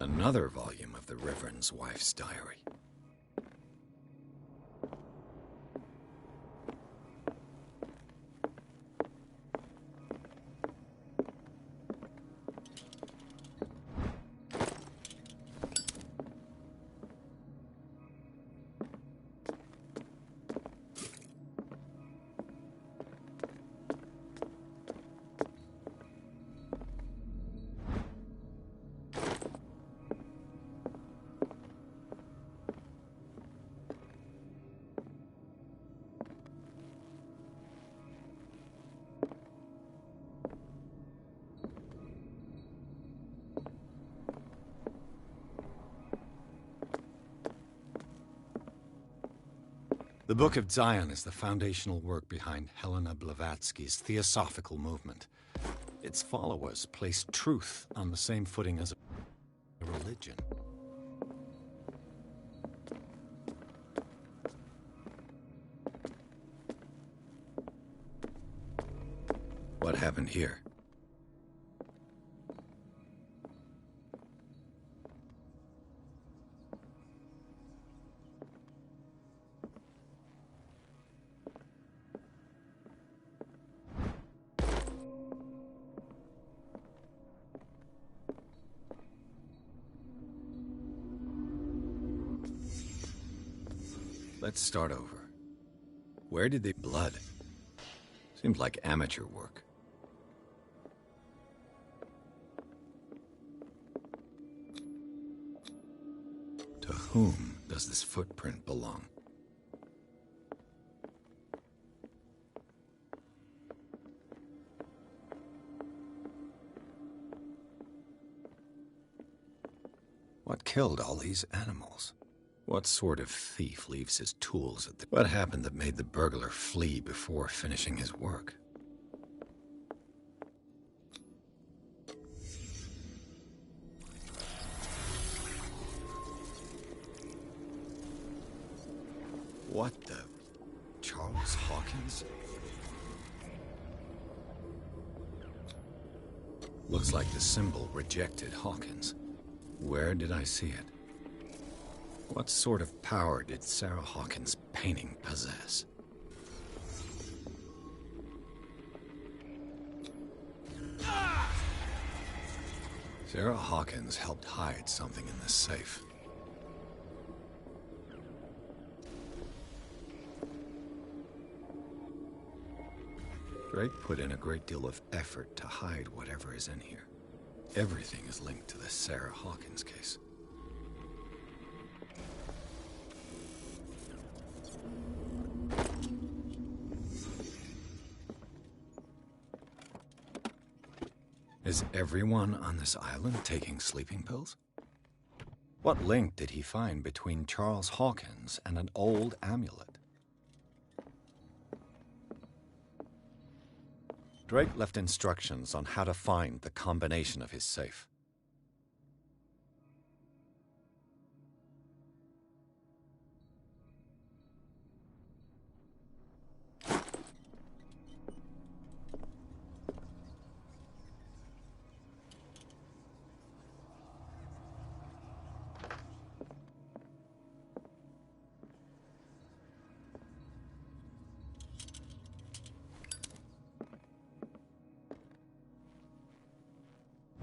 Another volume of the Reverend's wife's diary. The Book of Zion is the foundational work behind Helena Blavatsky's Theosophical movement. Its followers place truth on the same footing as a religion. What happened here? Let's start over. Where did they blood? Seems like amateur work. To whom does this footprint belong? What killed all these animals? What sort of thief leaves his tools at the... What happened that made the burglar flee before finishing his work? What the... Charles Hawkins? Looks like the symbol rejected Hawkins. Where did I see it? What sort of power did Sarah Hawkins' painting possess? Sarah Hawkins helped hide something in this safe. Drake put in a great deal of effort to hide whatever is in here. Everything is linked to the Sarah Hawkins case. Is everyone on this island taking sleeping pills? What link did he find between Charles Hawkins and an old amulet? Drake left instructions on how to find the combination of his safe.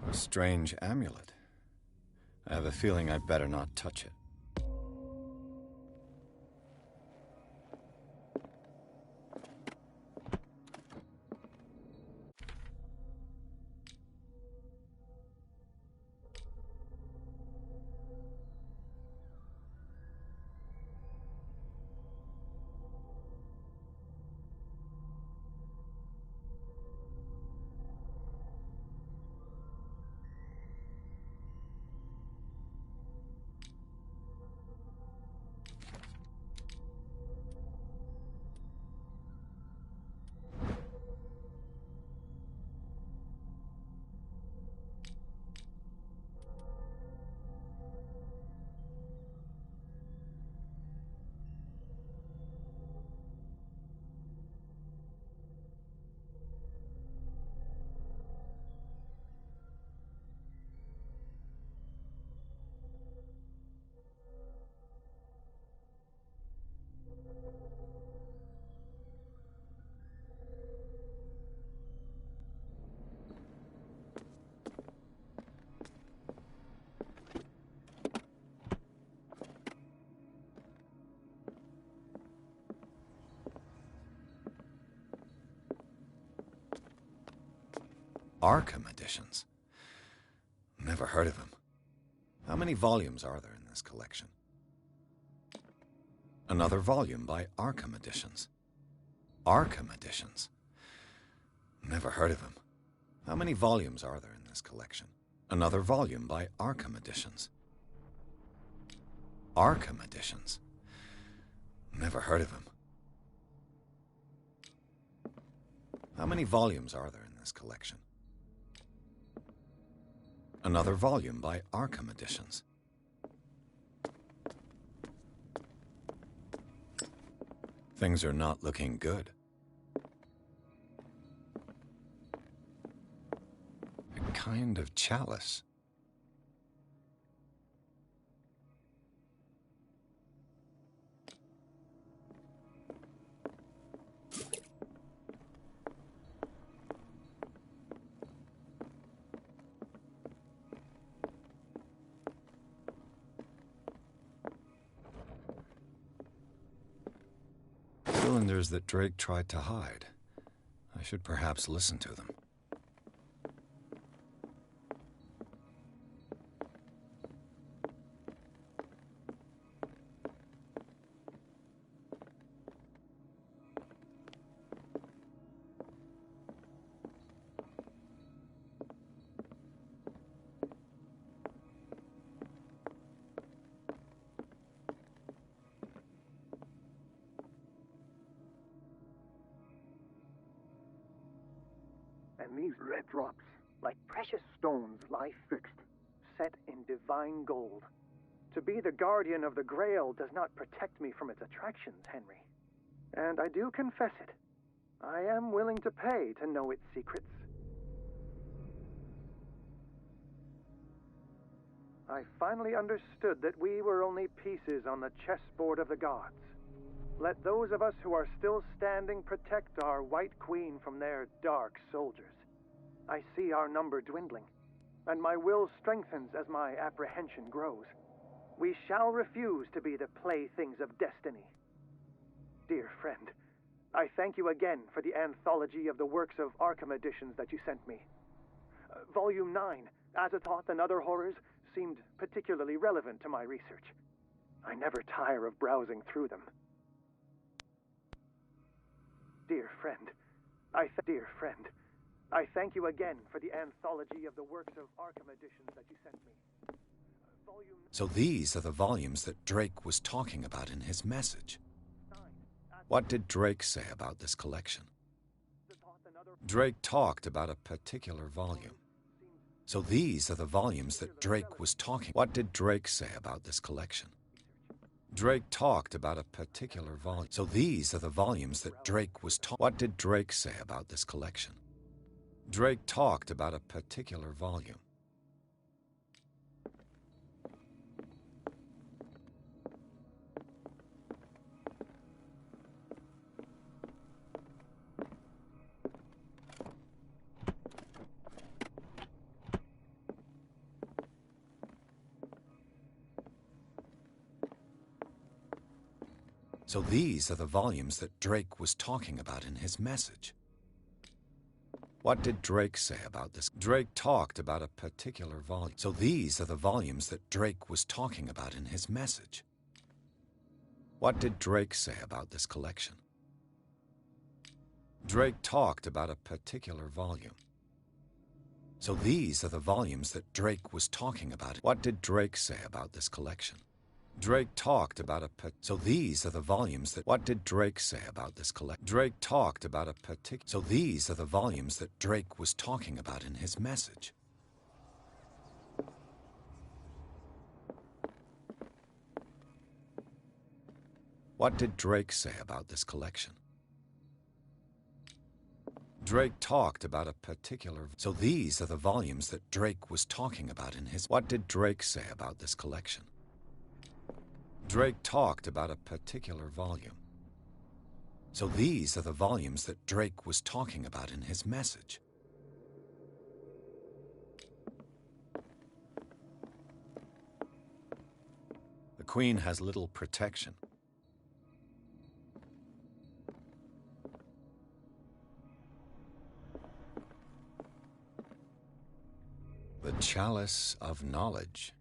A strange amulet. I have a feeling I better not touch it. Arkham editions? Never heard of him. How many volumes are there in this collection? Another volume by Arkham Editions. Arkham Editions? Never heard of him. How many volumes are there in this collection? Another volume by Arkham Editions. Arkham Editions? Never heard of him. How many volumes are there in this collection? Another volume by Arkham Editions. Things are not looking good. A kind of chalice. Cylinders that Drake tried to hide. I should perhaps listen to them. And these red drops, like precious stones, lie fixed, set in divine gold. To be the guardian of the Grail does not protect me from its attractions, Henry. And I do confess it. I am willing to pay to know its secrets. I finally understood that we were only pieces on the chessboard of the gods. Let those of us who are still standing protect our White Queen from their dark soldiers. I see our number dwindling, and my will strengthens as my apprehension grows. We shall refuse to be the playthings of destiny. Dear friend, I thank you again for the anthology of the works of Arkham editions that you sent me. Volume 9, Azathoth and Other Horrors, seemed particularly relevant to my research. I never tire of browsing through them. Dear friend, I thank you again for the anthology of the works of Arkham editions that you sent me. So these are the volumes that Drake was talking about in his message. What did Drake say about this collection? Drake talked about a particular volume. So these are the volumes that Drake was talking. What did Drake say about this collection? Drake talked about a particular volume. So these are the volumes that Drake was talking. What did Drake say about this collection? Drake talked about a particular volume. So these are the volumes that Drake was talking about in his message. What did Drake say about this? Drake talked about a particular volume. So these are the volumes that Drake was talking about in his message. What did Drake say about this collection? Drake talked about a particular volume. So these are the volumes that Drake was talking about. What did Drake say about this collection? Drake talked about a so these are the volumes that what did Drake say about this collection? Drake talked about a so these are the volumes that Drake was talking about in his message. What did Drake say about this collection? Drake talked about a particular so these are the volumes that Drake was talking about in his what did Drake say about this collection? Drake talked about a particular volume. So these are the volumes that Drake was talking about in his message. The Queen has little protection. Chalice of Knowledge.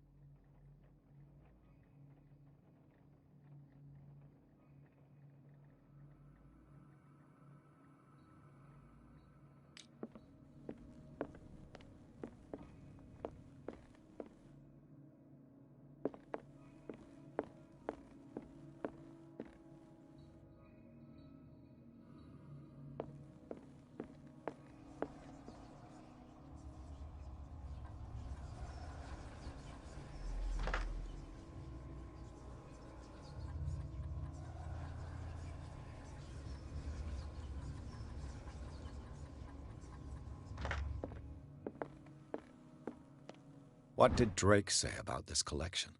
What did Drake say about this collection?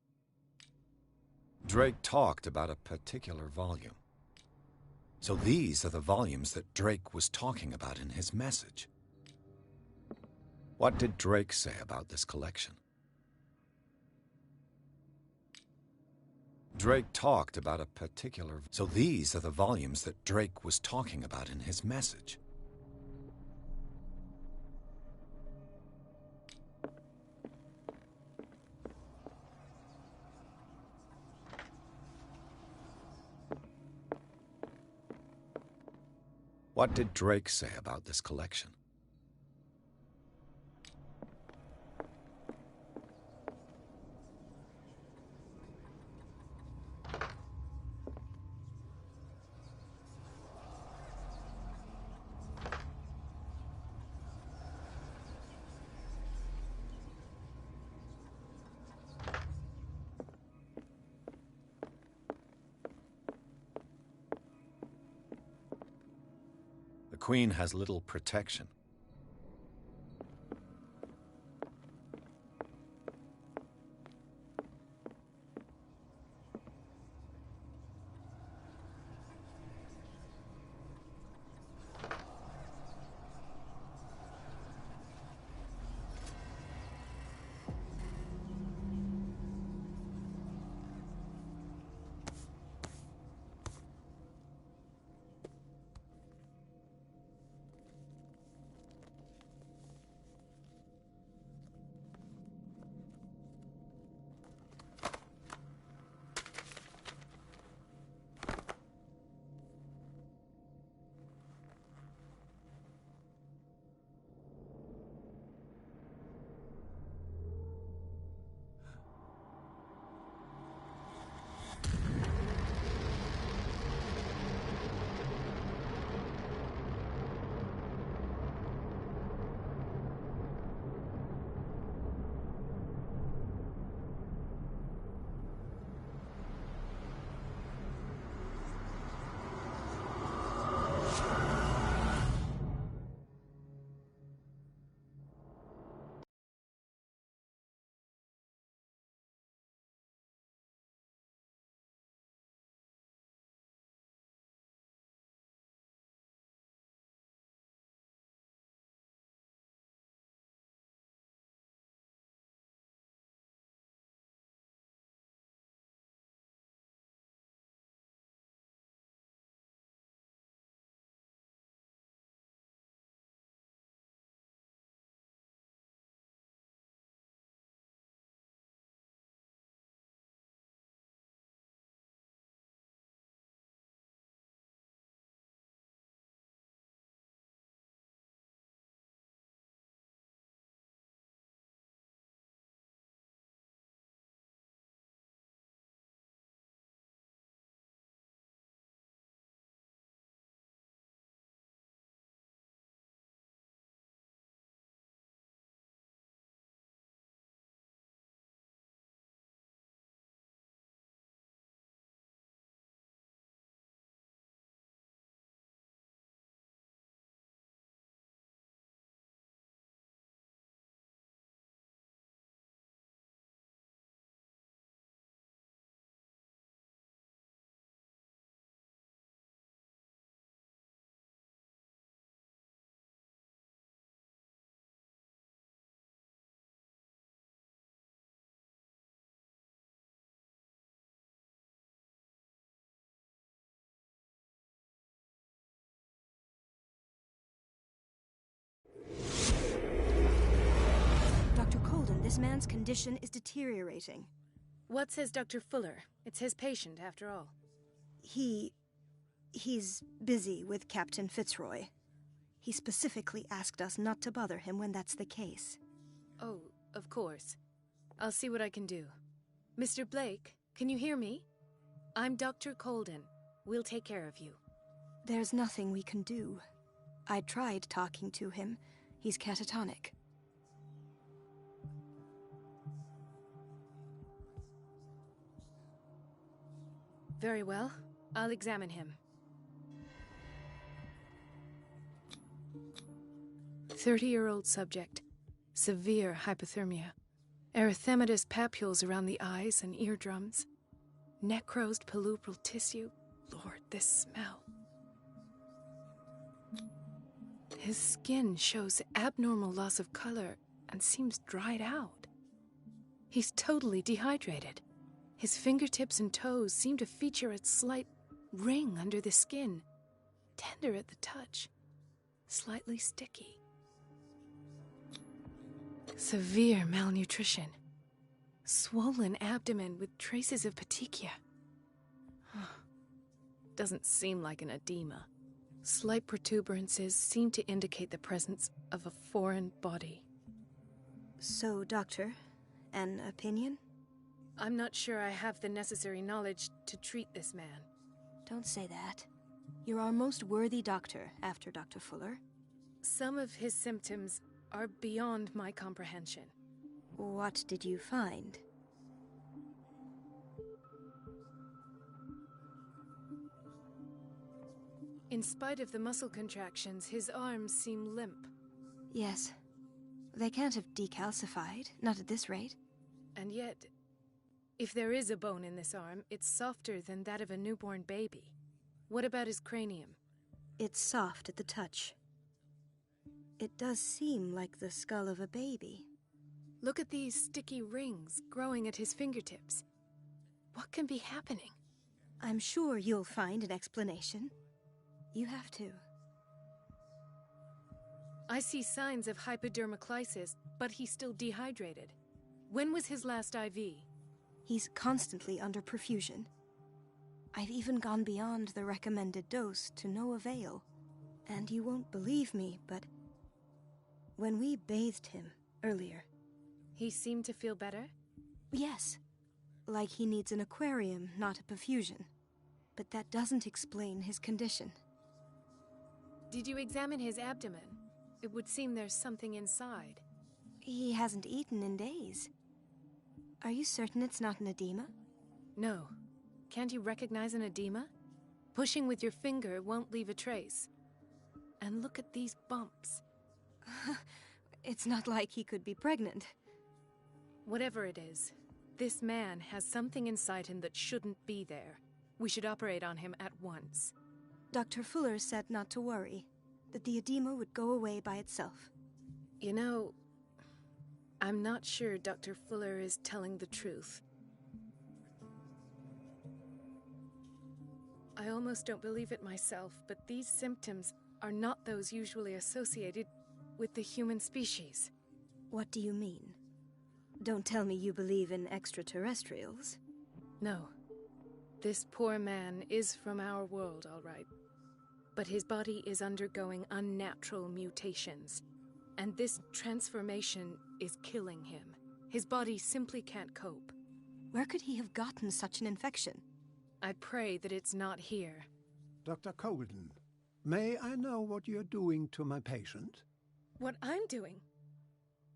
Drake talked about a particular volume. So these are the volumes that Drake was talking about in his message. What did Drake say about this collection? Drake talked about a particular... So these are the volumes that Drake was talking about in his message. What did Drake say about this collection? The Queen has little protection. This man's condition is deteriorating. What says Dr. Fuller? It's his patient, after all. He's busy with Captain Fitzroy. He specifically asked us not to bother him when that's the case. Oh, of course. I'll see what I can do. Mr. Blake, can you hear me? I'm Dr. Colden. We'll take care of you. There's nothing we can do. I tried talking to him. He's catatonic. Very well. I'll examine him. 30-year-old subject. Severe hypothermia. Erythematous papules around the eyes and eardrums. Necrosed palpebral tissue. Lord, this smell. His skin shows abnormal loss of color and seems dried out. He's totally dehydrated. His fingertips and toes seem to feature a slight ring under the skin. Tender at the touch. Slightly sticky. Severe malnutrition. Swollen abdomen with traces of petechia. Doesn't seem like an edema. Slight protuberances seem to indicate the presence of a foreign body. So, Doctor, an opinion? I'm not sure I have the necessary knowledge to treat this man. Don't say that. You're our most worthy doctor after Dr. Fuller. Some of his symptoms are beyond my comprehension. What did you find? In spite of the muscle contractions, his arms seem limp. Yes. They can't have decalcified, not at this rate. And yet, if there is a bone in this arm, it's softer than that of a newborn baby. What about his cranium? It's soft at the touch. It does seem like the skull of a baby. Look at these sticky rings growing at his fingertips. What can be happening? I'm sure you'll find an explanation. You have to. I see signs of hypodermoclysis, but he's still dehydrated. When was his last IV? He's constantly under perfusion. I've even gone beyond the recommended dose to no avail. And you won't believe me, but when we bathed him earlier... He seemed to feel better? Yes. Like he needs an aquarium, not a perfusion. But that doesn't explain his condition. Did you examine his abdomen? It would seem there's something inside. He hasn't eaten in days. Are you certain it's not an edema? No. Can't you recognize an edema? Pushing with your finger won't leave a trace. And look at these bumps. It's not like he could be pregnant. Whatever it is, this man has something inside him that shouldn't be there. We should operate on him at once. Dr. Fuller said not to worry, that the edema would go away by itself. You know, I'm not sure Dr. Fuller is telling the truth. I almost don't believe it myself, but these symptoms are not those usually associated with the human species. What do you mean? Don't tell me you believe in extraterrestrials. No. This poor man is from our world, all right. But his body is undergoing unnatural mutations. And this transformation is killing him. His body simply can't cope. Where could he have gotten such an infection? I pray that it's not here. Dr. Colden, may I know what you're doing to my patient? What I'm doing?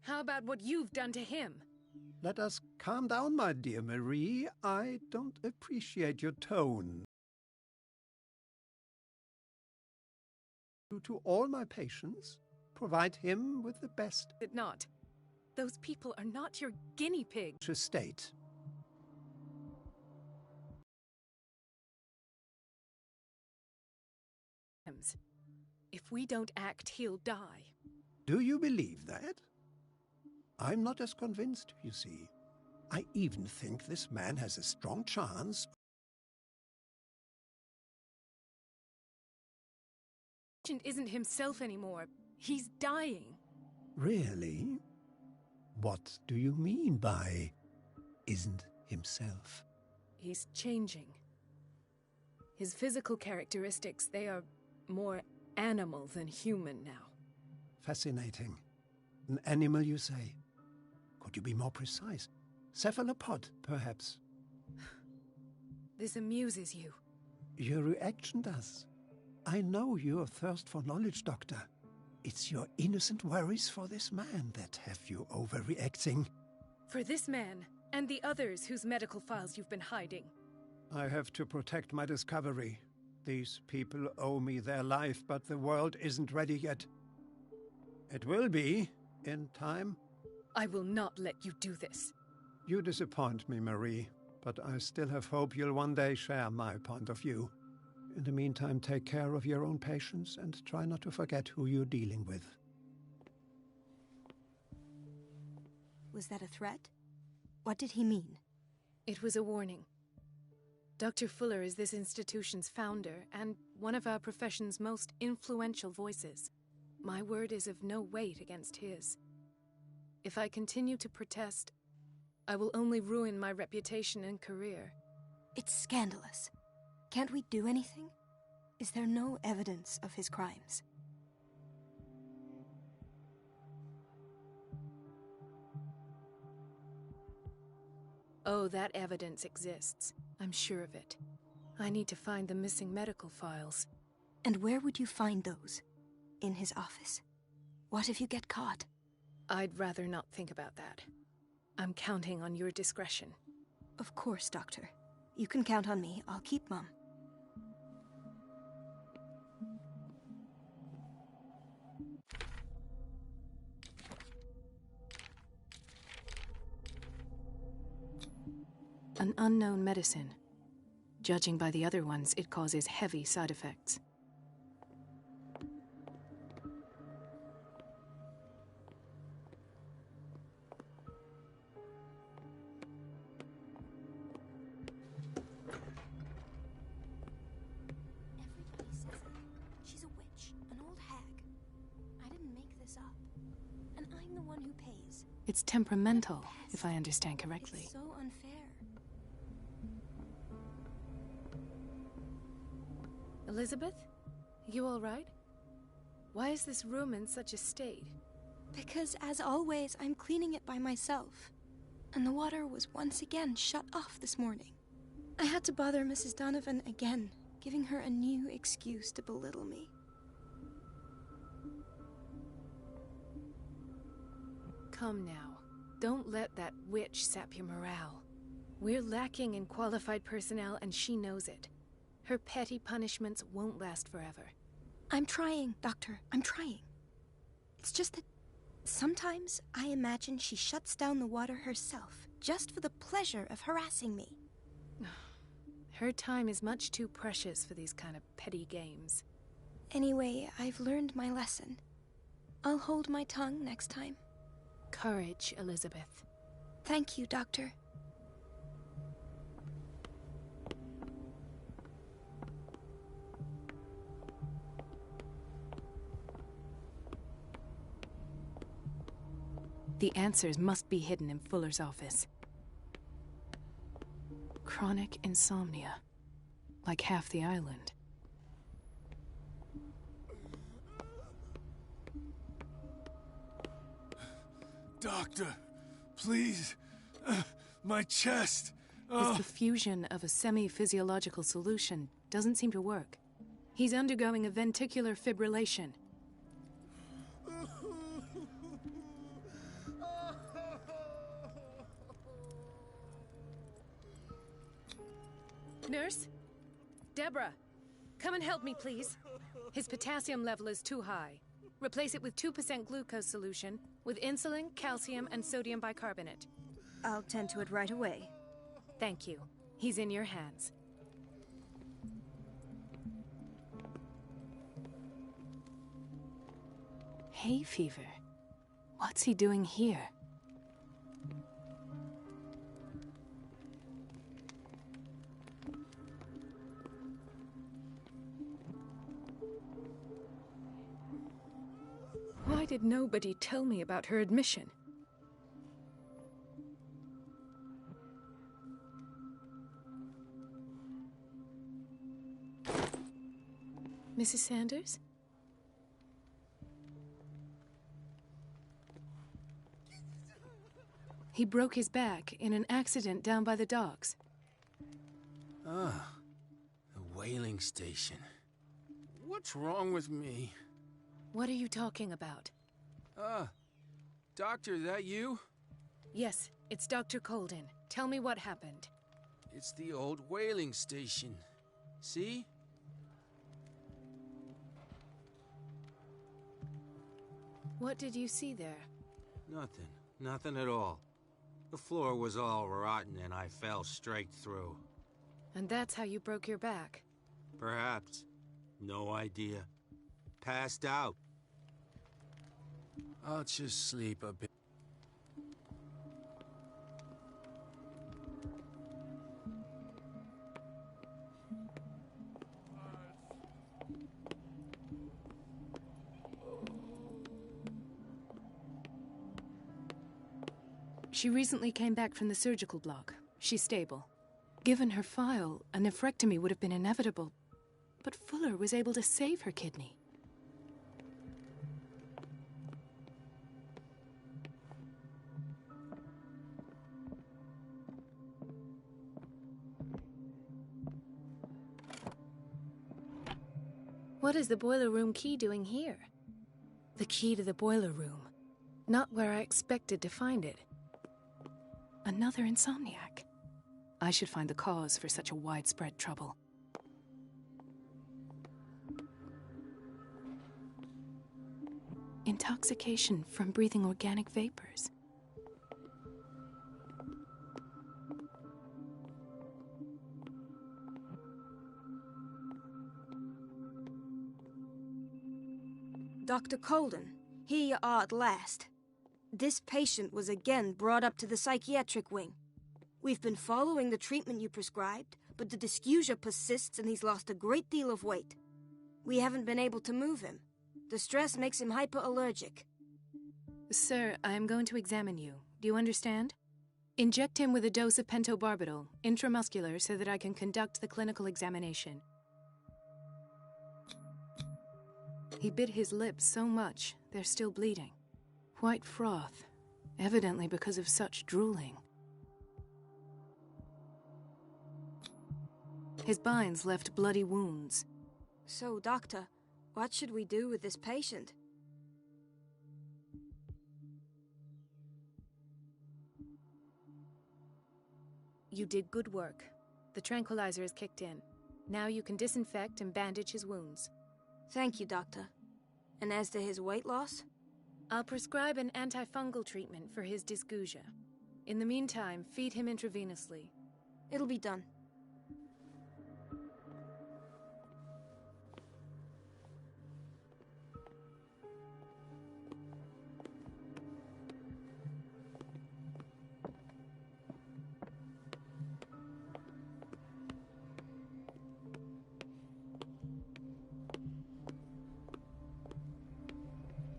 How about what you've done to him? Let us calm down, my dear Marie. I don't appreciate your tone. To all my patients, provide him with the best... Did not. Those people are not your guinea pig. ...state. If we don't act, he'll die. Do you believe that? I'm not as convinced, you see. I even think this man has a strong chance. Isn't himself anymore. He's dying. Really? What do you mean by isn't himself? He's changing. His physical characteristics, they are more animal than human now. Fascinating. An animal, you say? Could you be more precise? Cephalopod, perhaps? This amuses you. Your reaction does. I know your thirst for knowledge, Doctor. It's your innocent worries for this man that have you overreacting. For this man, and the others whose medical files you've been hiding. I have to protect my discovery. These people owe me their life, but the world isn't ready yet. It will be, in time. I will not let you do this. You disappoint me, Marie, but I still have hope you'll one day share my point of view. In the meantime, take care of your own patients and try not to forget who you're dealing with. Was that a threat? What did he mean? It was a warning. Dr. Fuller is this institution's founder and one of our profession's most influential voices. My word is of no weight against his. If I continue to protest, I will only ruin my reputation and career. It's scandalous. Can't we do anything? Is there no evidence of his crimes? Oh, that evidence exists. I'm sure of it. I need to find the missing medical files. And where would you find those? In his office? What if you get caught? I'd rather not think about that. I'm counting on your discretion. Of course, Doctor. You can count on me. I'll keep Mum. An unknown medicine. Judging by the other ones, it causes heavy side effects. Everybody says it. She's a witch, an old hag. I didn't make this up. And I'm the one who pays. It's temperamental, if I understand correctly. It's so unfair. Elizabeth? You all right? Why is this room in such a state? Because, as always, I'm cleaning it by myself. And the water was once again shut off this morning. I had to bother Mrs. Donovan again, giving her a new excuse to belittle me. Come now. Don't let that witch sap your morale. We're lacking in qualified personnel, and she knows it. Her petty punishments won't last forever. I'm trying, Doctor. I'm trying. It's just that sometimes I imagine she shuts down the water herself, just for the pleasure of harassing me. Her time is much too precious for these kind of petty games. Anyway, I've learned my lesson. I'll hold my tongue next time. Courage, Elizabeth. Thank you, Doctor. The answers must be hidden in Fuller's office. Chronic insomnia. Like half the island. Doctor, please. My chest. His diffusion of a semi-physiological solution doesn't seem to work. He's undergoing a ventricular fibrillation. Nurse? Deborah, come and help me, please. His potassium level is too high. Replace it with 2% glucose solution with insulin, calcium, and sodium bicarbonate. I'll tend to it right away. Thank you. He's in your hands. Hay fever? What's he doing here? Why did nobody tell me about her admission? Mrs. Sanders? He broke his back in an accident down by the docks. Ah, the whaling station. What's wrong with me? What are you talking about? Doctor, that you? Yes, it's Dr. Colden. Tell me what happened. It's the old whaling station. See? What did you see there? Nothing. Nothing at all. The floor was all rotten and I fell straight through. And that's how you broke your back? Perhaps. No idea. Passed out. I'll just sleep a bit. She recently came back from the surgical block. She's stable. Given her file, a nephrectomy would have been inevitable. But Fuller was able to save her kidney. What is the boiler room key doing here? The key to the boiler room. Not where I expected to find it. Another insomniac. I should find the cause for such a widespread trouble. Intoxication from breathing organic vapors. Dr. Colden, here you are at last. This patient was again brought up to the psychiatric wing. We've been following the treatment you prescribed, but the dysgeusia persists and he's lost a great deal of weight. We haven't been able to move him. The stress makes him hyperallergic. Sir, I am going to examine you. Do you understand? Inject him with a dose of pentobarbital, intramuscular, so that I can conduct the clinical examination. He bit his lips so much, they're still bleeding. White froth, evidently because of such drooling. His binds left bloody wounds. So, Doctor, what should we do with this patient? You did good work. The tranquilizer is kicked in. Now you can disinfect and bandage his wounds. Thank you, Doctor. And as to his weight loss? I'll prescribe an antifungal treatment for his dysgeusia. In the meantime, feed him intravenously. It'll be done.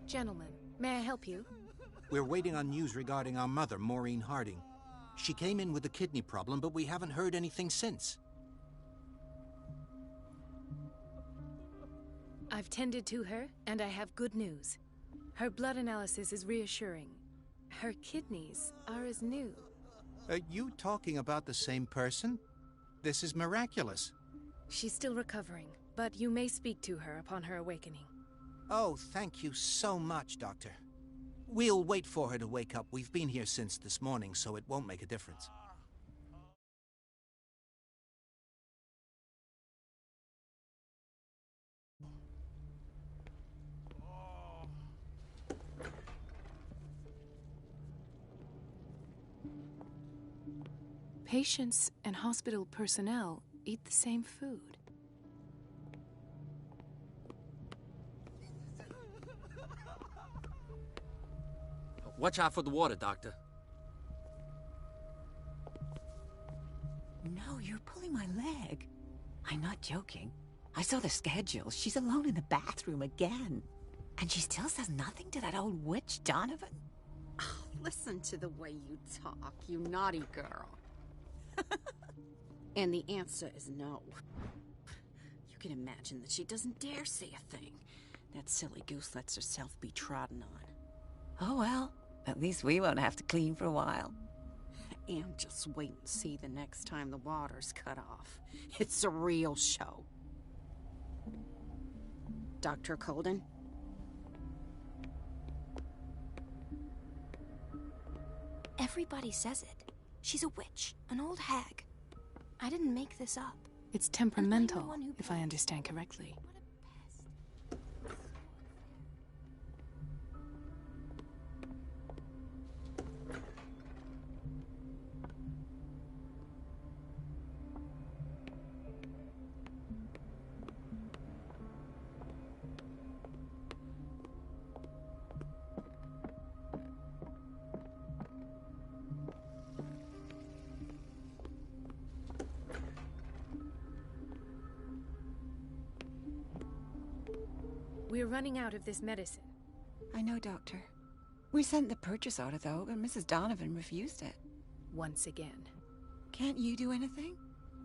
Gentlemen, may I help you? We're waiting on news regarding our mother, Maureen Harding. She came in with a kidney problem, but we haven't heard anything since. I've tended to her, and I have good news. Her blood analysis is reassuring. Her kidneys are as new. Are you talking about the same person? This is miraculous. She's still recovering, but you may speak to her upon her awakening. Oh, thank you so much, Doctor. We'll wait for her to wake up. We've been here since this morning, so it won't make a difference. Patients and hospital personnel eat the same food. Watch out for the water, Doctor. No, you're pulling my leg. I'm not joking. I saw the schedule. She's alone in the bathroom again. And she still says nothing to that old witch, Donovan. Oh, listen to the way you talk, you naughty girl. And the answer is no. You can imagine that she doesn't dare say a thing. That silly goose lets herself be trodden on. Oh well, at least we won't have to clean for a while. And just wait and see the next time the water's cut off. It's a real show. Dr. Colden? Everybody says it. She's a witch, an old hag. I didn't make this up. It's temperamental, if I understand correctly. We're running out of this medicine. I know, Doctor. We sent the purchase order, though, but Mrs. Donovan refused it. Once again. Can't you do anything?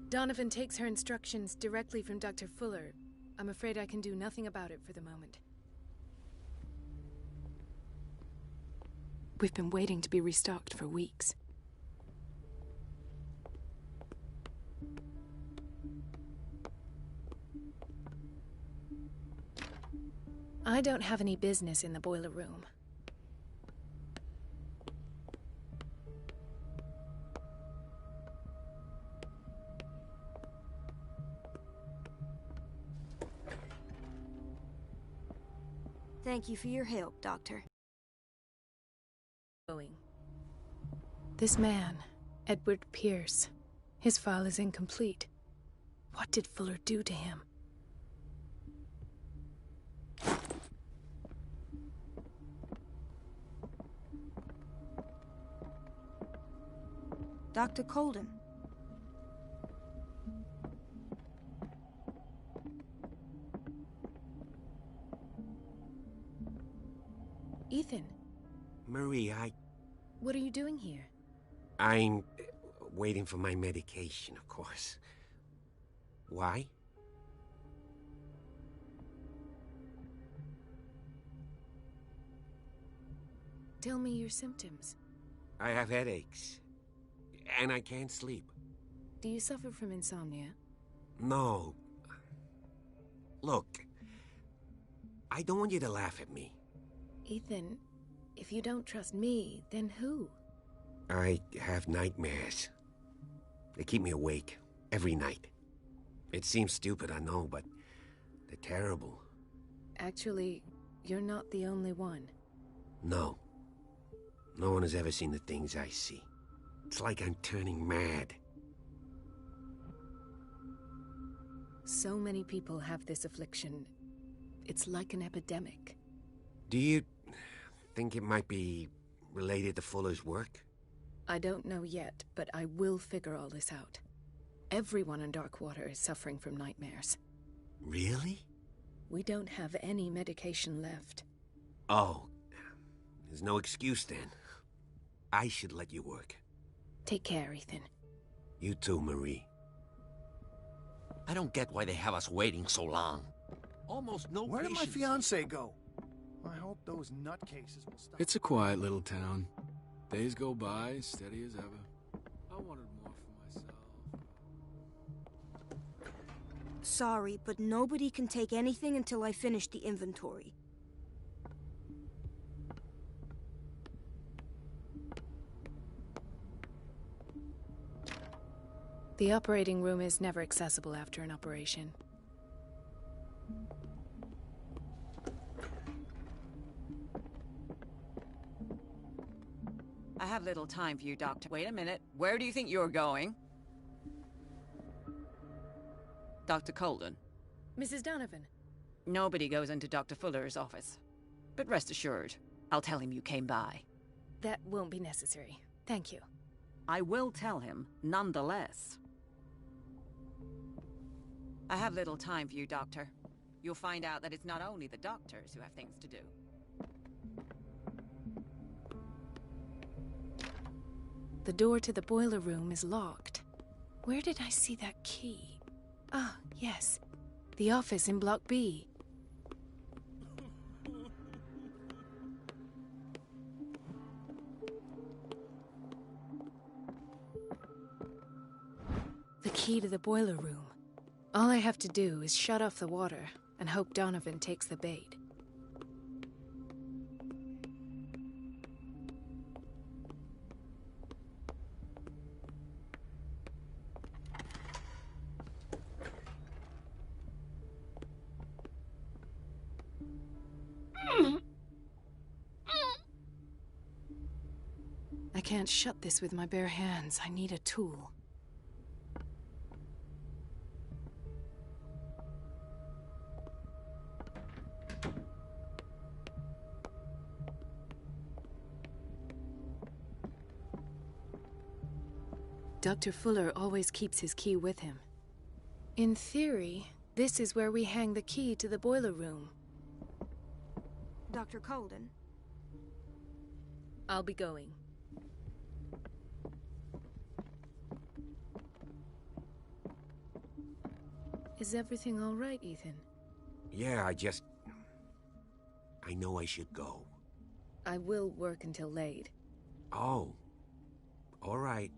Donovan takes her instructions directly from Dr. Fuller. I'm afraid I can do nothing about it for the moment. We've been waiting to be restocked for weeks. I don't have any business in the boiler room. Thank you for your help, Doctor. This man, Edward Pierce, his file is incomplete. What did Fuller do to him? Dr. Colden. Ethan. Marie, What are you doing here? I'm waiting for my medication, of course. Why? Tell me your symptoms. I have headaches. And I can't sleep. Do you suffer from insomnia? No. Look, I don't want you to laugh at me. Ethan, if you don't trust me, then who? I have nightmares. They keep me awake every night. It seems stupid, I know, but they're terrible. Actually, you're not the only one. No. No one has ever seen the things I see. It's like I'm turning mad. So many people have this affliction. It's like an epidemic. Do you think it might be related to Fuller's work? I don't know yet, but I will figure all this out. Everyone in Darkwater is suffering from nightmares. Really? We don't have any medication left. Oh, there's no excuse then. I should let you work. Take care, Ethan. You too, Marie. I don't get why they have us waiting so long. Almost no Where did my patience. fiancé go? I hope those nutcases will stop. It's a quiet little town. Days go by, steady as ever. I wanted more for myself. Sorry, but nobody can take anything until I finish the inventory. The operating room is never accessible after an operation. I have little time for you, Doctor. Wait a minute. Where do you think you're going? Dr. Colden. Mrs. Donovan. Nobody goes into Dr. Fuller's office. But rest assured, I'll tell him you came by. That won't be necessary. Thank you. I will tell him, nonetheless. I have little time for you, Doctor. You'll find out that it's not only the doctors who have things to do. The door to the boiler room is locked. Where did I see that key? Ah, yes. The office in Block B. The key to the boiler room. All I have to do is shut off the water and hope Donovan takes the bait. I can't shut this with my bare hands. I need a tool. Dr. Fuller always keeps his key with him. In theory, this is where we hang the key to the boiler room. Dr. Colden? I'll be going. Is everything all right, Ethan? Yeah, I know I should go. I will work until late. Oh. All right.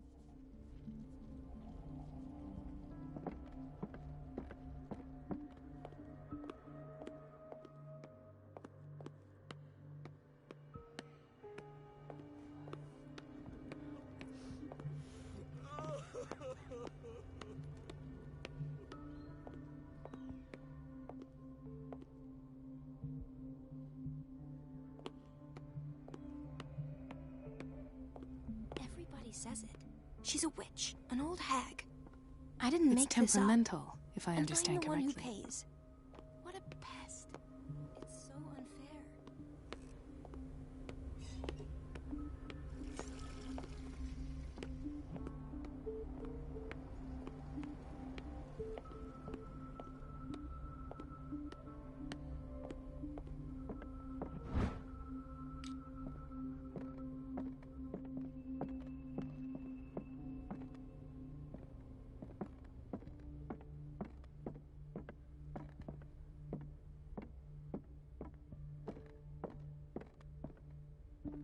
Everybody says it. She's a witch, an old hag. I didn't make this up. It's temperamental, if I understand correctly. And I'm the one who pays. What a pest. It's so unfair.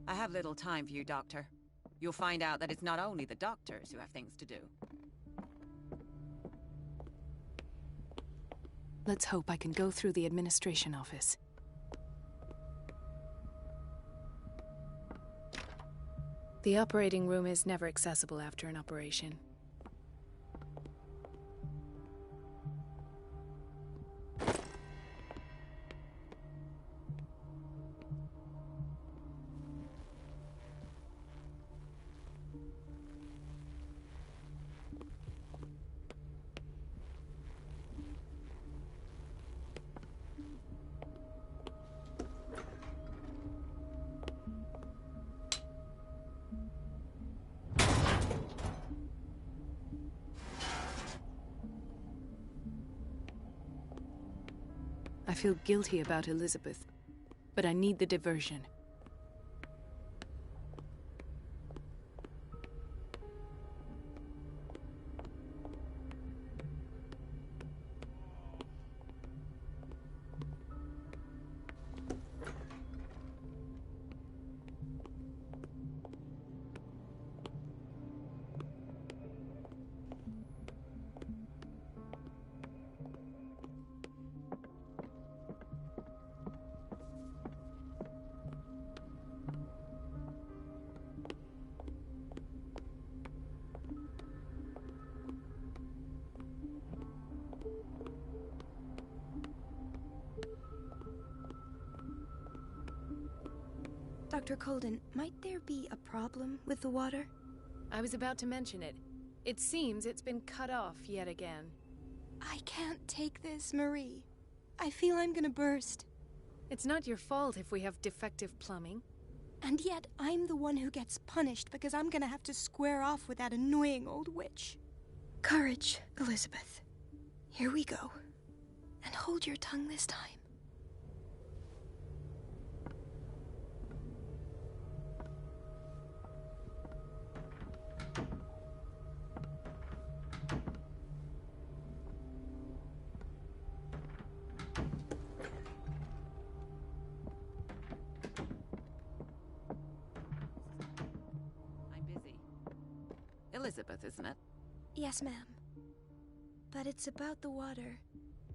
I have little time for you, Doctor. You'll find out that it's not only the doctors who have things to do. Let's hope I can go through the administration office. The operating room is never accessible after an operation. I feel guilty about Elizabeth, but I need the diversion. Dr. Colden, might there be a problem with the water? I was about to mention it. It seems it's been cut off yet again. I can't take this, Marie. I feel I'm gonna burst. It's not your fault if we have defective plumbing. And yet, I'm the one who gets punished because I'm gonna have to square off with that annoying old witch. Courage, Elizabeth. Here we go. And hold your tongue this time. Elizabeth, isn't it? Yes, ma'am. But it's about the water.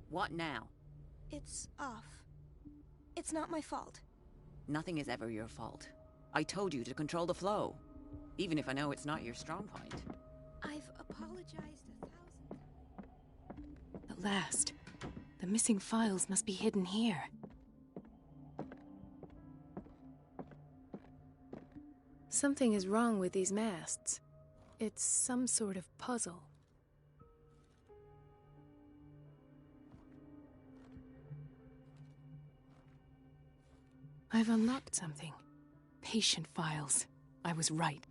What now? It's off. It's not my fault. Nothing is ever your fault. I told you to control the flow, even if I know it's not your strong point. I've apologized 1,000 times. At last. The missing files must be hidden here. Something is wrong with these masts. It's some sort of puzzle. I've unlocked something. Patient files. I was right.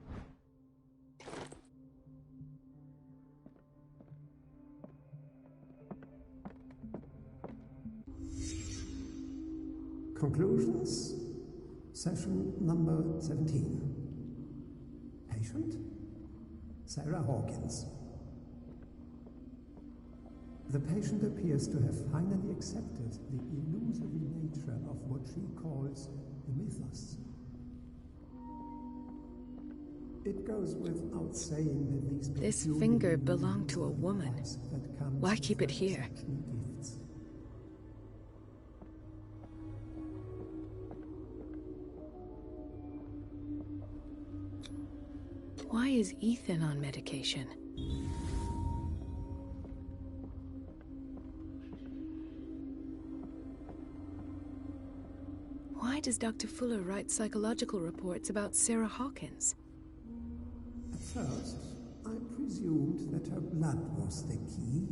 Conclusions? Session number 17. Patient? Sarah Hawkins. The patient appears to have finally accepted the illusory nature of what she calls the mythos. It goes without saying that these This finger belonged to a woman. Why keep it here? Gifts. Why is Ethan on medication? Why does Dr. Fuller write psychological reports about Sarah Hawkins? At first, I presumed that her blood was the key.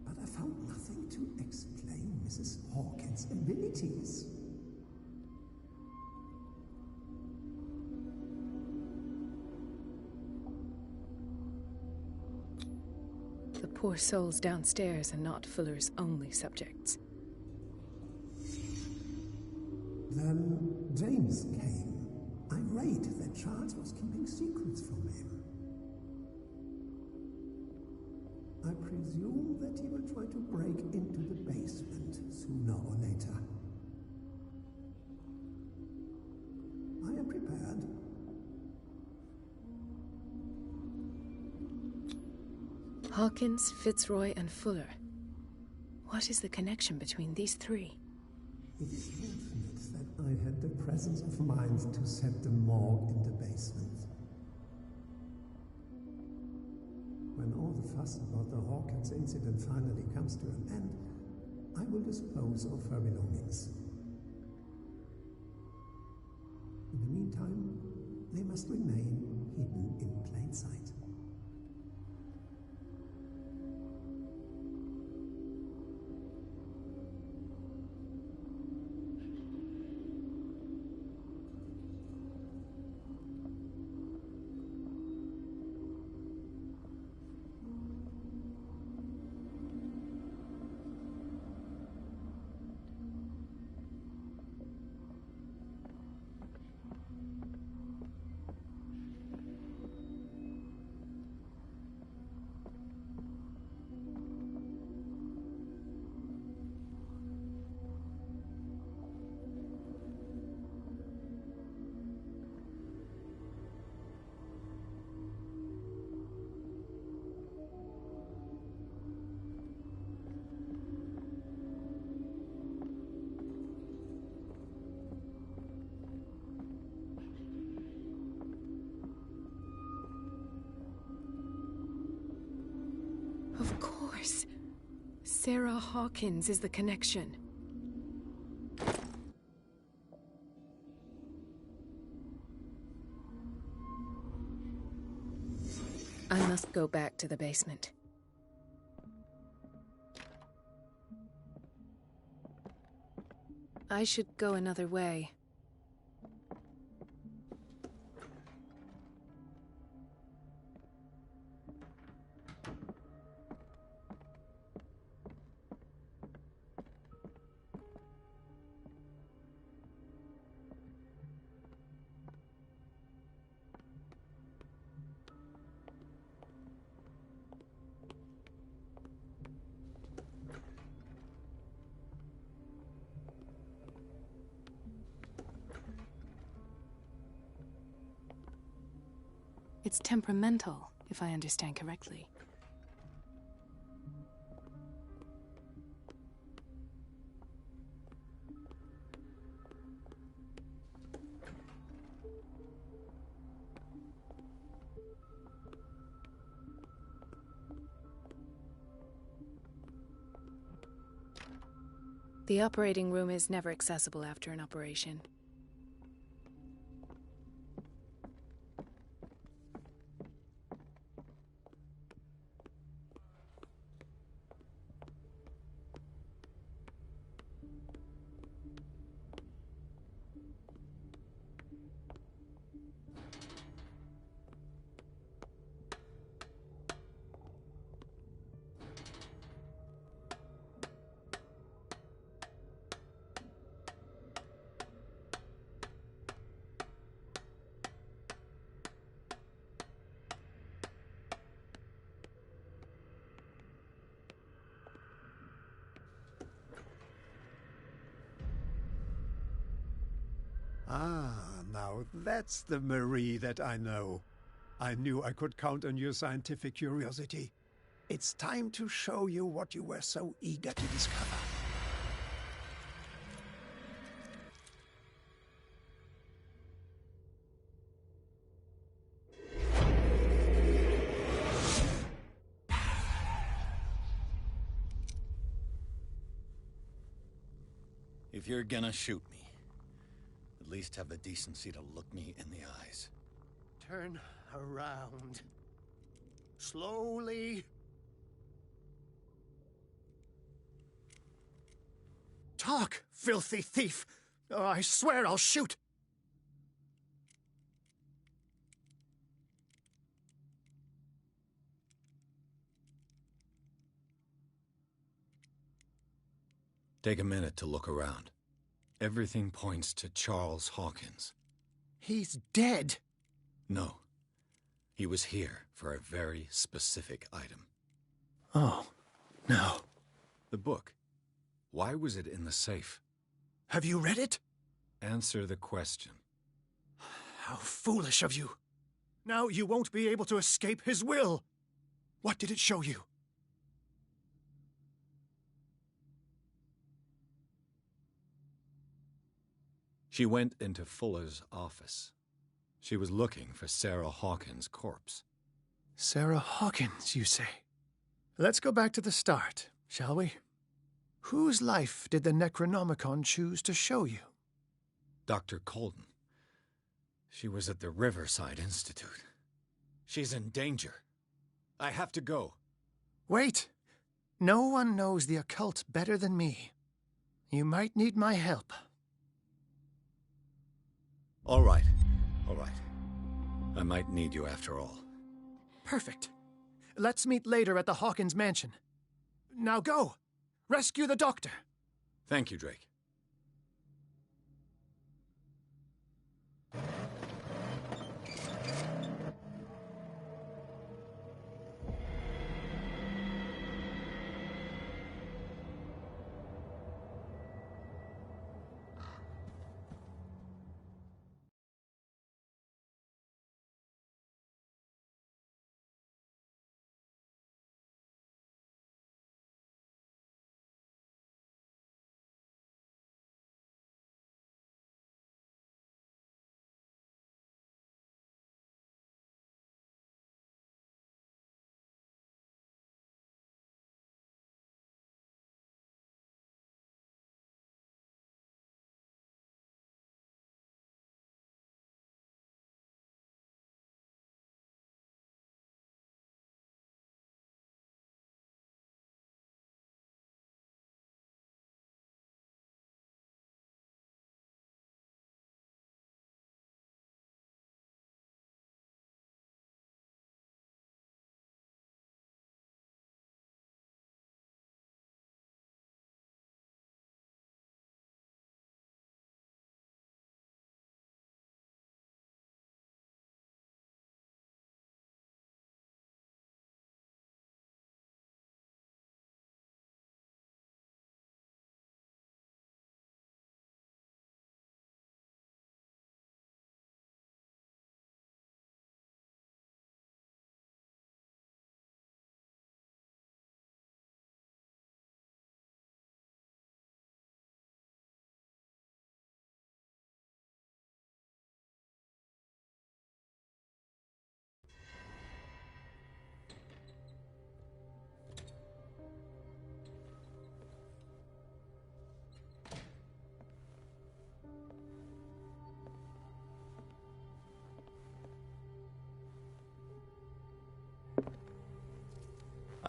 But I found nothing to explain Mrs. Hawkins' abilities. The poor souls downstairs are not Fuller's only subjects. Then James came, irate that Charles was keeping secrets from him. I presume that he will try to break into the basement sooner or later. I am prepared. Hawkins, Fitzroy, and Fuller. What is the connection between these three? It is fortunate that I had the presence of mind to set the morgue in the basement. When all the fuss about the Hawkins incident finally comes to an end, I will dispose of her belongings. In the meantime, they must remain hidden in plain sight. Of course. Sarah Hawkins is the connection. I must go back to the basement. I should go another way. It's temperamental, if I understand correctly. The operating room is never accessible after an operation. Ah, now that's the Marie that I know. I knew I could count on your scientific curiosity. It's time to show you what you were so eager to discover. If you're gonna shoot me, at least have the decency to look me in the eyes. Turn around. Slowly. Talk, filthy thief! Or I swear I'll shoot! Take a minute to look around. Everything points to Charles Hawkins. He's dead! No. He was here for a very specific item. Oh, no. The book. Why was it in the safe? Have you read it? Answer the question. How foolish of you. Now you won't be able to escape his will. What did it show you? She went into Fuller's office. She was looking for Sarah Hawkins' corpse. Sarah Hawkins, you say? Let's go back to the start, shall we? Whose life did the Necronomicon choose to show you? Dr. Colden. She was at the Riverside Institute. She's in danger. I have to go. Wait. No one knows the occult better than me. You might need my help. All right. All right. I might need you after all. Perfect. Let's meet later at the Hawkins mansion. Now go! Rescue the doctor! Thank you, Drake.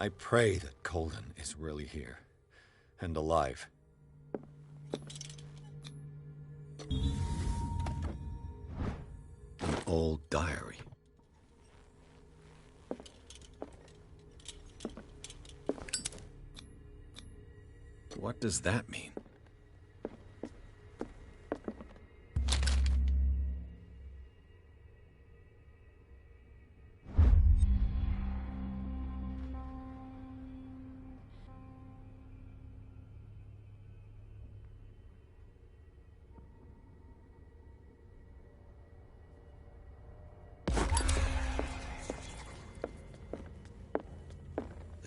I pray that Colden is really here. And alive. An old diary. What does that mean?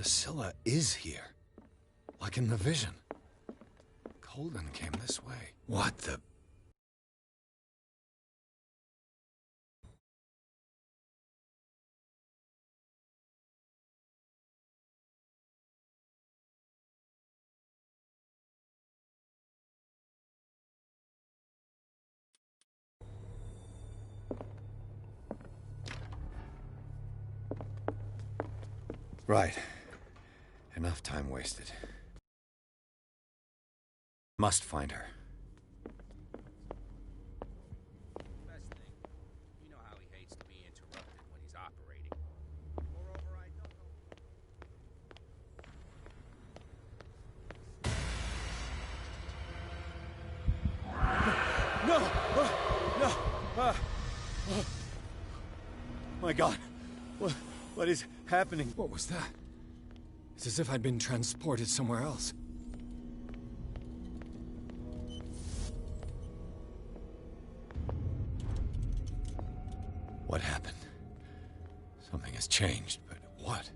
Scylla is here. Like in the vision. Colden came this way. What the... Right. Enough time wasted. Must find her. Best thing, you know how he hates to be interrupted when he's operating. Moreover, I don't know. No! My God. What is happening? What was that? It's as if I'd been transported somewhere else. What happened? Something has changed, but what?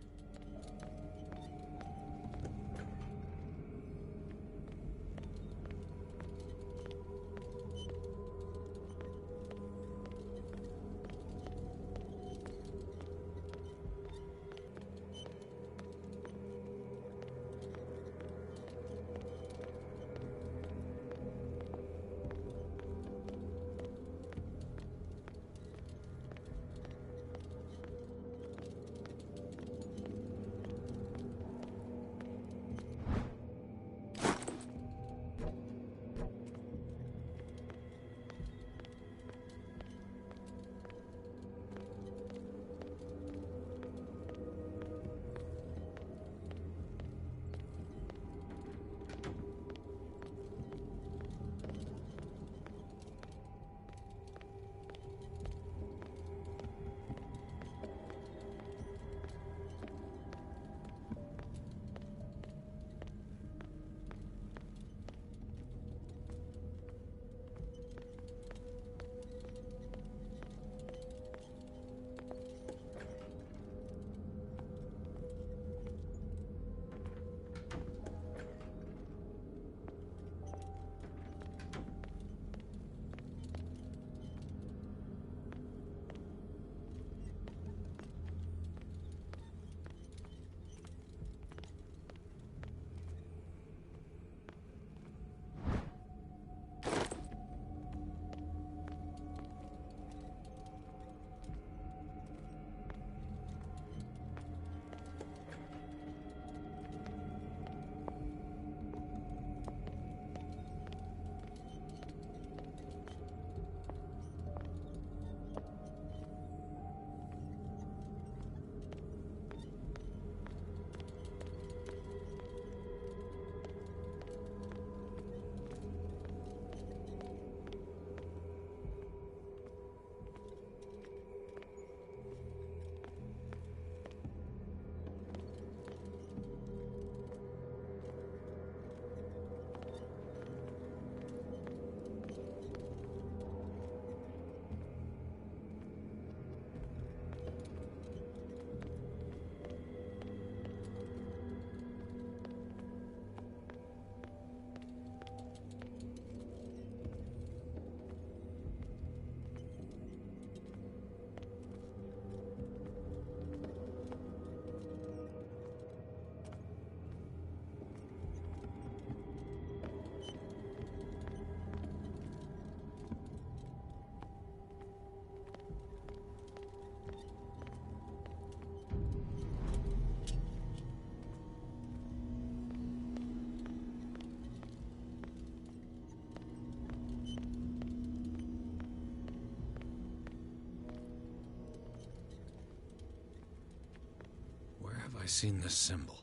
seen this symbol.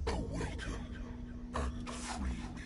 Awaken and free me.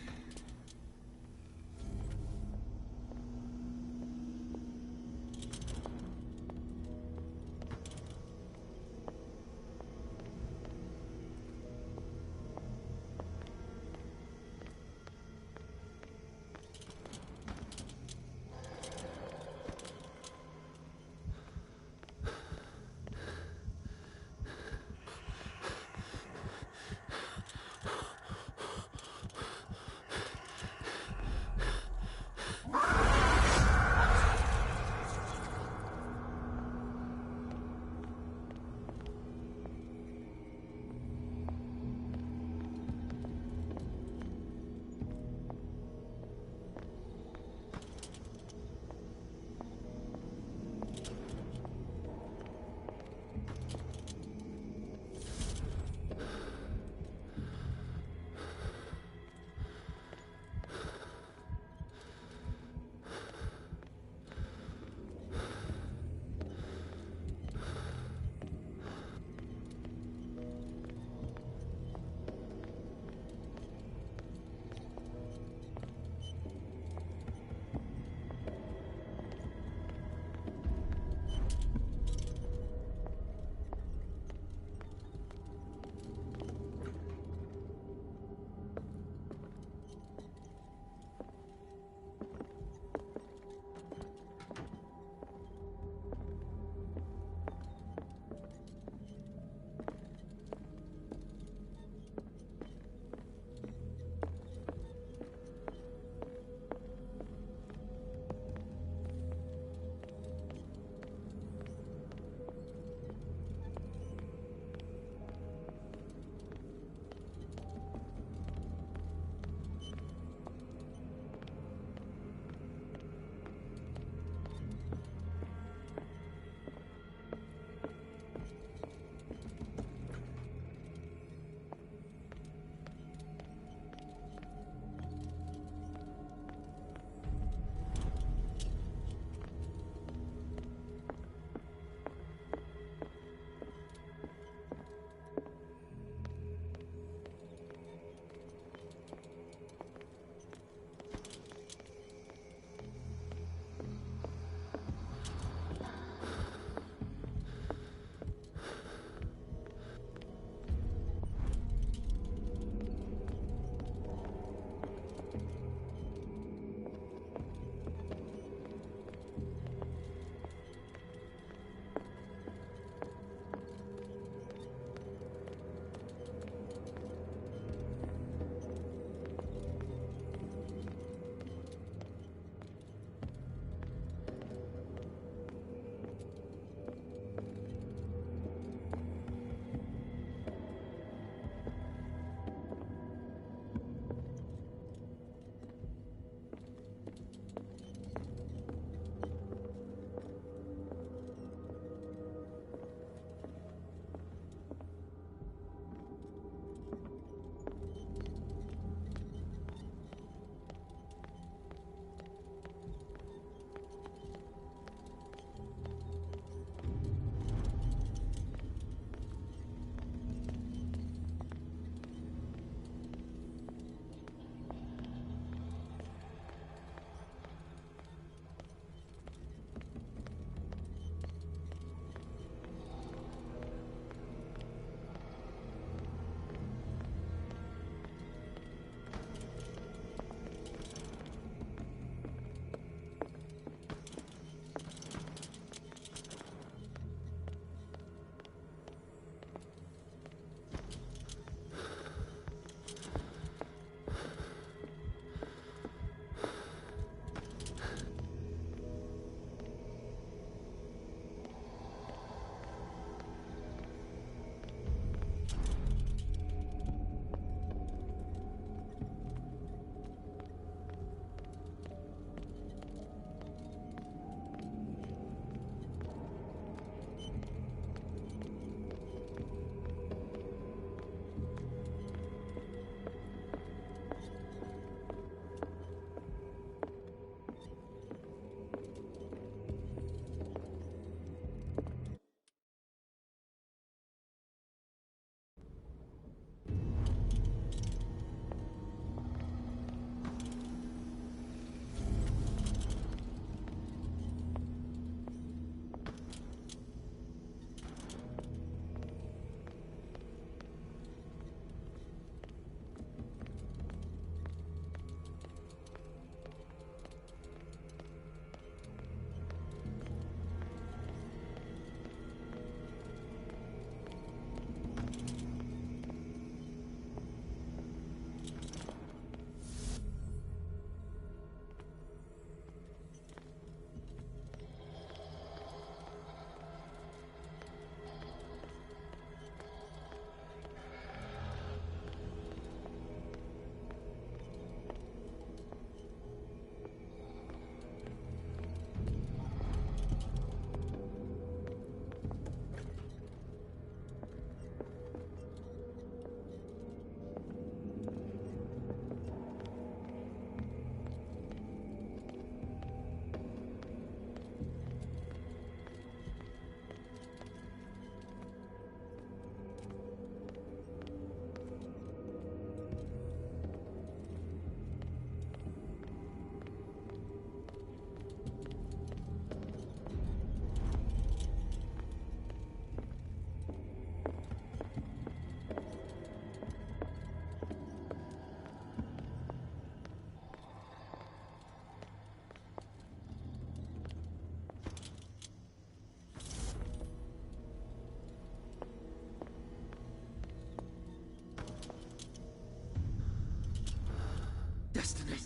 destiny.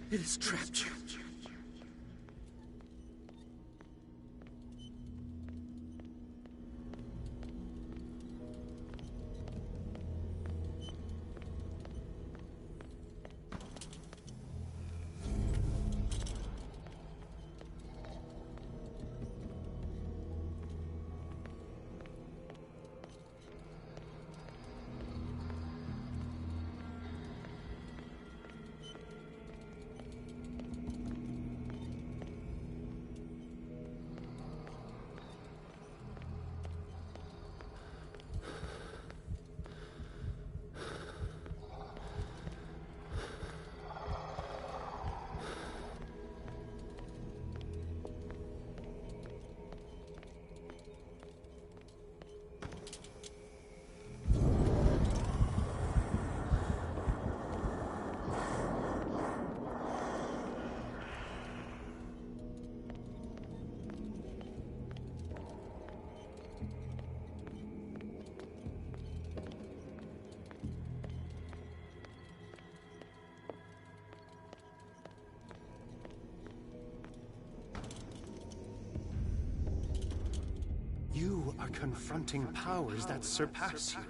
It has trapped you. You are confronting powers that surpass you.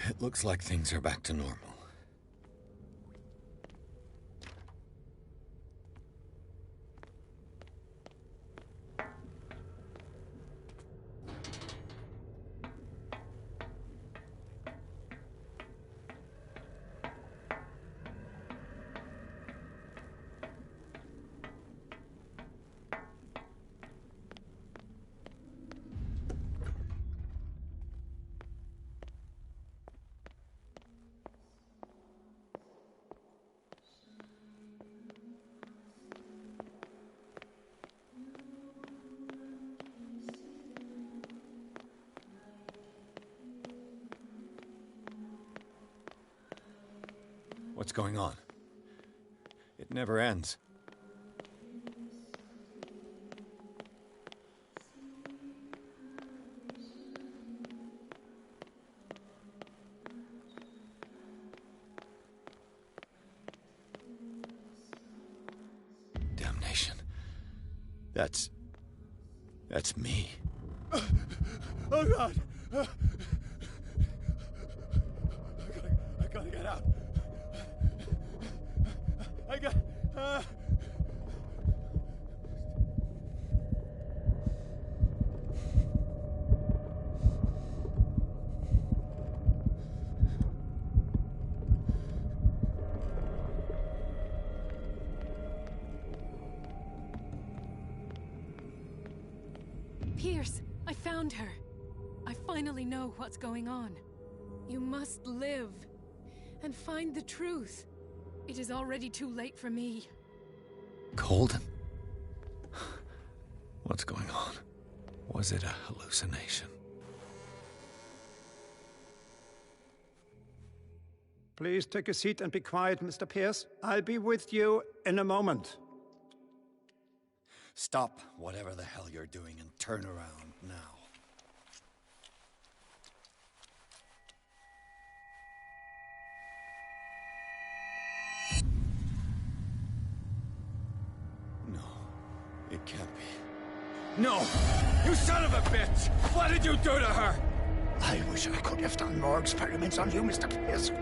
It looks like things are back to normal. What's going on? It never ends. That's me. Oh, God! I gotta get out. I got... Pierce, I found her. I finally know what's going on. You must live and find the truth. It is already too late for me. Colden? What's going on? Was it a hallucination? Please take a seat and be quiet, Mr. Pierce. I'll be with you in a moment. Stop whatever the hell you're doing and turn around now. No, it can't be. No! You son of a bitch! What did you do to her? I wish I could have done more experiments on you, Mr. Pierce.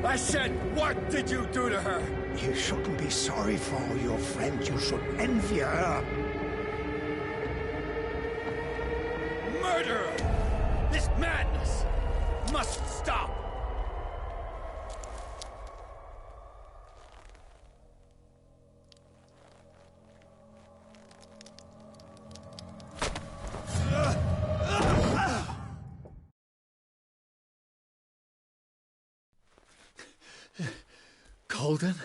I said, what did you do to her? You shouldn't be sorry for your friend. You should envy her. Murderer! This madness must stop! Colden?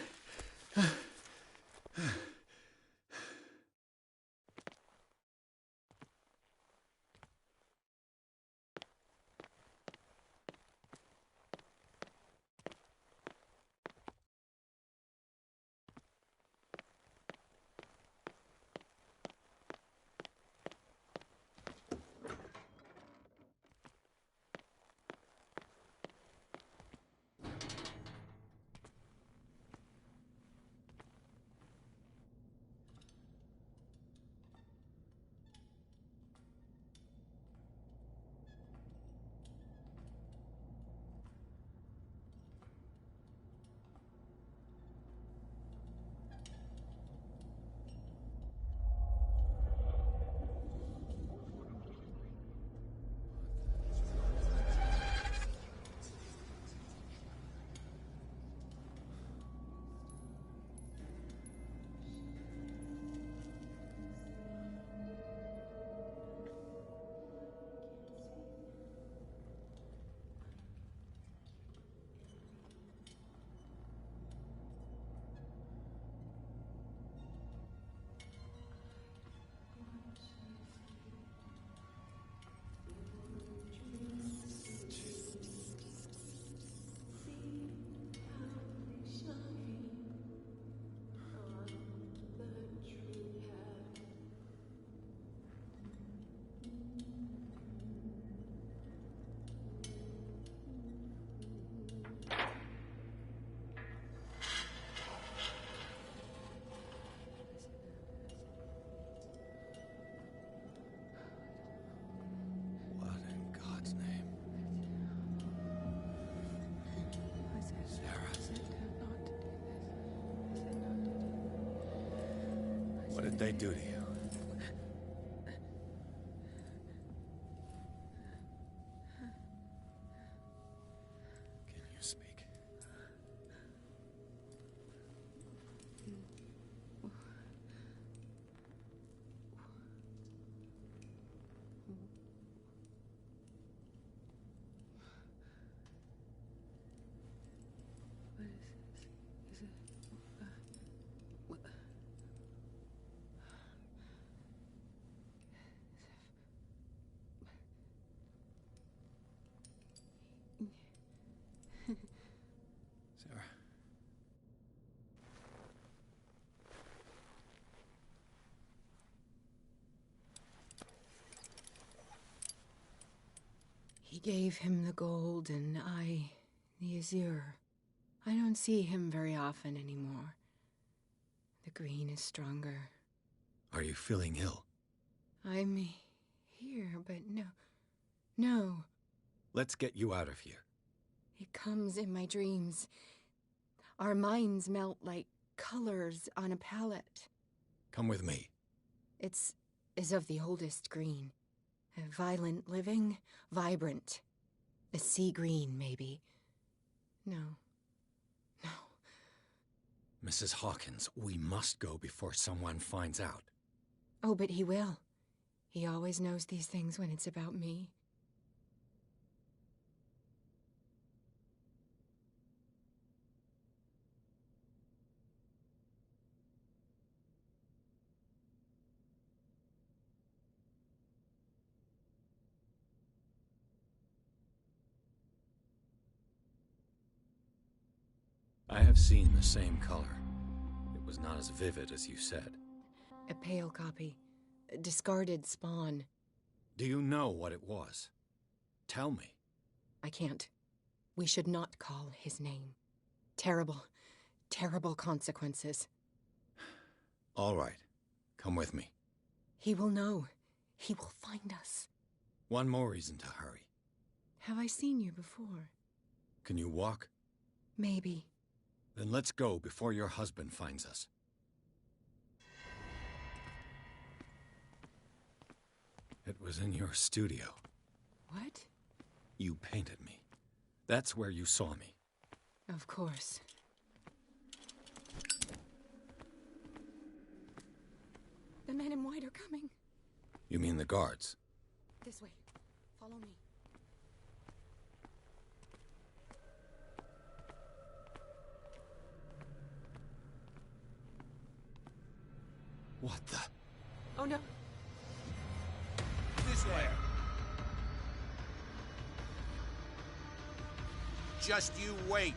What did they do to you? Can you speak? Sarah. He gave him the gold and I the azure. I don't see him very often anymore. The green is stronger. Are you feeling ill? I'm here, but no. Let's get you out of here. It comes in my dreams. Our minds melt like colors on a palette. Come with me. It's of the oldest green. Violent living, vibrant. A sea green, maybe. No. Mrs. Hawkins, we must go before someone finds out. Oh, but he will. He always knows these things when it's about me. I have seen the same color. It was not as vivid as you said. A pale copy. A discarded spawn. Do you know what it was? Tell me. I can't. We should not call his name. Terrible, terrible consequences. All right. Come with me. He will know. He will find us. One more reason to hurry. Have I seen you before? Can you walk? Maybe. Then let's go before your husband finds us. It was in your studio. What? You painted me. That's where you saw me. Of course. The men in white are coming. You mean the guards? This way. Follow me. What the? Oh no. This way. Just you wait.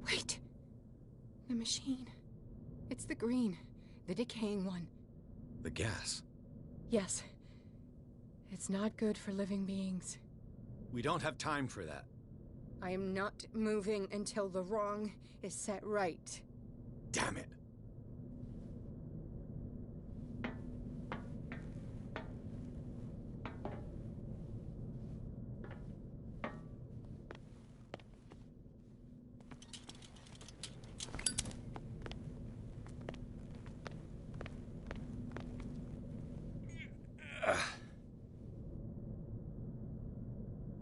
Wait. The machine. It's the green. The decaying one. The gas. Yes. It's not good for living beings. We don't have time for that. I am not moving until the wrong is set right. Damn it.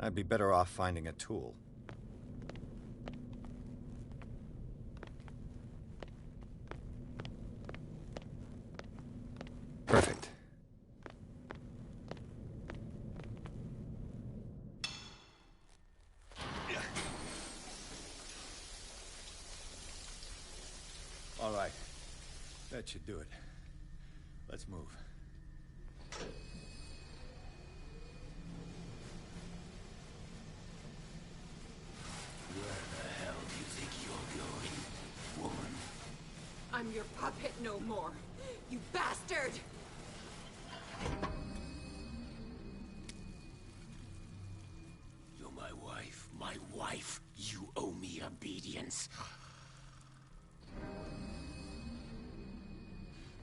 I'd be better off finding a tool. Perfect. All right. That should do it. Let's move. I'm your puppet no more, you bastard! You're my wife. My wife. You owe me obedience.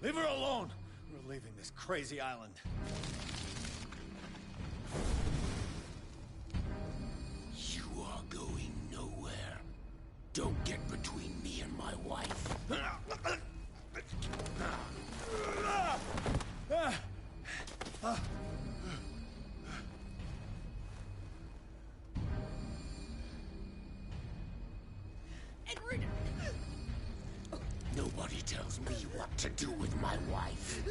Leave her alone! We're leaving this crazy island. You are going nowhere. Don't get between me and my wife. Edward! Nobody tells me what to do with my wife.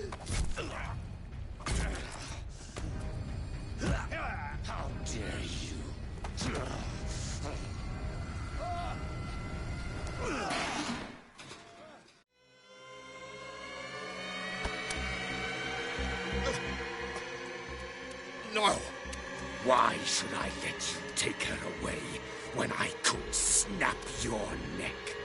How dare you? No! Why should I let you take her away when I could snap your neck?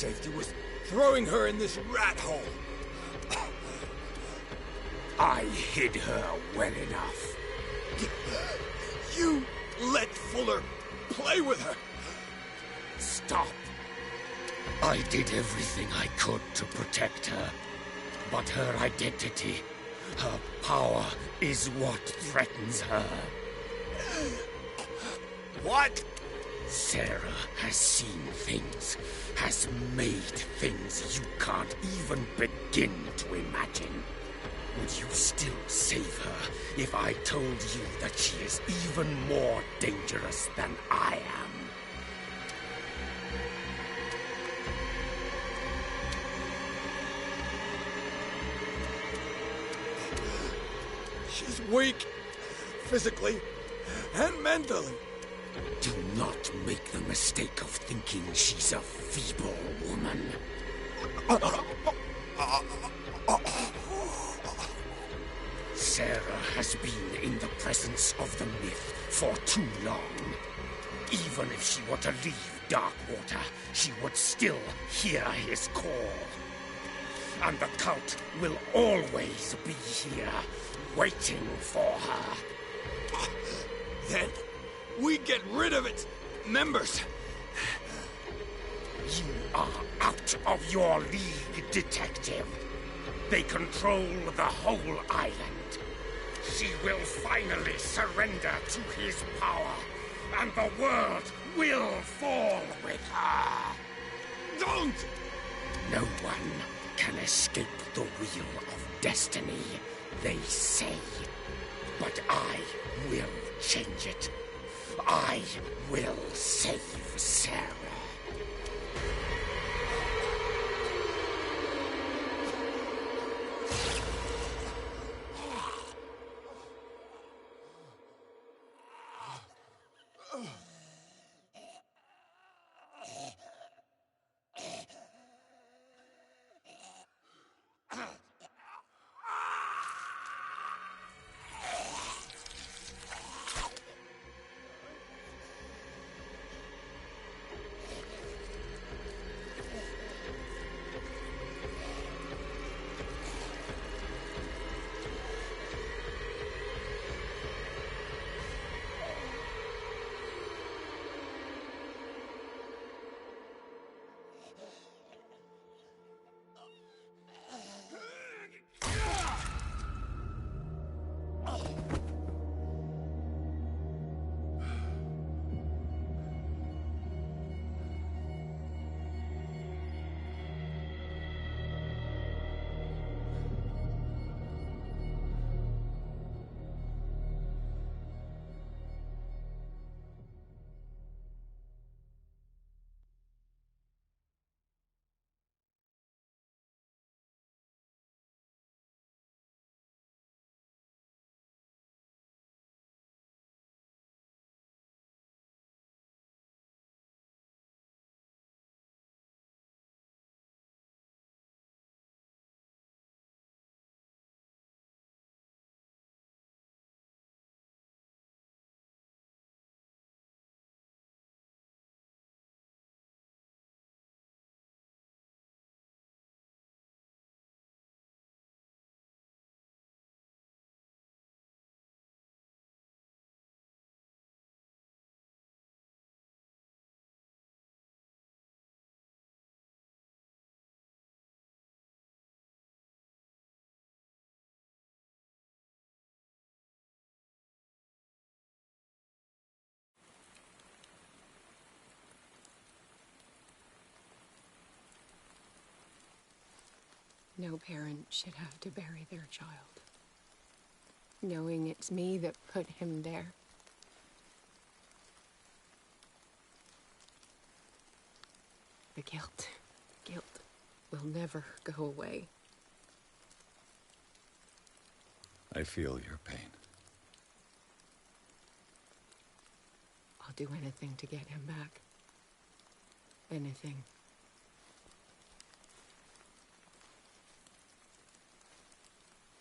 safety was throwing her in this rat hole. I hid her well enough. You let Fuller play with her. Stop. I did everything I could to protect her. But her identity, her power, is what threatens her. What? Sarah has seen things, has made things you can't even begin to imagine. Would you still save her if I told you that she is even more dangerous than I am? She's weak, physically and mentally. Do not make the mistake of thinking she's a feeble woman. Sarah has been in the presence of the myth for too long. Even if she were to leave Darkwater, she would still hear his call. And the cult will always be here, waiting for her. Then we get rid of its members. You are out of your league, detective. They control the whole island. She will finally surrender to his power, and the world will fall with her. Don't! No one can escape the wheel of destiny, they say. But I will change it. I will save Sarah. No parent should have to bury their child, knowing it's me that put him there. The guilt will never go away. I feel your pain. I'll do anything to get him back. Anything.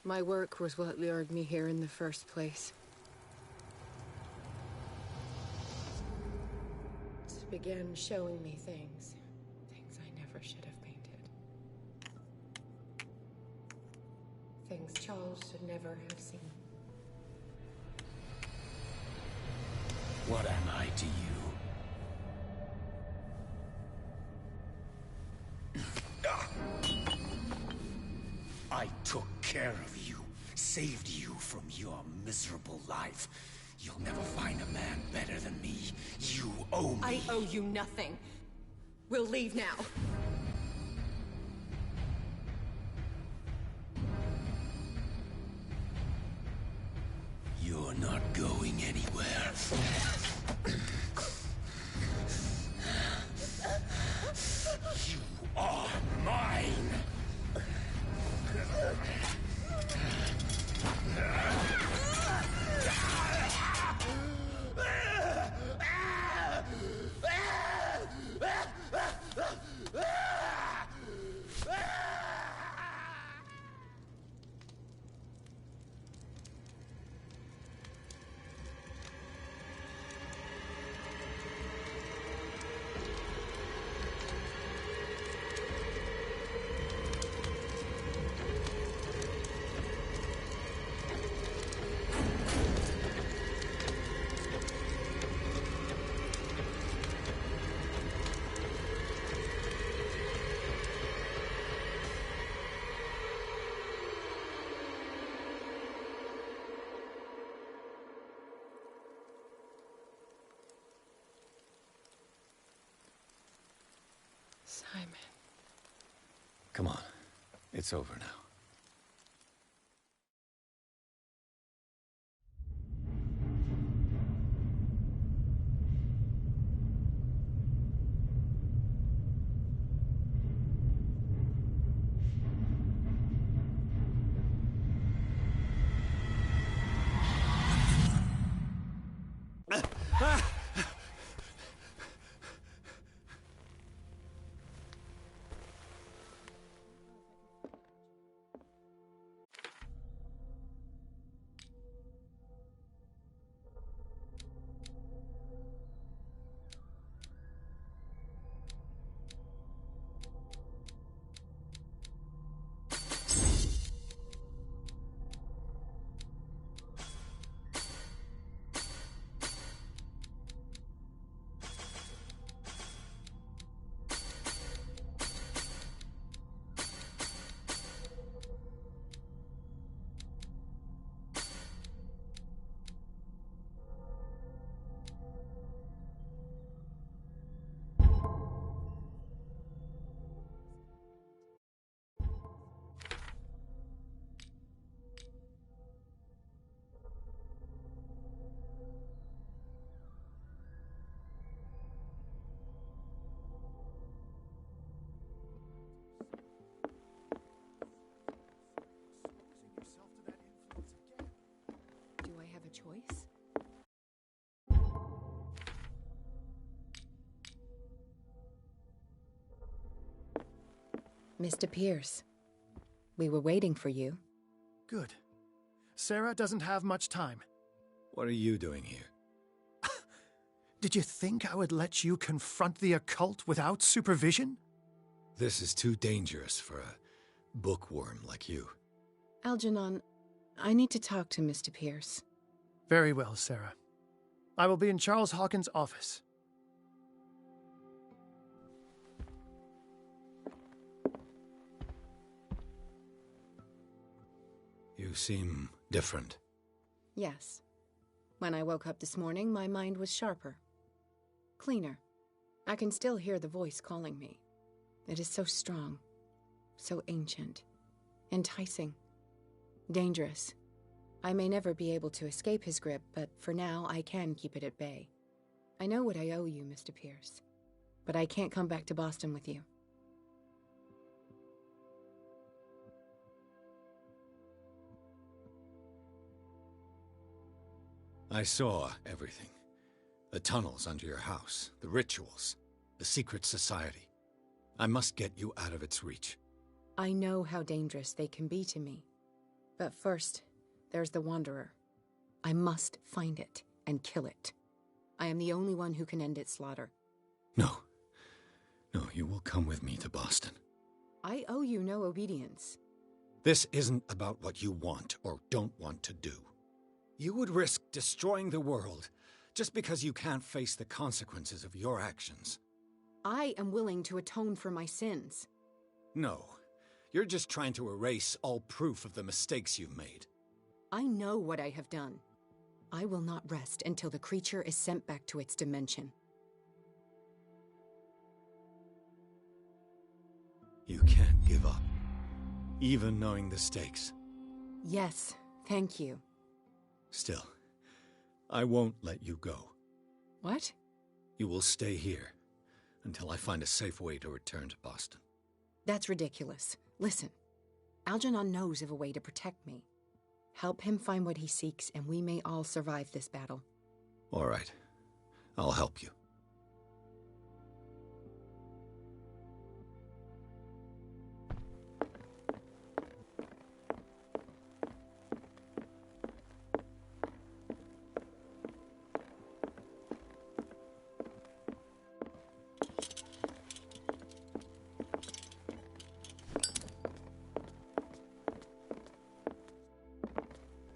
My work was what lured me here in the first place. It began showing me things I never should have painted. Things Charles should never have seen. What am I to you? I took care of you, saved you from your miserable life. You'll never find a man better than me. You owe me. I owe you nothing. We'll leave now. You're not going anywhere. You are mine! Simon. Come on. It's over now. Choice? Mr. Pierce, we were waiting for you. Good. Sarah doesn't have much time. What are you doing here? Did you think I would let you confront the occult without supervision? This is too dangerous for a bookworm like you. Algernon, I need to talk to Mr. Pierce. Very well, Sarah. I will be in Charles Hawkins' office. You seem different. Yes. When I woke up this morning, my mind was sharper. Cleaner. I can still hear the voice calling me. It is so strong, so ancient, enticing, dangerous. I may never be able to escape his grip, but for now I can keep it at bay. I know what I owe you, Mr. Pierce, but I can't come back to Boston with you. I saw everything. The tunnels under your house, the rituals, the secret society. I must get you out of its reach. I know how dangerous they can be to me. But first, there's the Wanderer. I must find it and kill it. I am the only one who can end its slaughter. No. No, you will come with me to Boston. I owe you no obedience. This isn't about what you want or don't want to do. You would risk destroying the world just because you can't face the consequences of your actions. I am willing to atone for my sins. No, you're just trying to erase all proof of the mistakes you've made. I know what I have done. I will not rest until the creature is sent back to its dimension. You can't give up, even knowing the stakes. Yes, thank you. Still, I won't let you go. What? You will stay here until I find a safe way to return to Boston. That's ridiculous. Listen, Algernon knows of a way to protect me. Help him find what he seeks, and we may all survive this battle. All right. I'll help you.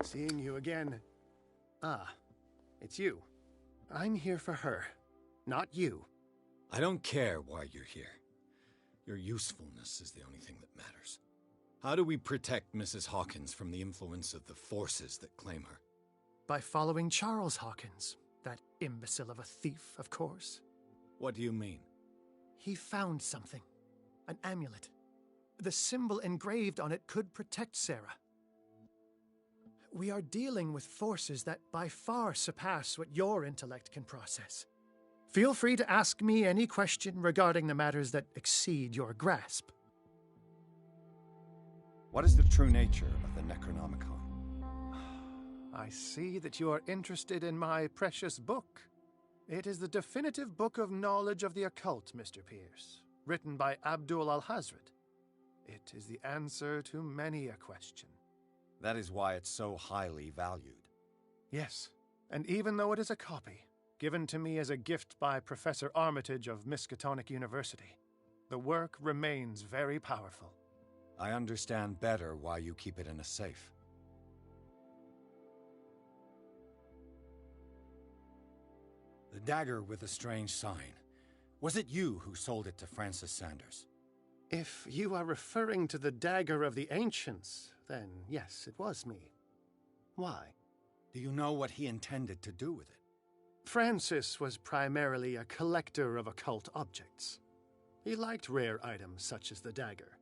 Seeing you again. Ah, it's you. I'm here for her, not you. I don't care why you're here. Your usefulness is the only thing that matters. How do we protect Mrs. Hawkins from the influence of the forces that claim her? By following Charles Hawkins, that imbecile of a thief, of course. What do you mean? He found something. An amulet. The symbol engraved on it could protect Sarah. We are dealing with forces that by far surpass what your intellect can process. Feel free to ask me any question regarding the matters that exceed your grasp. What is the true nature of the Necronomicon? I see that you are interested in my precious book. It is the definitive book of knowledge of the occult, Mr. Pierce, written by Abdul al-Hazred. It is the answer to many a question. That is why it's so highly valued. Yes, and even though it is a copy, given to me as a gift by Professor Armitage of Miskatonic University, the work remains very powerful. I understand better why you keep it in a safe. The dagger with the strange sign. Was it you who sold it to Francis Sanders? If you are referring to the dagger of the ancients, then yes, it was me. Why? Do you know what he intended to do with it? Francis was primarily a collector of occult objects. He liked rare items such as the dagger.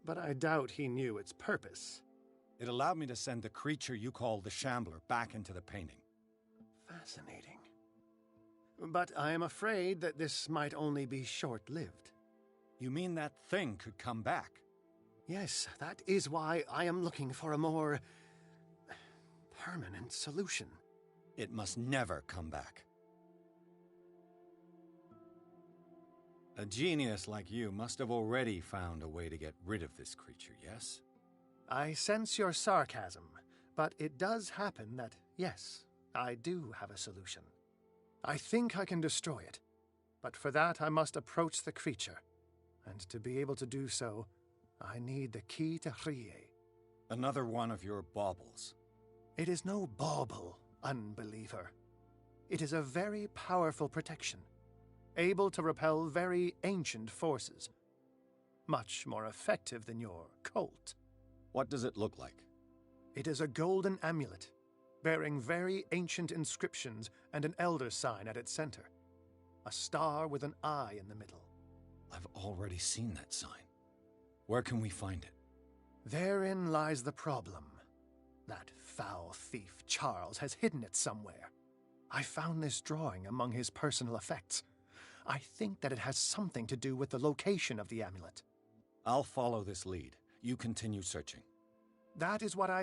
But I doubt he knew its purpose. It allowed me to send the creature you call the Shambler back into the painting. Fascinating. But I am afraid that this might only be short-lived. You mean that thing could come back? Yes, that is why I am looking for a more permanent solution. It must never come back. A genius like you must have already found a way to get rid of this creature, yes? I sense your sarcasm, but it does happen that, yes, I do have a solution. I think I can destroy it, but for that I must approach the creature, and to be able to do so, I need the key to Rie. Another one of your baubles. It is no bauble, unbeliever. It is a very powerful protection, able to repel very ancient forces. Much more effective than your cult. What does it look like? It is a golden amulet, bearing very ancient inscriptions and an elder sign at its center. A star with an eye in the middle. I've already seen that sign. Where can we find it? Therein lies the problem. That foul thief, Charles, has hidden it somewhere. I found this drawing among his personal effects. I think that it has something to do with the location of the amulet. I'll follow this lead. You continue searching. That is what I...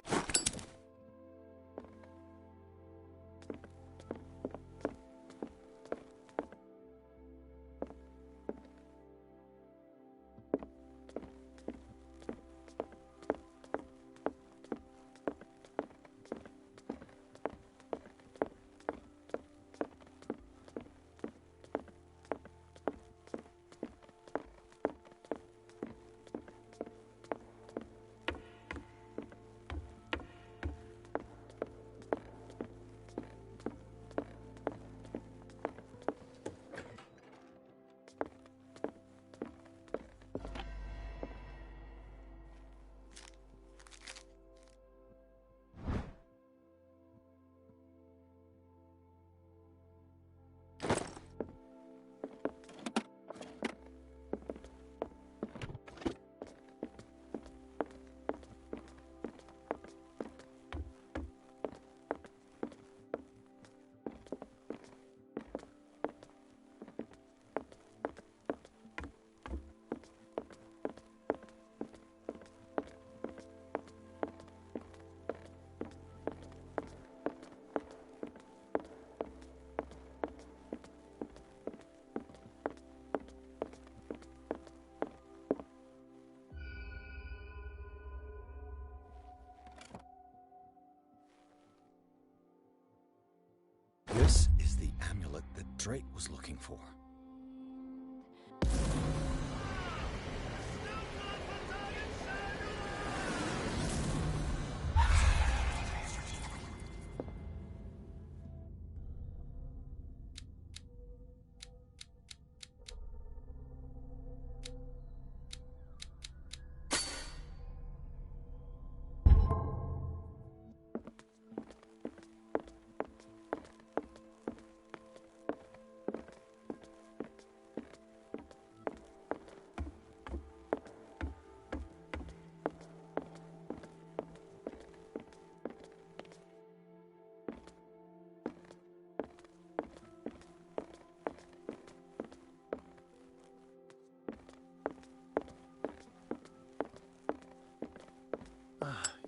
This is the amulet that Drake was looking for.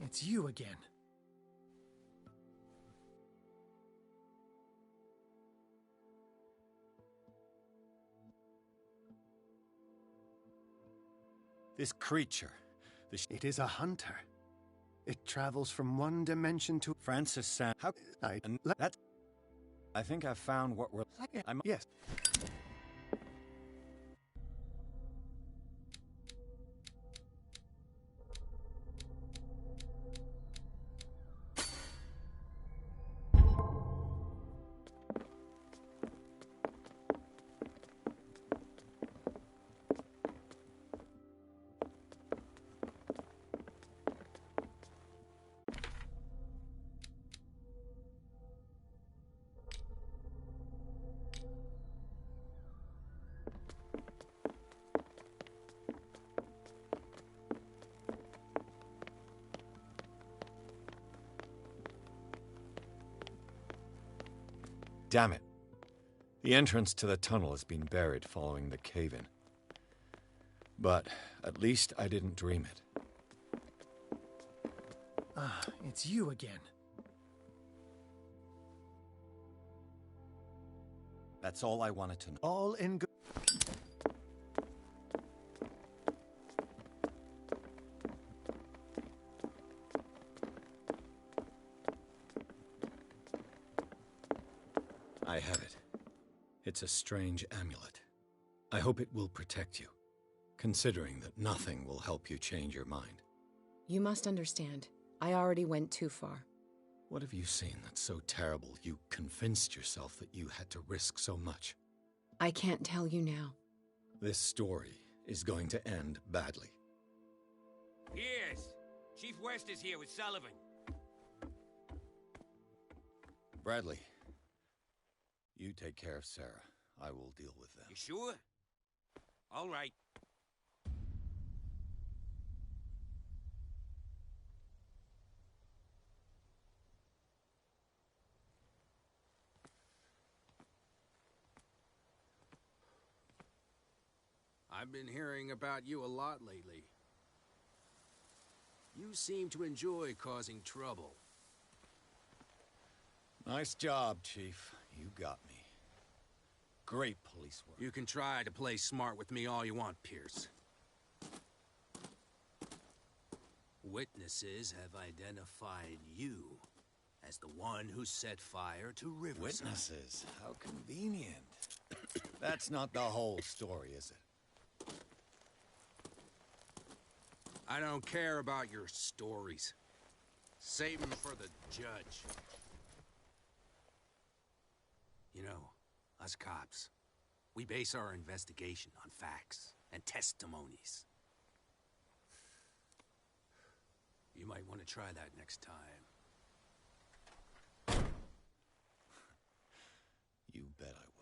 It's you again. This creature, It is a hunter. It travels from one dimension to... Francis Sam. How? I think I found what we're... Yes. Damn it. The entrance to the tunnel has been buried following the cave-in. But at least I didn't dream it. It's you again. That's all I wanted to know. All in good... I have it. It's a strange amulet. I hope it will protect you, considering that nothing will help you change your mind. You must understand, I already went too far. What have you seen that's so terrible you convinced yourself that you had to risk so much? I can't tell you now. This story is going to end badly. Yes! Chief West is here with Sullivan. Bradley, you take care of Sarah. I will deal with them. You sure? All right. I've been hearing about you a lot lately. You seem to enjoy causing trouble. Nice job, Chief. You got me. Great police work. You can try to play smart with me all you want, Pierce. Witnesses have identified you as the one who set fire to Riverside. Witnesses? How convenient. That's not the whole story, is it? I don't care about your stories. Save them for the judge. You know, us cops, we base our investigation on facts and testimonies. You might want to try that next time. You bet I will.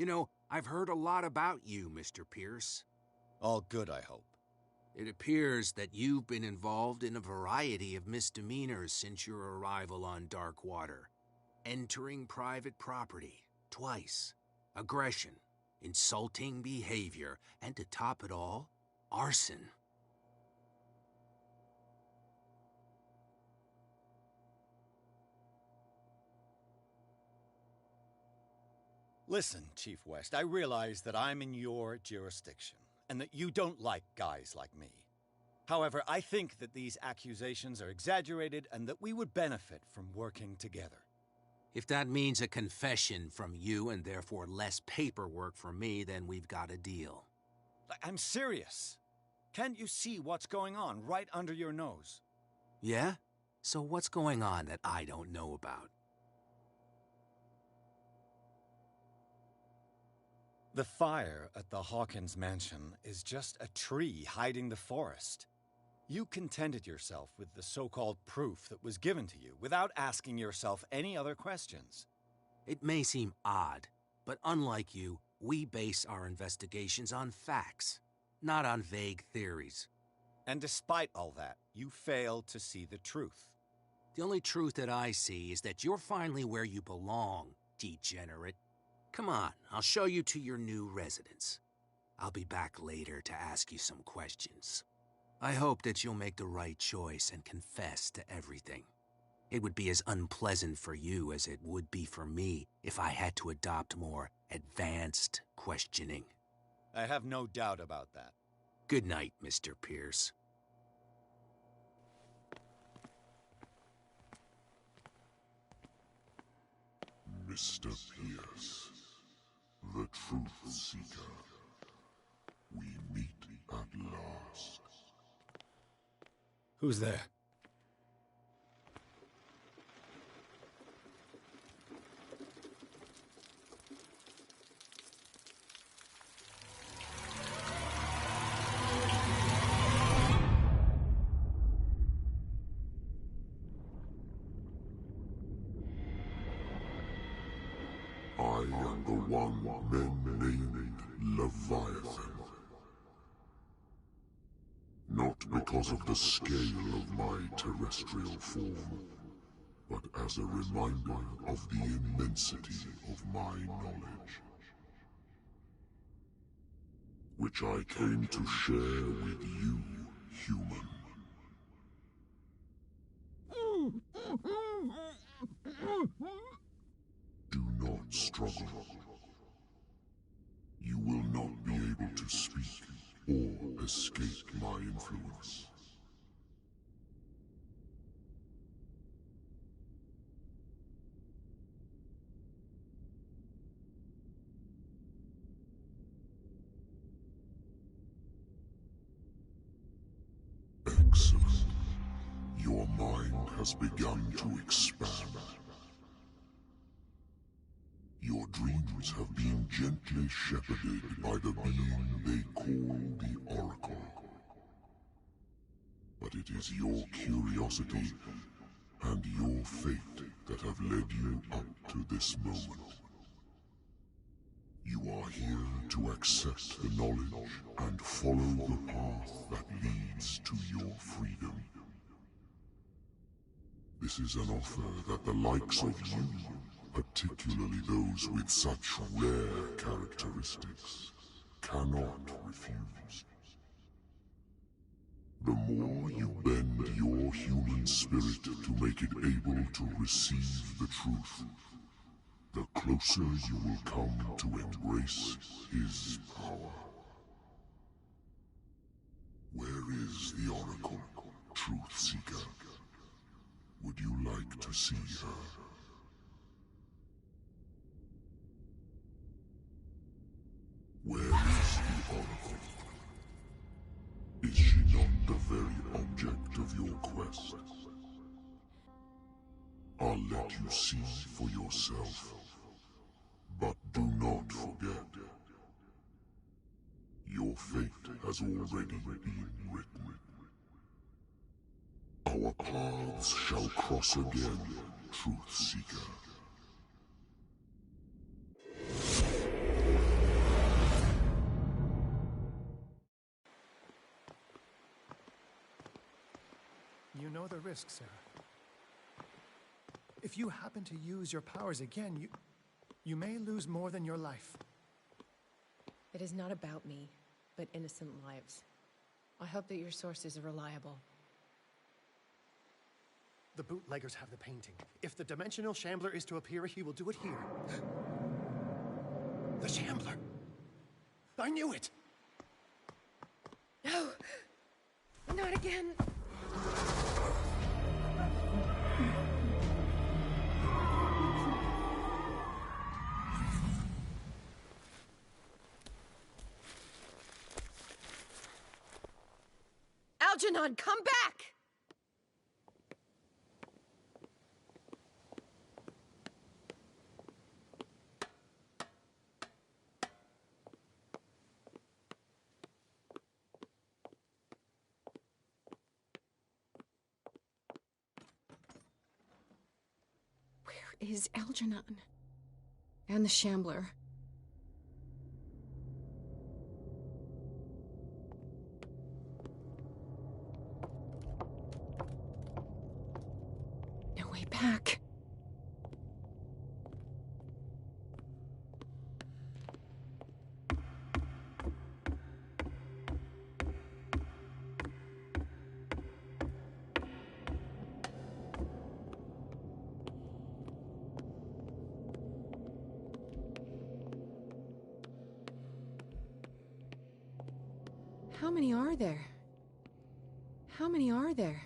You know, I've heard a lot about you, Mr. Pierce. All good, I hope. It appears that you've been involved in a variety of misdemeanors since your arrival on Darkwater. Entering private property, twice. Aggression, insulting behavior, and to top it all, arson. Listen, Chief West, I realize that I'm in your jurisdiction, and that you don't like guys like me. However, I think that these accusations are exaggerated and that we would benefit from working together. If that means a confession from you and therefore less paperwork for me, then we've got a deal. I'm serious. Can't you see what's going on right under your nose? Yeah? So what's going on that I don't know about? The fire at the Hawkins mansion is just a tree hiding the forest. You contented yourself with the so-called proof that was given to you without asking yourself any other questions. It may seem odd, but unlike you, we base our investigations on facts, not on vague theories. And despite all that, you failed to see the truth. The only truth that I see is that you're finally where you belong, degenerate. Come on, I'll show you to your new residence. I'll be back later to ask you some questions. I hope that you'll make the right choice and confess to everything. It would be as unpleasant for you as it would be for me if I had to adopt more advanced questioning. I have no doubt about that. Good night, Mr. Pierce. Mr. Pierce, the Truth Seeker. We meet at last. Who's there? I am the one men named Leviathan. Not because of the scale of my terrestrial form, but as a reminder of the immensity of my knowledge, which I came to share with you, human. Do not struggle. You will not be able to speak or escape my influence. Excellent. Your mind has begun to expand. Your dreams have been gently shepherded by the being they call the Oracle. But it is your curiosity and your fate that have led you up to this moment. You are here to accept the knowledge and follow the path that leads to your freedom. This is an offer that the likes of you, particularly those with such rare characteristics, cannot refuse. The more you bend your human spirit to make it able to receive the truth, the closer you will come to embrace his power. Where is the Oracle, Truth Seeker? Would you like to see her? Where is the Oracle? Is she not the very object of your quest? I'll let you see for yourself. But do not forget, your fate has already been written. Our paths shall cross again, Truth Seeker. know the risk, Sarah. If you happen to use your powers again, you may lose more than your life. It is not about me, but innocent lives. I hope that your sources are reliable. The bootleggers have the painting. If the Dimensional Shambler is to appear, he will do it here. The Shambler! I knew it! No! Not again! Algernon, come back! Where is Algernon? And the Shambler? No way back. How many are there? How many are there?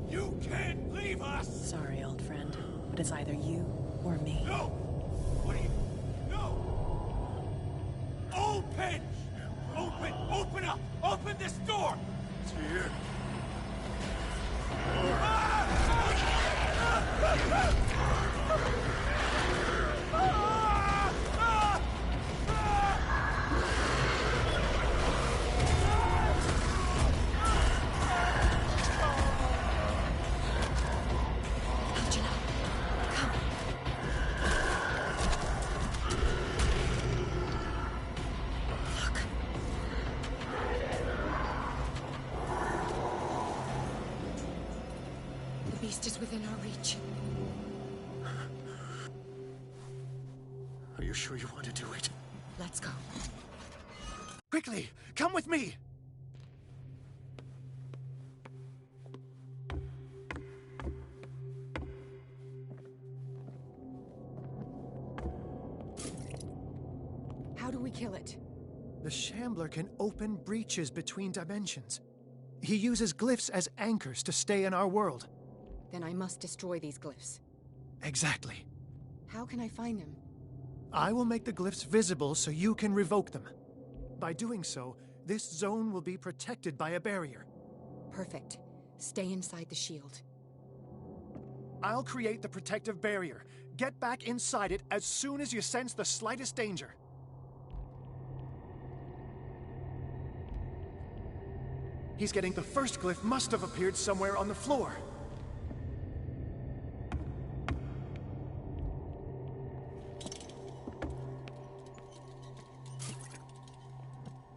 You can't leave us! Sorry, old friend, but it's either you or me. No! What do you... No! Open! Open up! Open this door! It's here. The beast is within our reach. Are you sure you want to do it? Let's go. Quickly! Come with me! How do we kill it? The Shambler can open breaches between dimensions. He uses glyphs as anchors to stay in our world. Then I must destroy these glyphs. Exactly. How can I find them? I will make the glyphs visible so you can revoke them. By doing so, this zone will be protected by a barrier. Perfect. Stay inside the shield. I'll create the protective barrier. Get back inside it as soon as you sense the slightest danger. He's getting the first glyph must have appeared somewhere on the floor.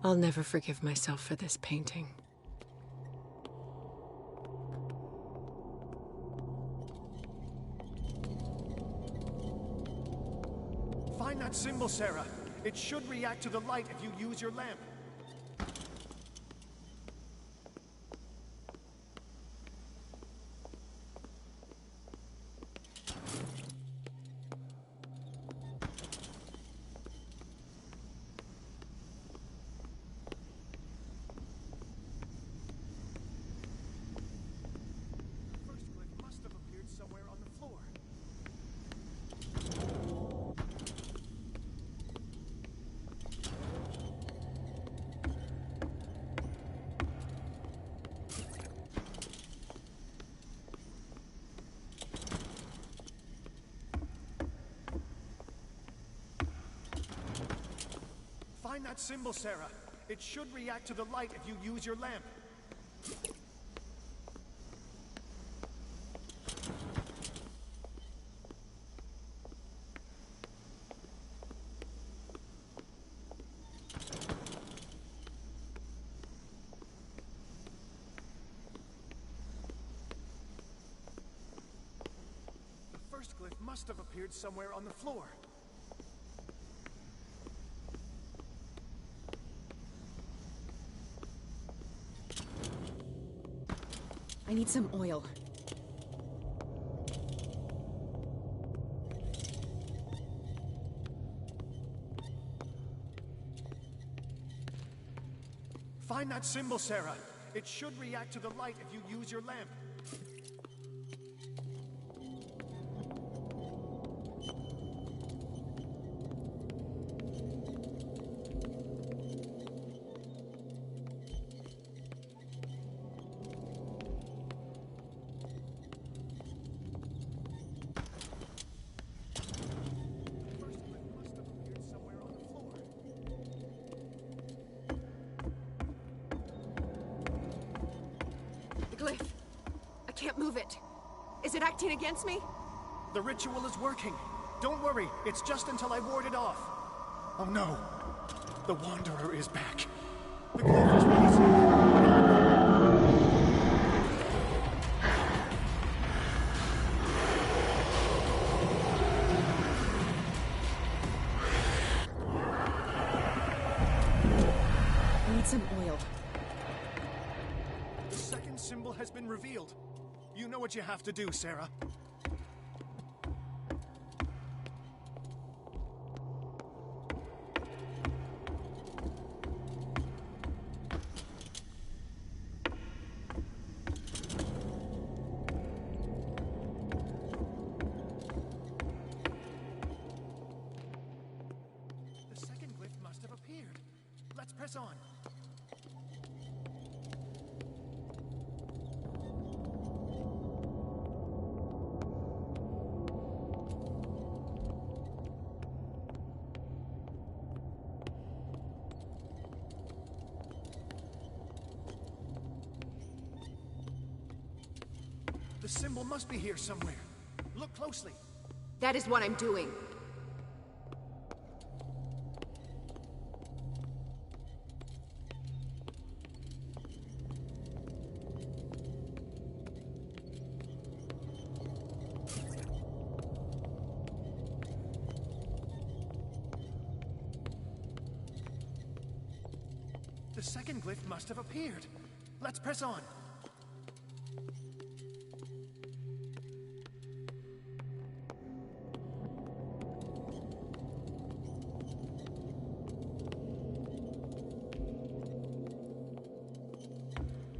I'll never forgive myself for this painting. Find that symbol, Sarah. It should react to the light if you use your lamp. Find that symbol, Sarah. It should react to the light if you use your lamp. The first glyph must have appeared somewhere on the floor. I need some oil. Find that symbol, Sarah. It should react to the light if you use your lamp. Glyph. I can't move it. Is it acting against me? The ritual is working. Don't worry, it's just until I ward it off. Oh no. The Wanderer is back. The glyph is rising. I need some oil. The second symbol has been revealed. You know what you have to do, Sarah. The second glyph must have appeared. Let's press on. The symbol must be here somewhere. Look closely. That is what I'm doing. The second glyph must have appeared. Let's press on.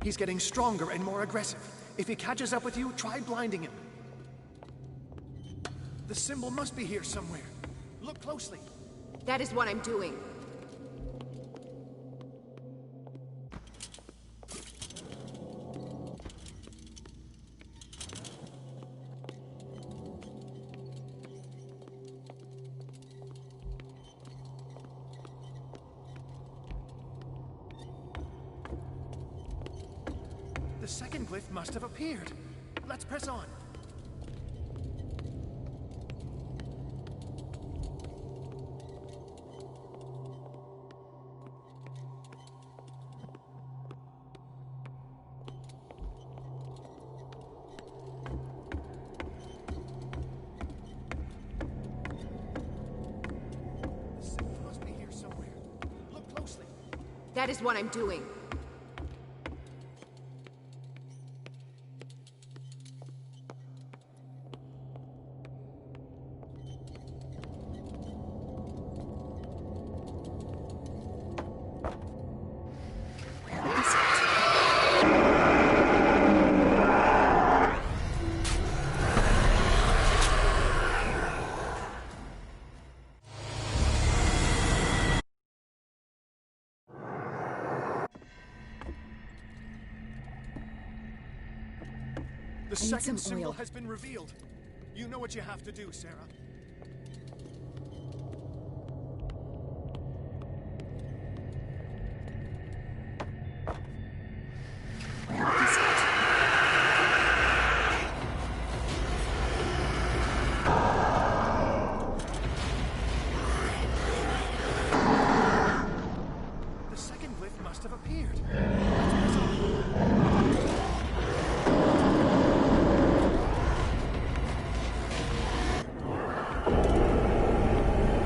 He's getting stronger and more aggressive. If he catches up with you, try blinding him. The symbol must be here somewhere. Look closely. That is what I'm doing. The second glyph must have appeared. Let's press on. The symbol must be here somewhere. Look closely. That is what I'm doing. The second symbol has been revealed. You know what you have to do, Sarah. The second glyph must have appeared.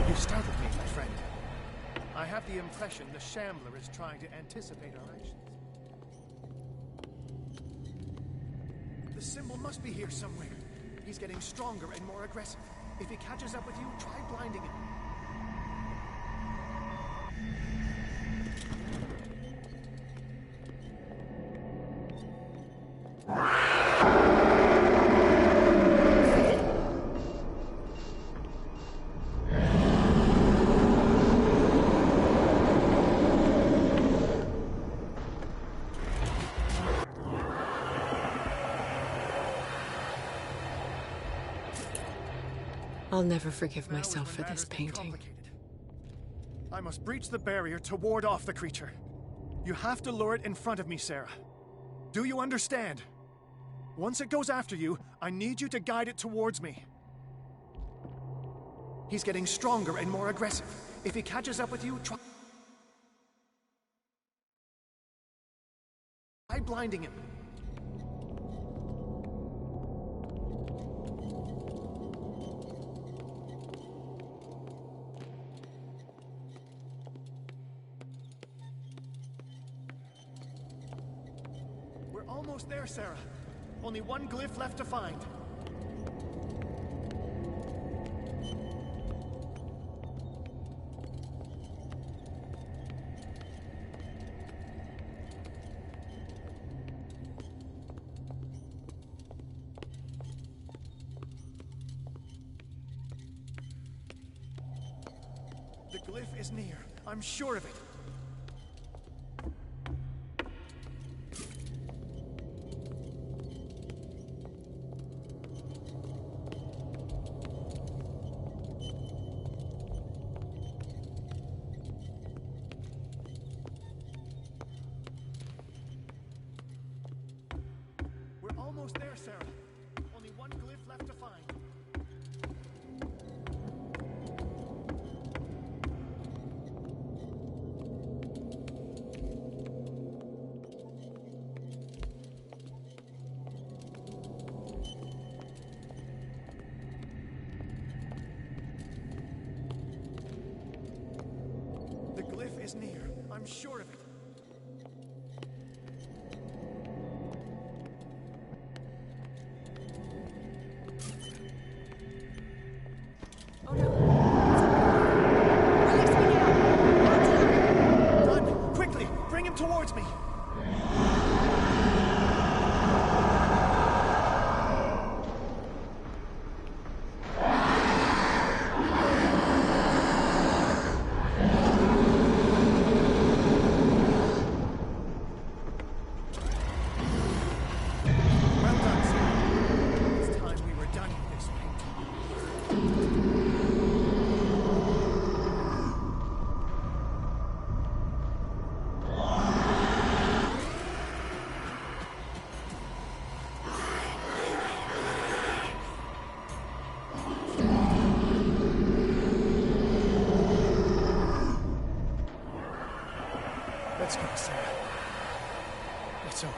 You startled me, my friend. I have the impression the Shambler is trying to anticipate our actions. The symbol must be here somewhere. He's getting stronger and more aggressive. If he catches up with you, try blinding him. I'll never forgive myself for this painting. I must breach the barrier to ward off the creature. You have to lure it in front of me, Sarah. Do you understand? Once it goes after you, I need you to guide it towards me. He's getting stronger and more aggressive. If he catches up with you, try blinding him. We're almost there, Sarah. Only one glyph left to find. The glyph is near. I'm sure of it. We're almost there, Sarah. Only one glyph left to find. The glyph is near. I'm sure of it. Run! Quickly! Bring him towards me! Well done, Sarah. It's time we were done with this painting. Let's go, Sarah. It's over.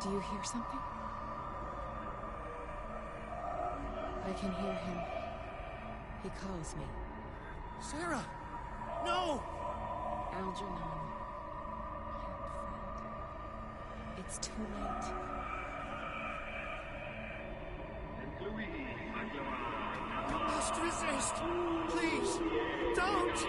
Do you hear something? I can hear him. He calls me. Sarah! No! Algernon. It's too late. You must resist! Please! Don't!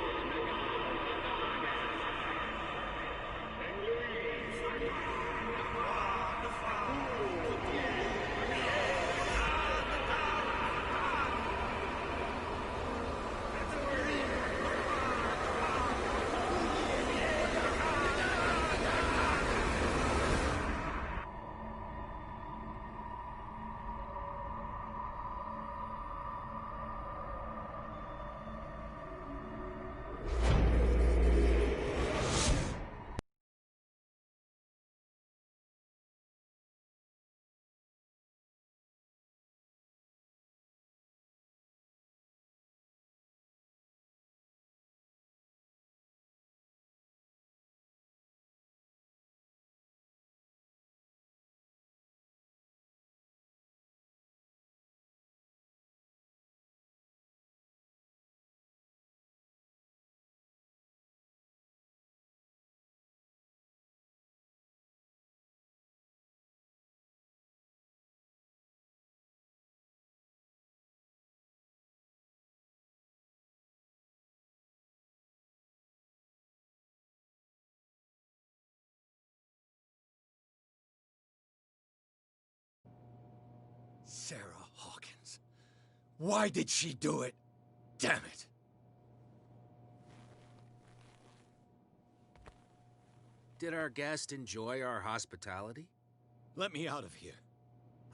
Why did she do it? Damn it! Did our guest enjoy our hospitality? Let me out of here.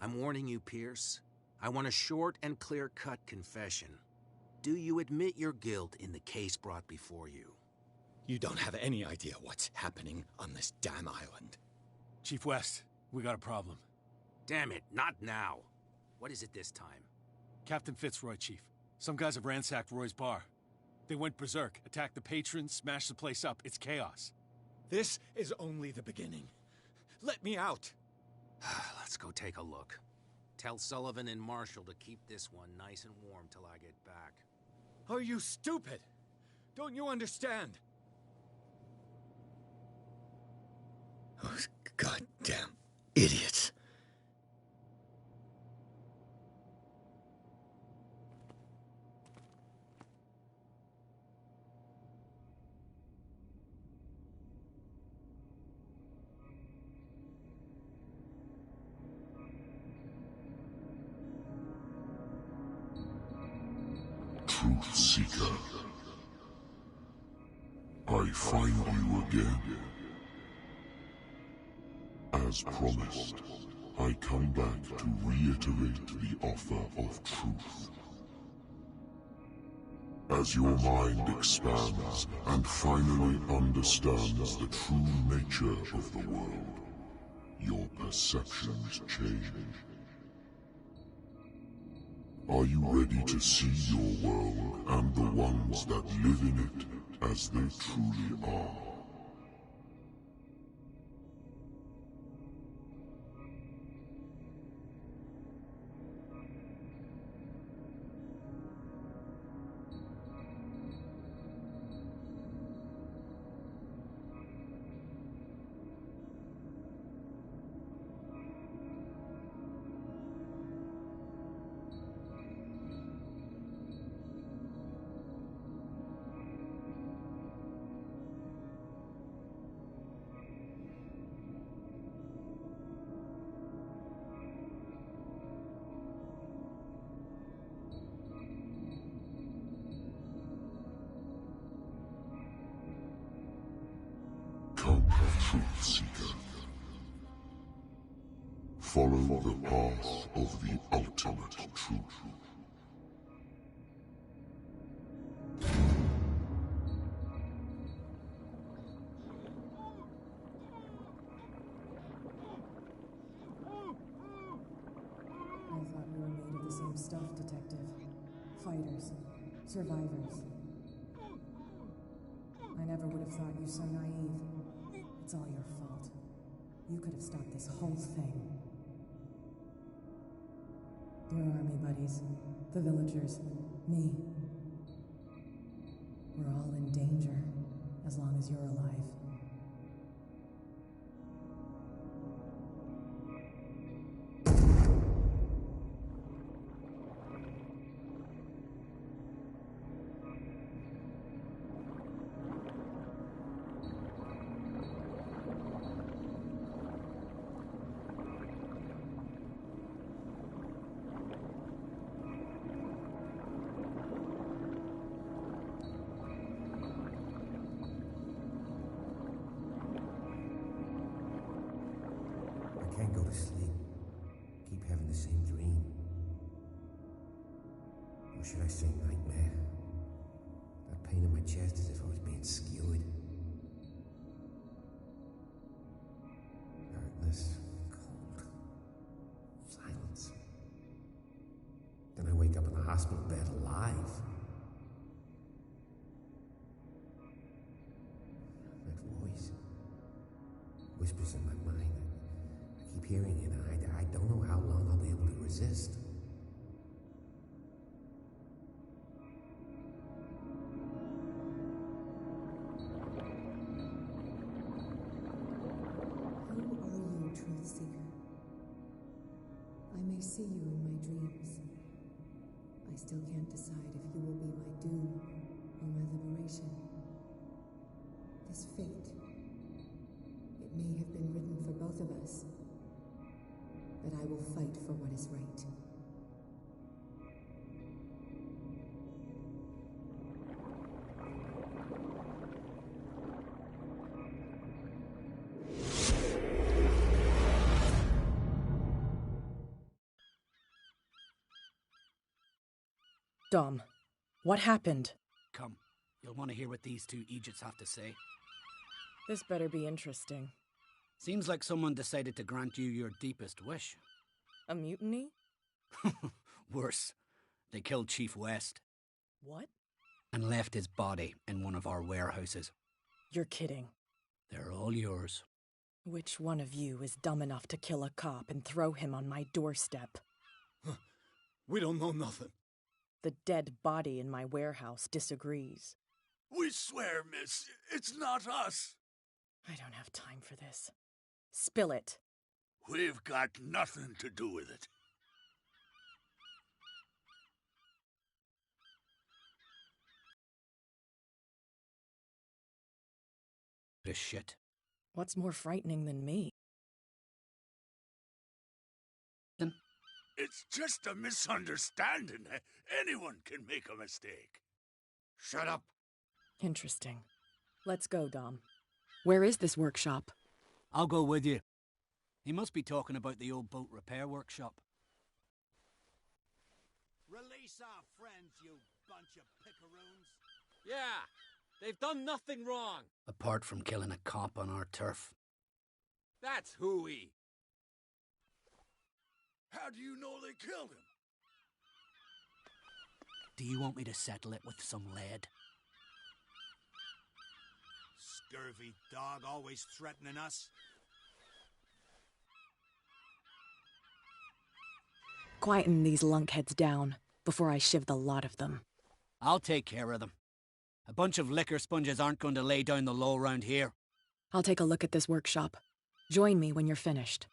I'm warning you, Pierce. I want a short and clear-cut confession. Do you admit your guilt in the case brought before you? You don't have any idea what's happening on this damn island. Chief West, we got a problem. Damn it, not now. What is it this time? Captain Fitzroy, Chief. Some guys have ransacked Roy's bar. They went berserk, attacked the patrons, smashed the place up. It's chaos. This is only the beginning. Let me out. Let's go take a look. Tell Sullivan and Marshall to keep this one nice and warm till I get back. Are you stupid? Don't you understand? Those goddamn idiots. Truth Seeker, I find you again. As promised, I come back to reiterate the offer of truth. As your mind expands and finally understands the true nature of the world, your perceptions change. Are you ready to see your world and the ones that live in it as they truly are? Truth Seeker. Follow the path of the ultimate truth. I thought we were made of the same stuff, Detective. Fighters. Survivors. I never would have thought you so naive. It's all your fault. You could have stopped this whole thing. Your army buddies, the villagers, me. We're all in danger, as long as you're alive. I can't go to sleep. Keep having the same dream. Or should I say nightmare? That pain in my chest as if I was being skewered. Darkness, cold, silence. Then I wake up in a hospital bed alive. That voice whispers in my mind. I keep hearing it, and I don't know how long I'll be able to resist. Who are you, Truth Seeker? I may see you in my dreams. I still can't decide if you will be my doom or my liberation. This fate, it may have been written for both of us. But I will fight for what is right. Dom, what happened? Come, you'll want to hear what these two Egypts have to say. This better be interesting. Seems like someone decided to grant you your deepest wish. A mutiny? Worse. They killed Chief West. What? And left his body in one of our warehouses. You're kidding. They're all yours. Which one of you is dumb enough to kill a cop and throw him on my doorstep? We don't know nothing. The dead body in my warehouse disagrees. We swear, miss, it's not us. I don't have time for this. Spill it. We've got nothing to do with it. This shit. What's more frightening than me? It's just a misunderstanding. Anyone can make a mistake. Shut up. Interesting. Let's go, Dom. Where is this workshop? I'll go with you. He must be talking about the old boat repair workshop. Release our friends, you bunch of pickaroons. Yeah, they've done nothing wrong. Apart from killing a cop on our turf. That's hooey. How do you know they killed him? Do you want me to settle it with some lead? Scurvy dog, always threatening us. Quieten these lunkheads down before I shiv the lot of them. I'll take care of them. A bunch of liquor sponges aren't going to lay down the law round here. I'll take a look at this workshop. Join me when you're finished.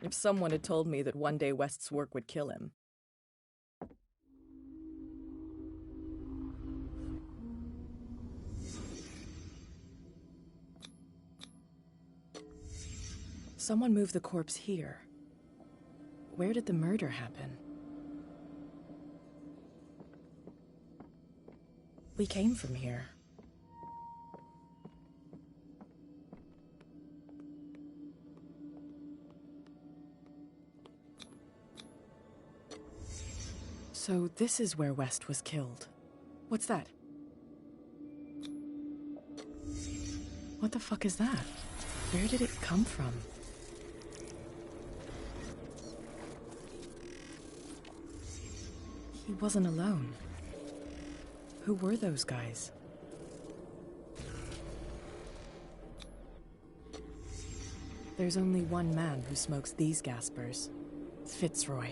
If someone had told me that one day West's work would kill him. Someone moved the corpse here. Where did the murder happen? We came from here. So this is where West was killed. What's that? What the fuck is that? Where did it come from? He wasn't alone. Who were those guys? There's only one man who smokes these gaspers. Fitzroy.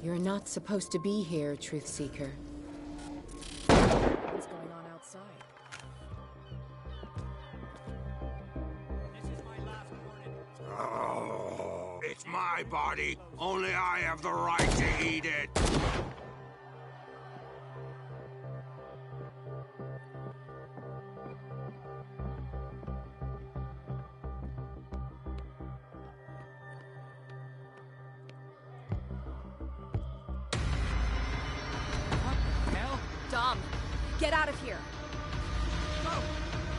You're not supposed to be here, Truth Seeker. What's going on outside? This is my last warning. Oh, it's my body. Only I have the right to eat it. Dom, get out of here! Go!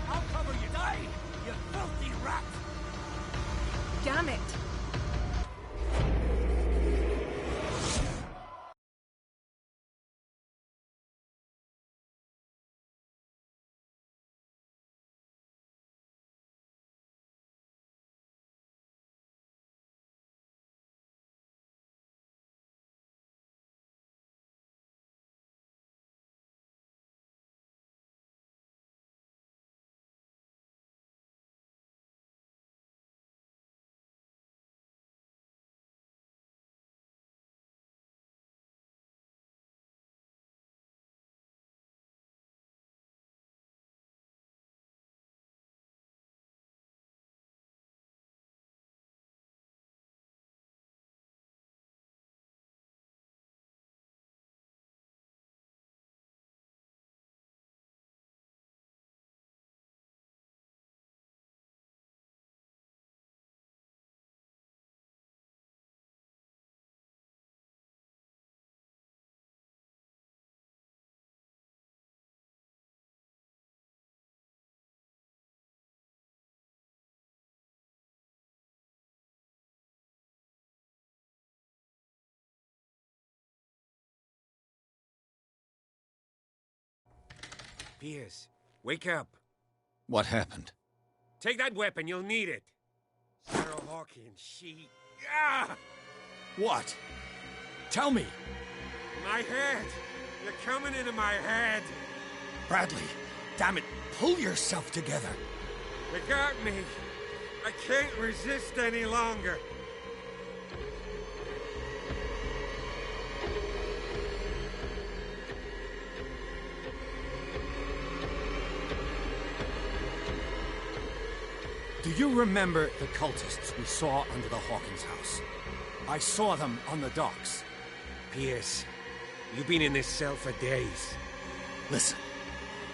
I'll cover you. Die, you filthy rat! Damn it! Piers, wake up. What happened? Take that weapon, you'll need it. Sarah Hawkins, she... Ah! What? Tell me! My head! You're coming into my head! Bradley, damn it, pull yourself together. You got me. I can't resist any longer. Do you remember the cultists we saw under the Hawkins house? I saw them on the docks. Piers, you've been in this cell for days. Listen,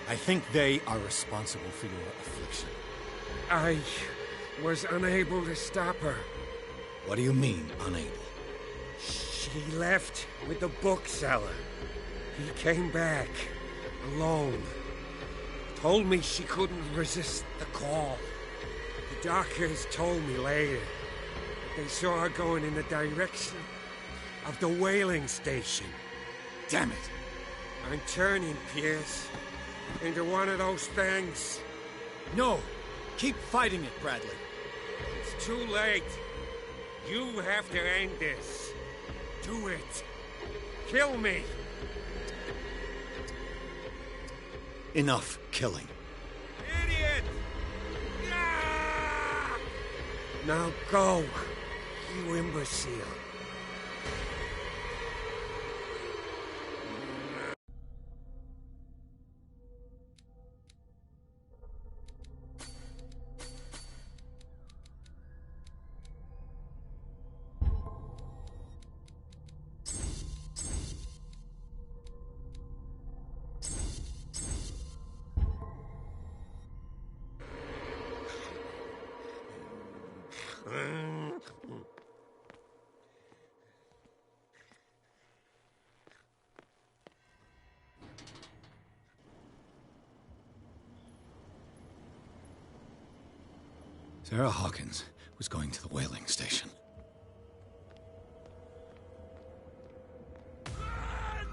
I think they are responsible for your affliction. I was unable to stop her. What do you mean, unable? She left with the bookseller. He came back, alone. Told me she couldn't resist the call. The doctors told me later that they saw her going in the direction of the whaling station. Damn it! I'm turning, Piers, into one of those things. No! Keep fighting it, Bradley. It's too late. You have to end this. Do it. Kill me. Enough killing. Idiot! Ah! Now go, you imbecile. Sarah Hawkins was going to the whaling station.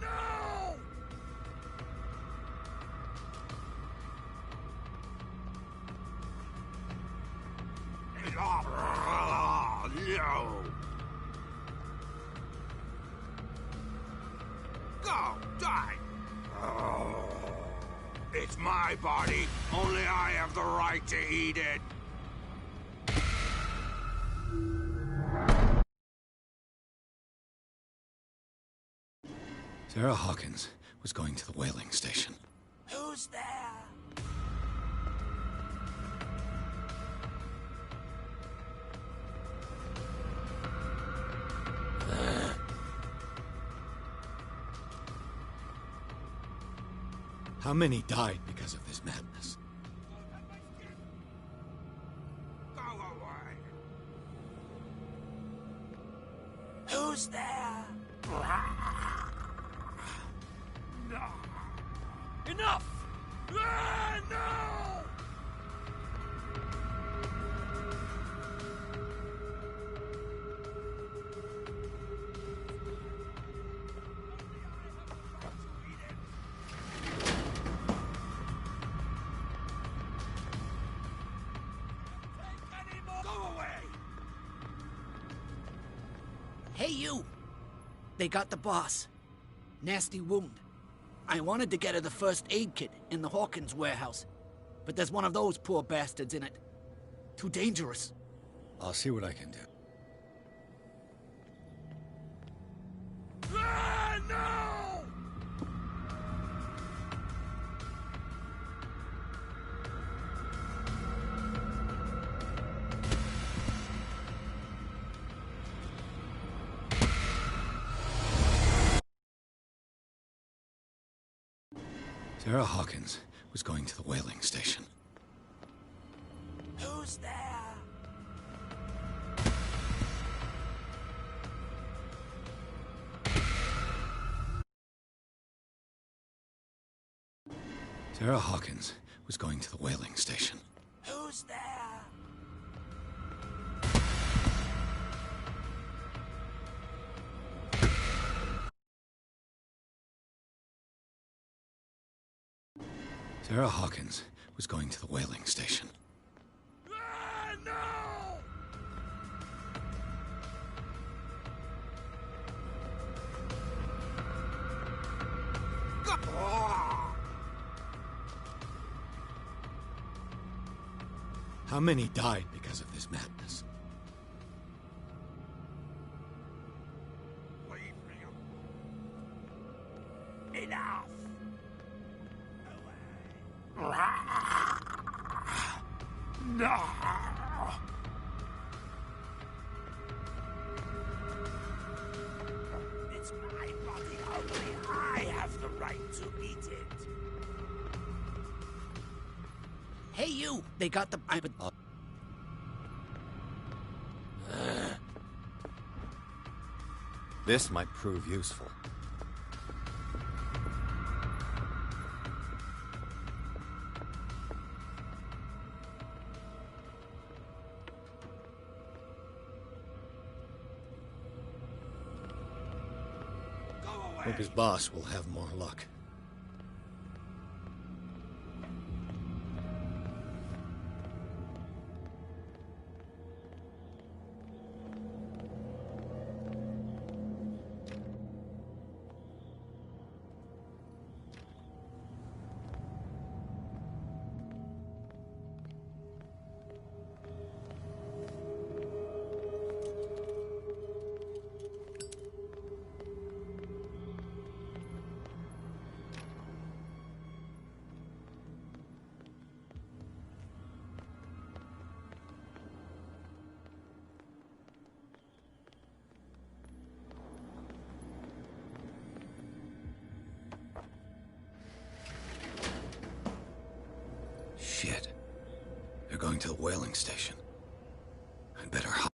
No! Go! Die! It's my body. Only I have the right to eat it. Sarah Hawkins was going to the whaling station. Who's there? How many died because of this madness? Go away. Who's there? Enough! No! Hey, you! They got the boss. Nasty wound. I wanted to get her the first aid kit in the Hawkins warehouse, but there's one of those poor bastards in it. Too dangerous. I'll see what I can do. No! Sarah Hawkins was going to the whaling station. Who's there? Sarah Hawkins was going to the whaling station. Who's there? Sarah Hawkins was going to the whaling station. How many died because of this madness? Enough! No! It's my body only. I have the right to eat it. Hey, you! They got the... This might prove useful. Hope his boss will have more luck. Shit. They're going to the whaling station. I'd better hide.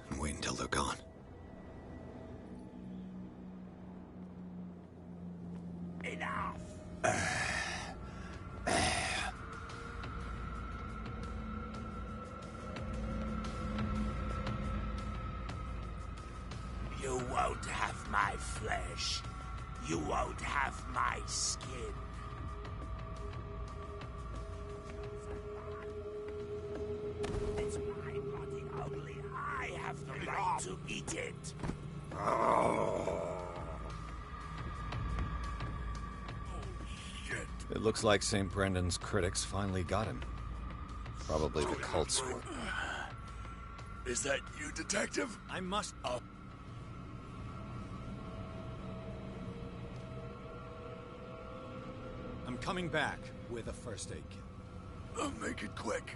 And wait until they're gone. Enough! You won't have my flesh. You won't have my skin. It's my body only. I have the right to eat it. It looks like St. Brendan's critics finally got him. Probably the cult's work. Is that you, Detective? I must... I'm coming back with a first aid kit. Make it quick.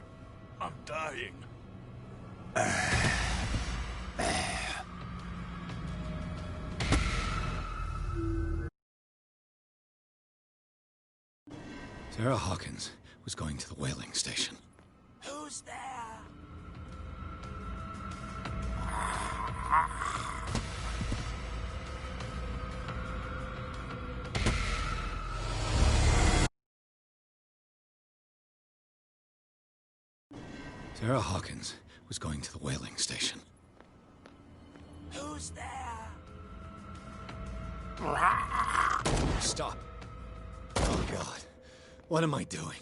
I'm dying. Sarah Hawkins was going to the whaling station. Who's there? Sarah Hawkins was going to the whaling station. Who's there? Stop. Oh, God. What am I doing?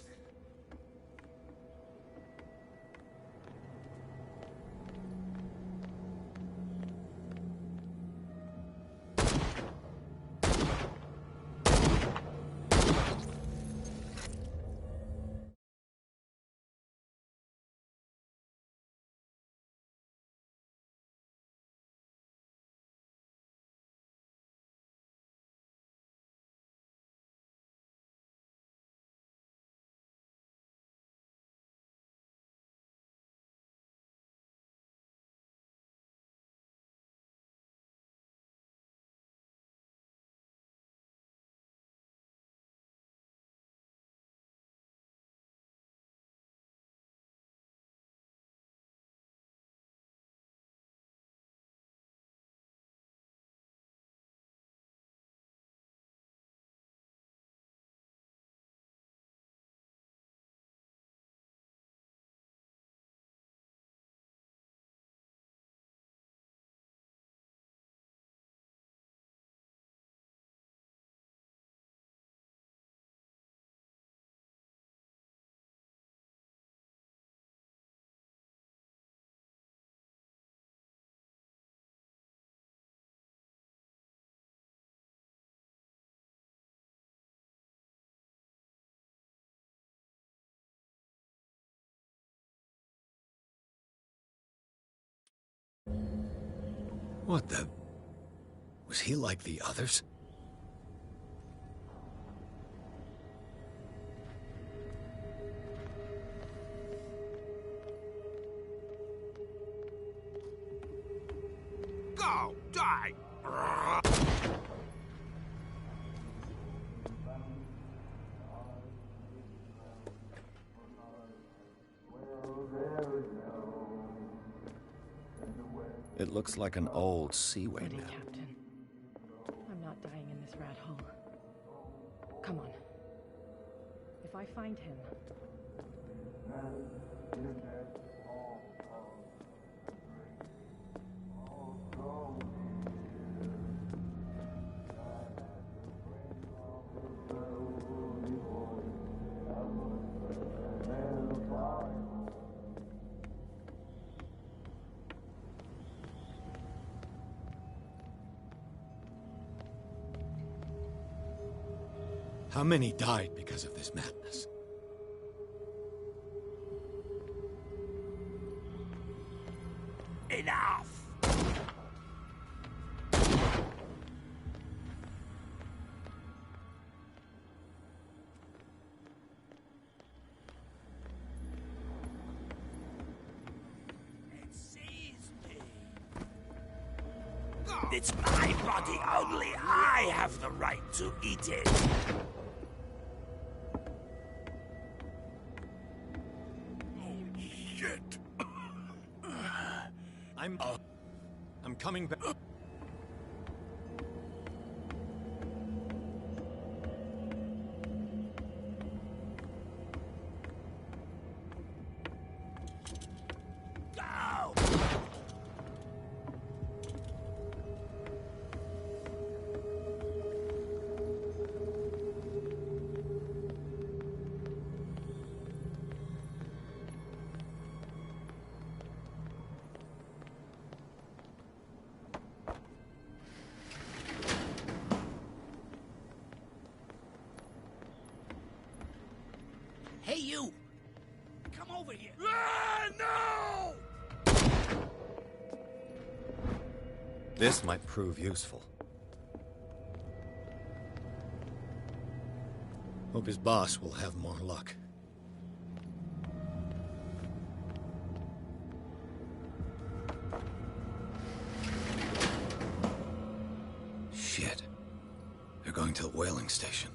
What the... Was he like the others? Go! Die! It looks like an old seaway Ready, map. Captain. I'm not dying in this rat hole. Come on. If I find him... How many died because of this madness? Enough! It sees me. It's my body, only I have the right to eat it. I'm coming back. Go! Hey, you! Come over here! Ah, no! This might prove useful. Hope his boss will have more luck. Shit. They're going to the whaling station.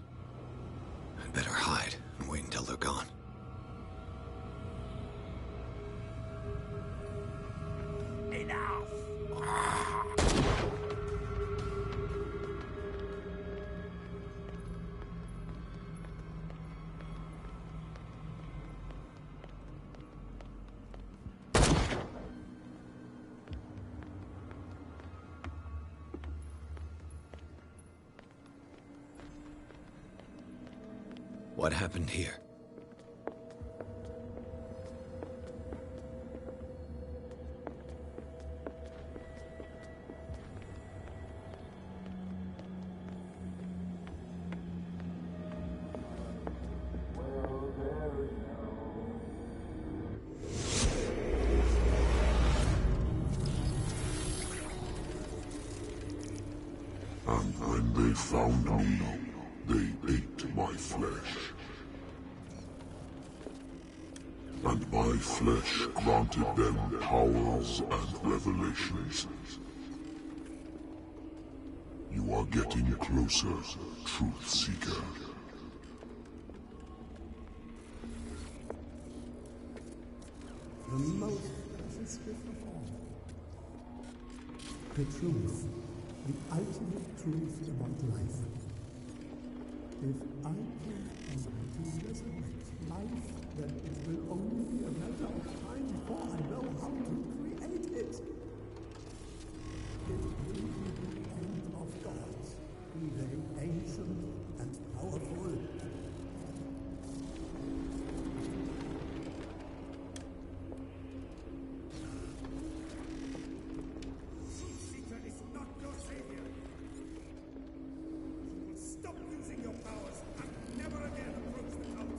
I'd better hide and wait until they're gone. Enough! What happened here? And when they found me, they ate my flesh. And my flesh granted them powers and revelations. You are getting closer, Truth Seeker. The most precious gift of all. The truth. The ultimate truth about life. If I can to resurrect life, then it will only be a matter of time before I know how to create it. It will be the end of gods, be they ancient and powerful. Seeker is not your savior. You will stop using your powers and never again approach the cult.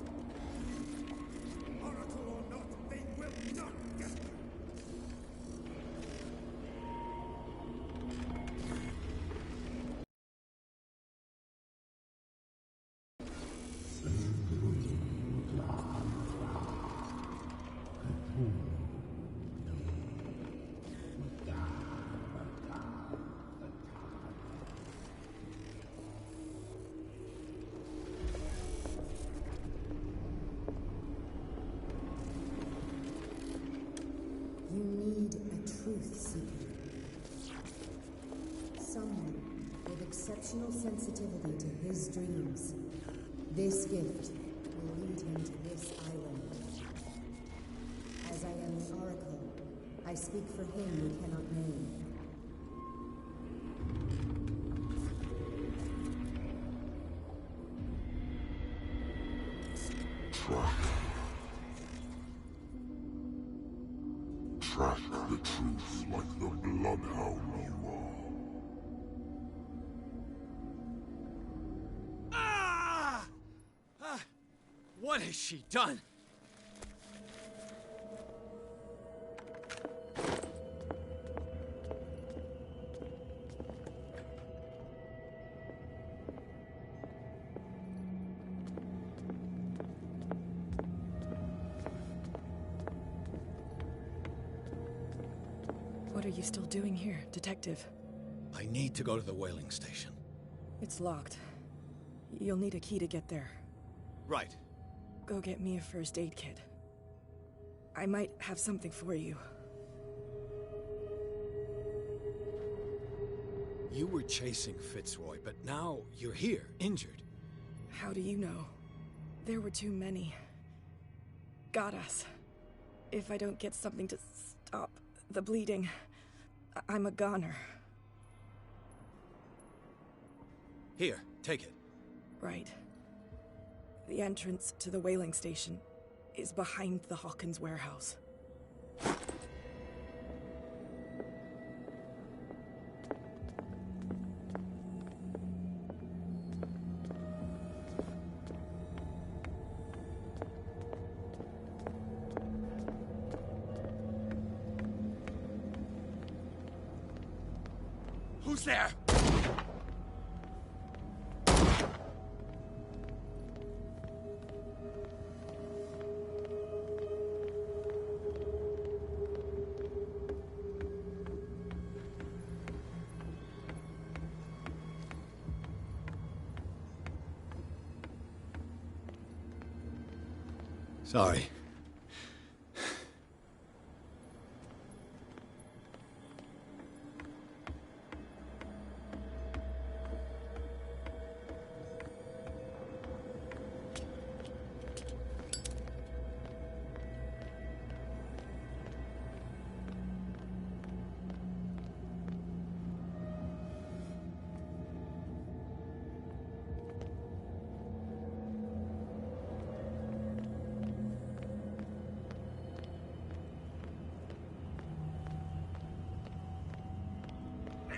truth seeker. Someone with exceptional sensitivity to his dreams. This gift will lead him to this island. As I am the Oracle, I speak for him you cannot name. Track the truth like the bloodhound you are. What has she done? What are you still doing here, Detective? I need to go to the whaling station. It's locked. You'll need a key to get there. Right. Go get me a first aid kit. I might have something for you. You were chasing Fitzroy, but now you're here, injured. How do you know? There were too many. Got us. If I don't get something to stop the bleeding, I'm a goner. Here, take it. Right. The entrance to the whaling station is behind the Hawkins warehouse. Who's there? Sorry.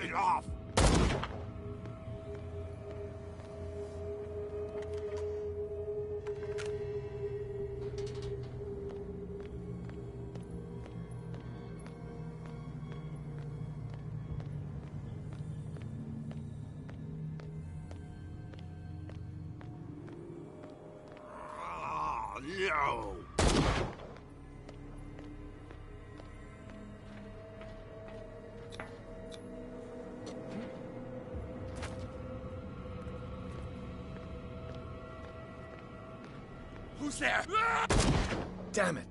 Get off! No! Who's there? Damn it.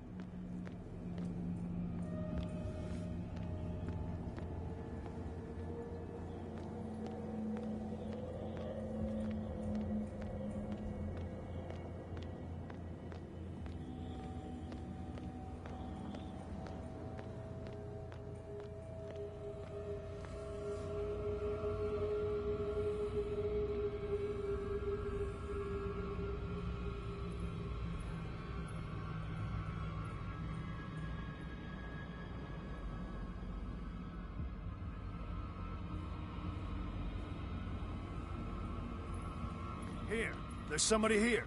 Here. There's somebody here.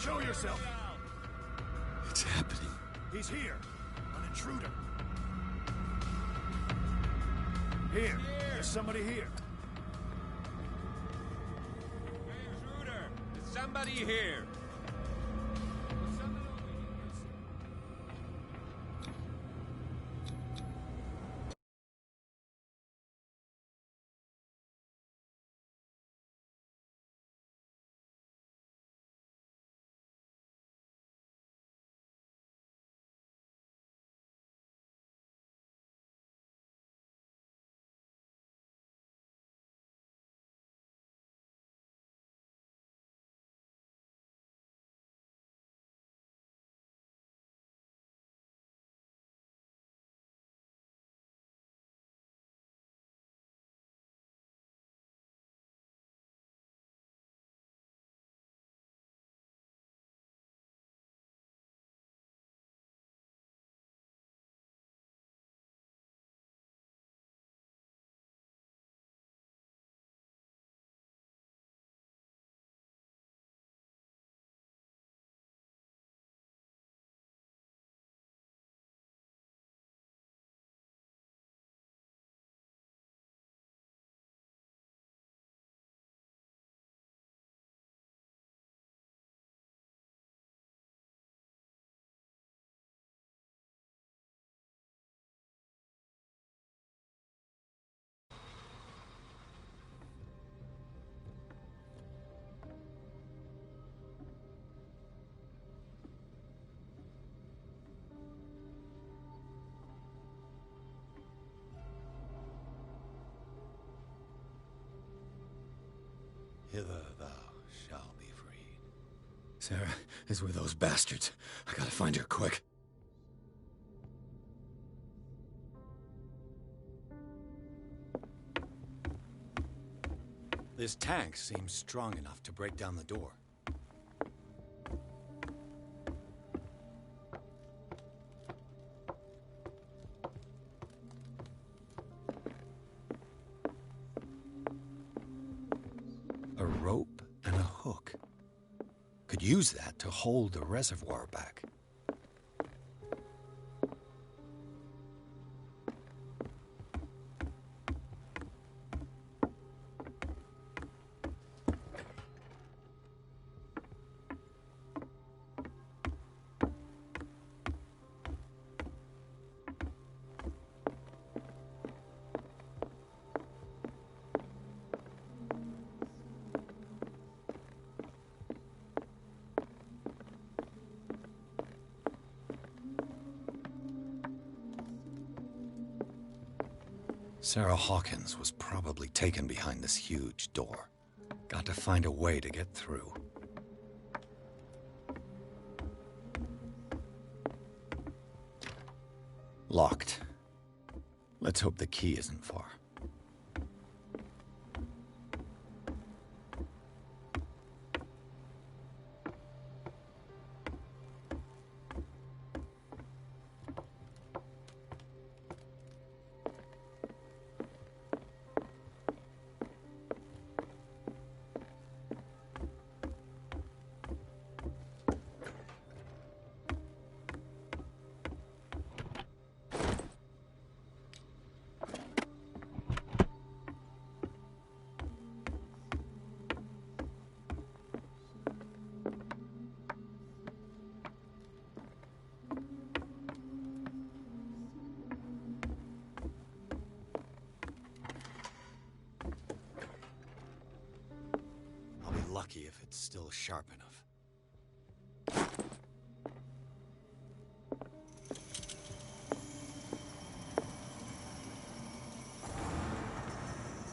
Show yourself. It's happening. He's here. An intruder. Here. There's somebody here. Intruder! There's somebody here! Hither thou shalt be freed. Sarah is with those bastards. I gotta find her quick. This tank seems strong enough to break down the door. A rope and a hook. Could use that to hold the reservoir back. Sarah Hawkins was probably taken behind this huge door. Got to find a way to get through. Locked. Let's hope the key isn't far. Lucky if it's still sharp enough.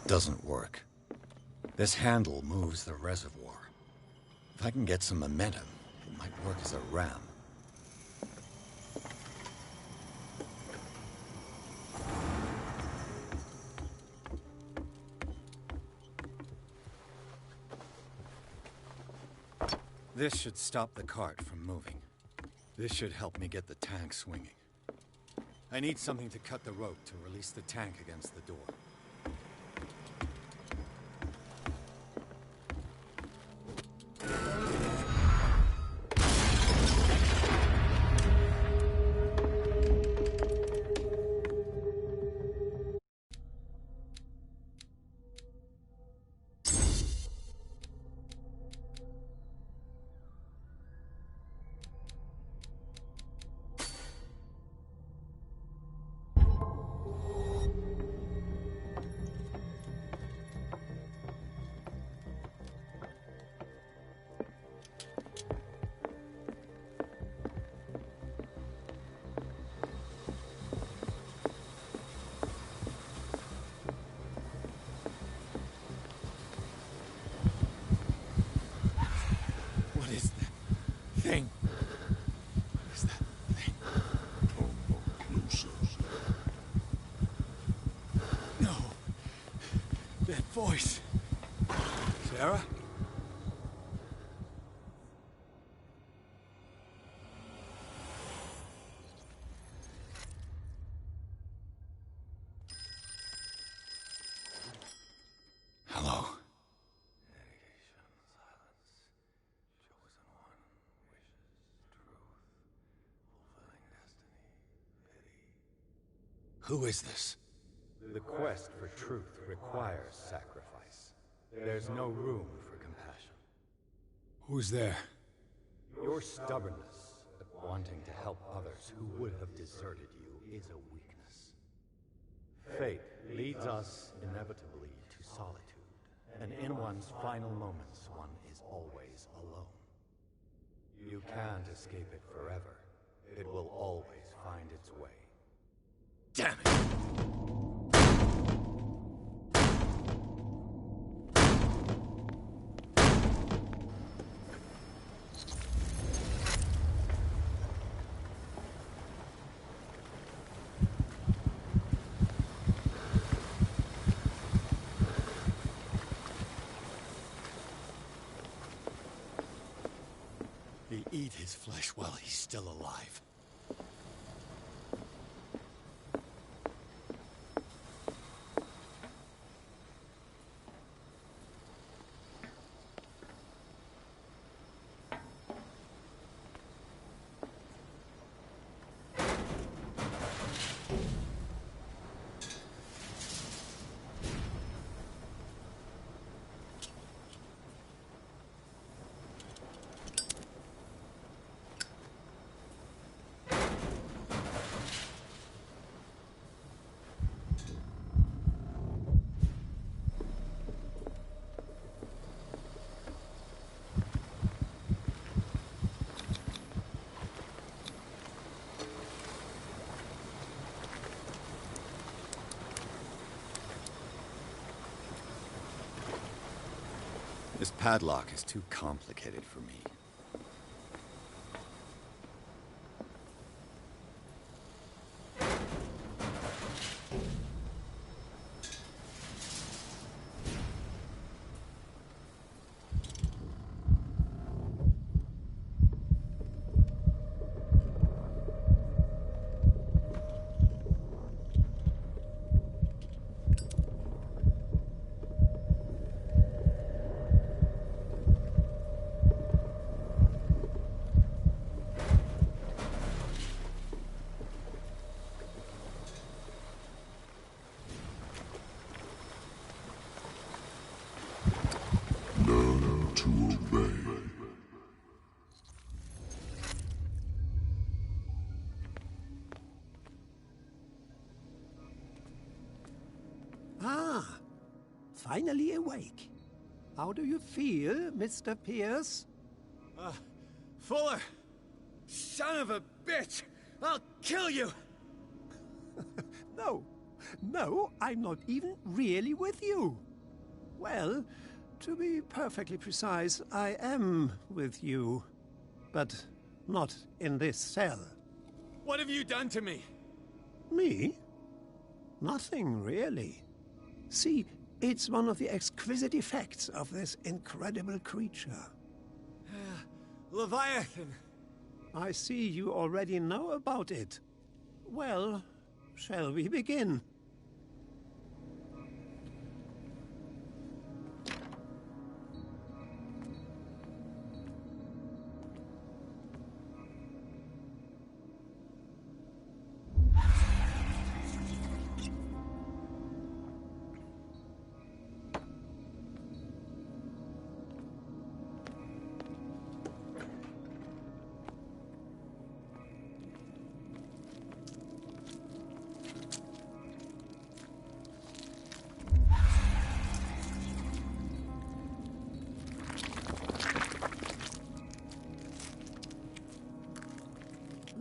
Doesn't work. This handle moves the reservoir. If I can get some momentum, it might work as a ram. This should stop the cart from moving. This should help me get the tank swinging. I need something to cut the rope to release the tank against the door. Voice. Sarah? Hello. Who is this? The quest for truth requires sacrifice. There's no room for compassion. Who's there? Your stubbornness at wanting to help others who would have deserted you is a weakness. Fate leads us inevitably to solitude, and in one's final moments, one is always alone. You can't escape it forever. It will always find its way. Damn it! Eat his flesh while he's still alive. This padlock is too complicated for me. Learn to obey. Ah, finally awake. How do you feel, Mr. Pierce? Fuller! Son of a bitch! I'll kill you! No, I'm not even really with you. Well, to be perfectly precise, I am with you. But not in this cell. What have you done to me? Me? Nothing, really. See, it's one of the exquisite effects of this incredible creature. Leviathan! I see you already know about it. Well, shall we begin?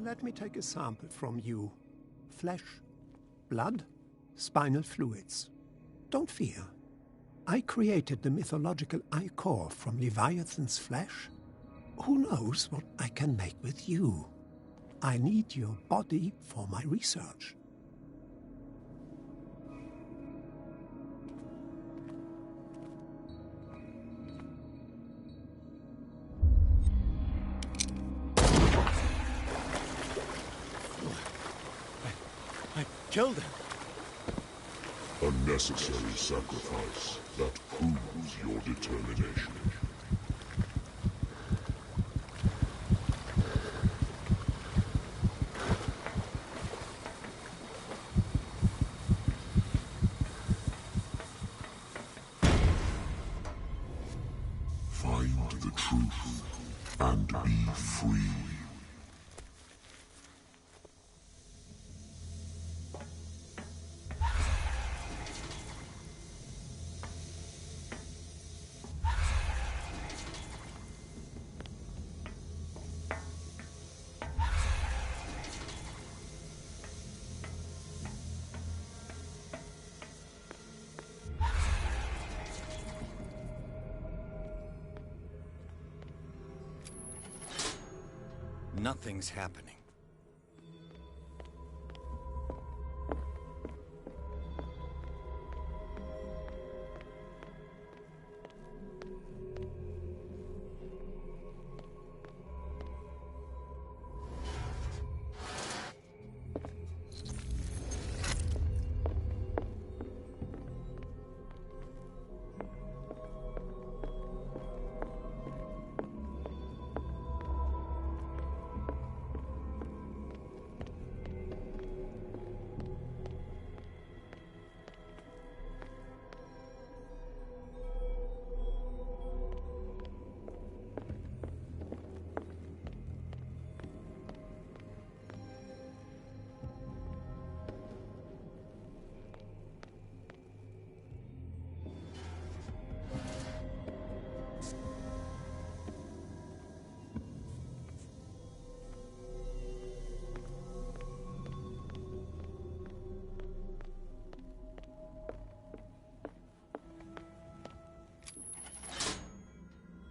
Let me take a sample from you. Flesh, blood, spinal fluids. Don't fear. I created the mythological ichor from Leviathan's flesh. Who knows what I can make with you? I need your body for my research. Killed him. A necessary sacrifice that proves your determination. Find the truth and be free. Nothing's happening.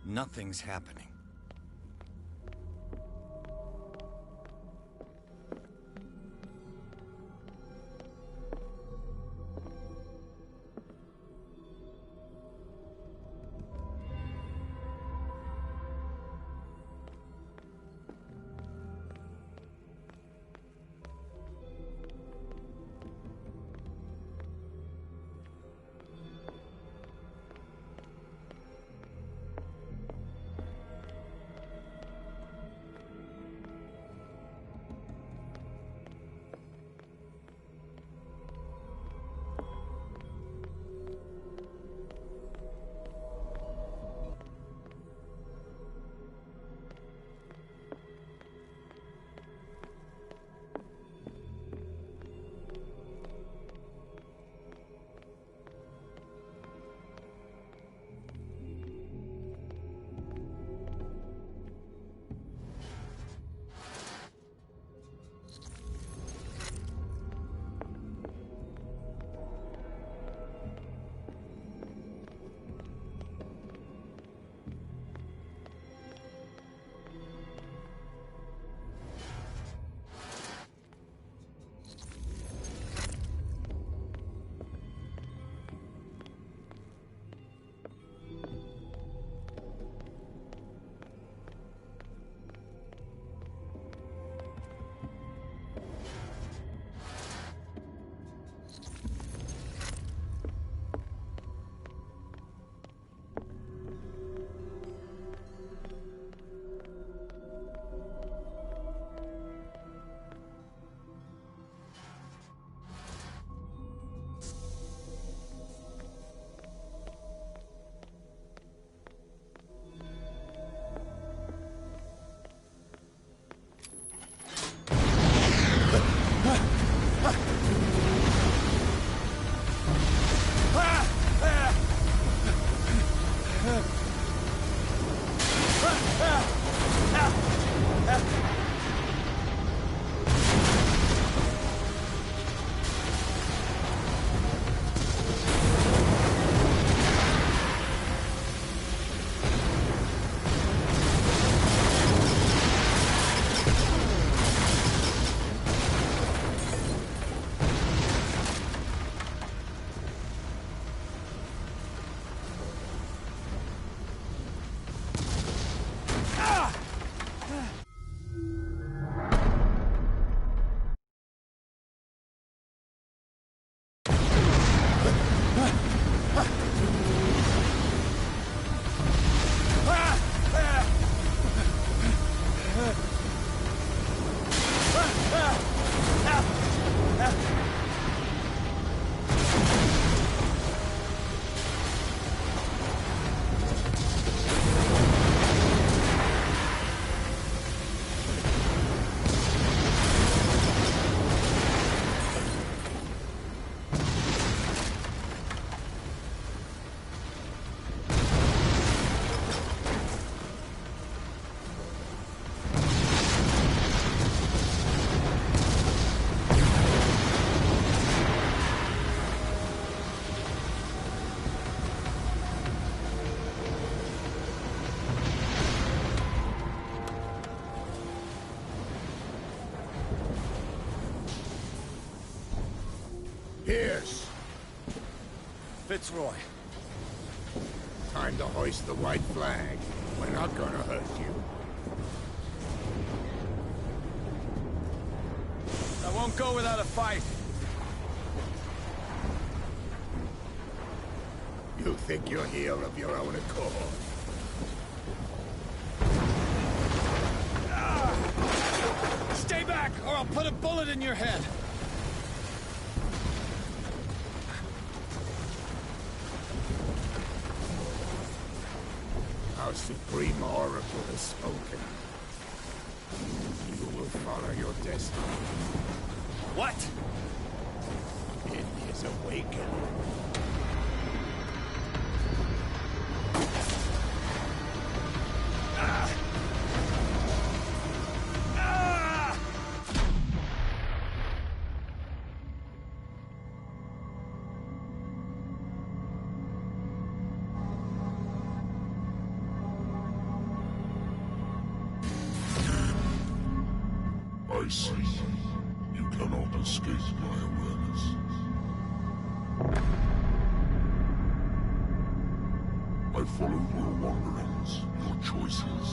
Nothing's happening. Pierce! Fitzroy. Time to hoist the white flag. We're not gonna hurt you. I won't go without a fight. You think you're here of your own accord? Stay back, or I'll put a bullet in your head. Our supreme oracle has spoken. You will follow your destiny. What? In his awakening. I see you. You cannot escape my awareness. I followed your wanderings, your choices,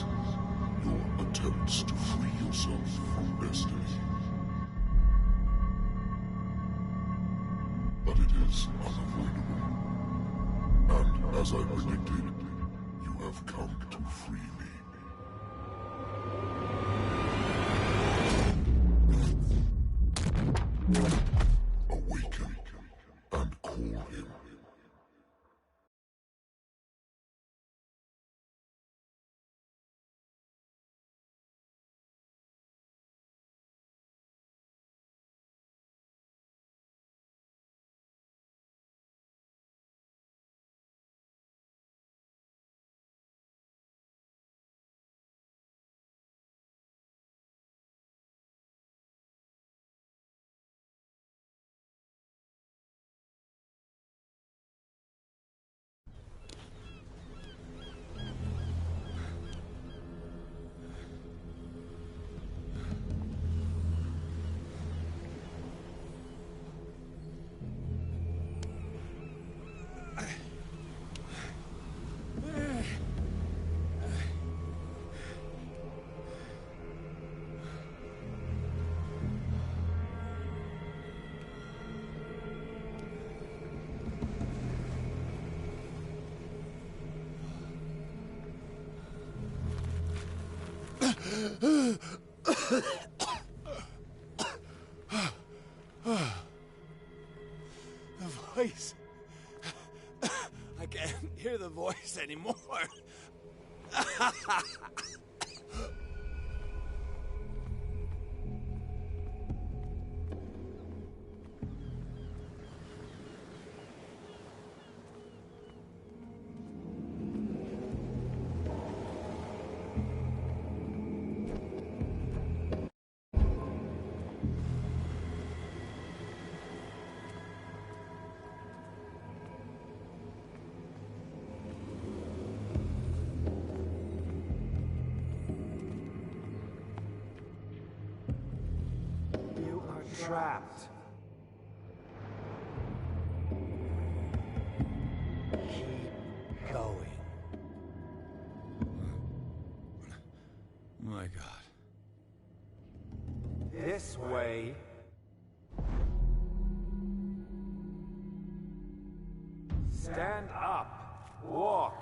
your attempts to free yourself from destiny. But it is unavoidable. And as I predicted, you have come to free me. Awaken and call him. The voice. I can't hear the voice anymore. Trapped. Keep going. My God. This way. Stand up. Walk.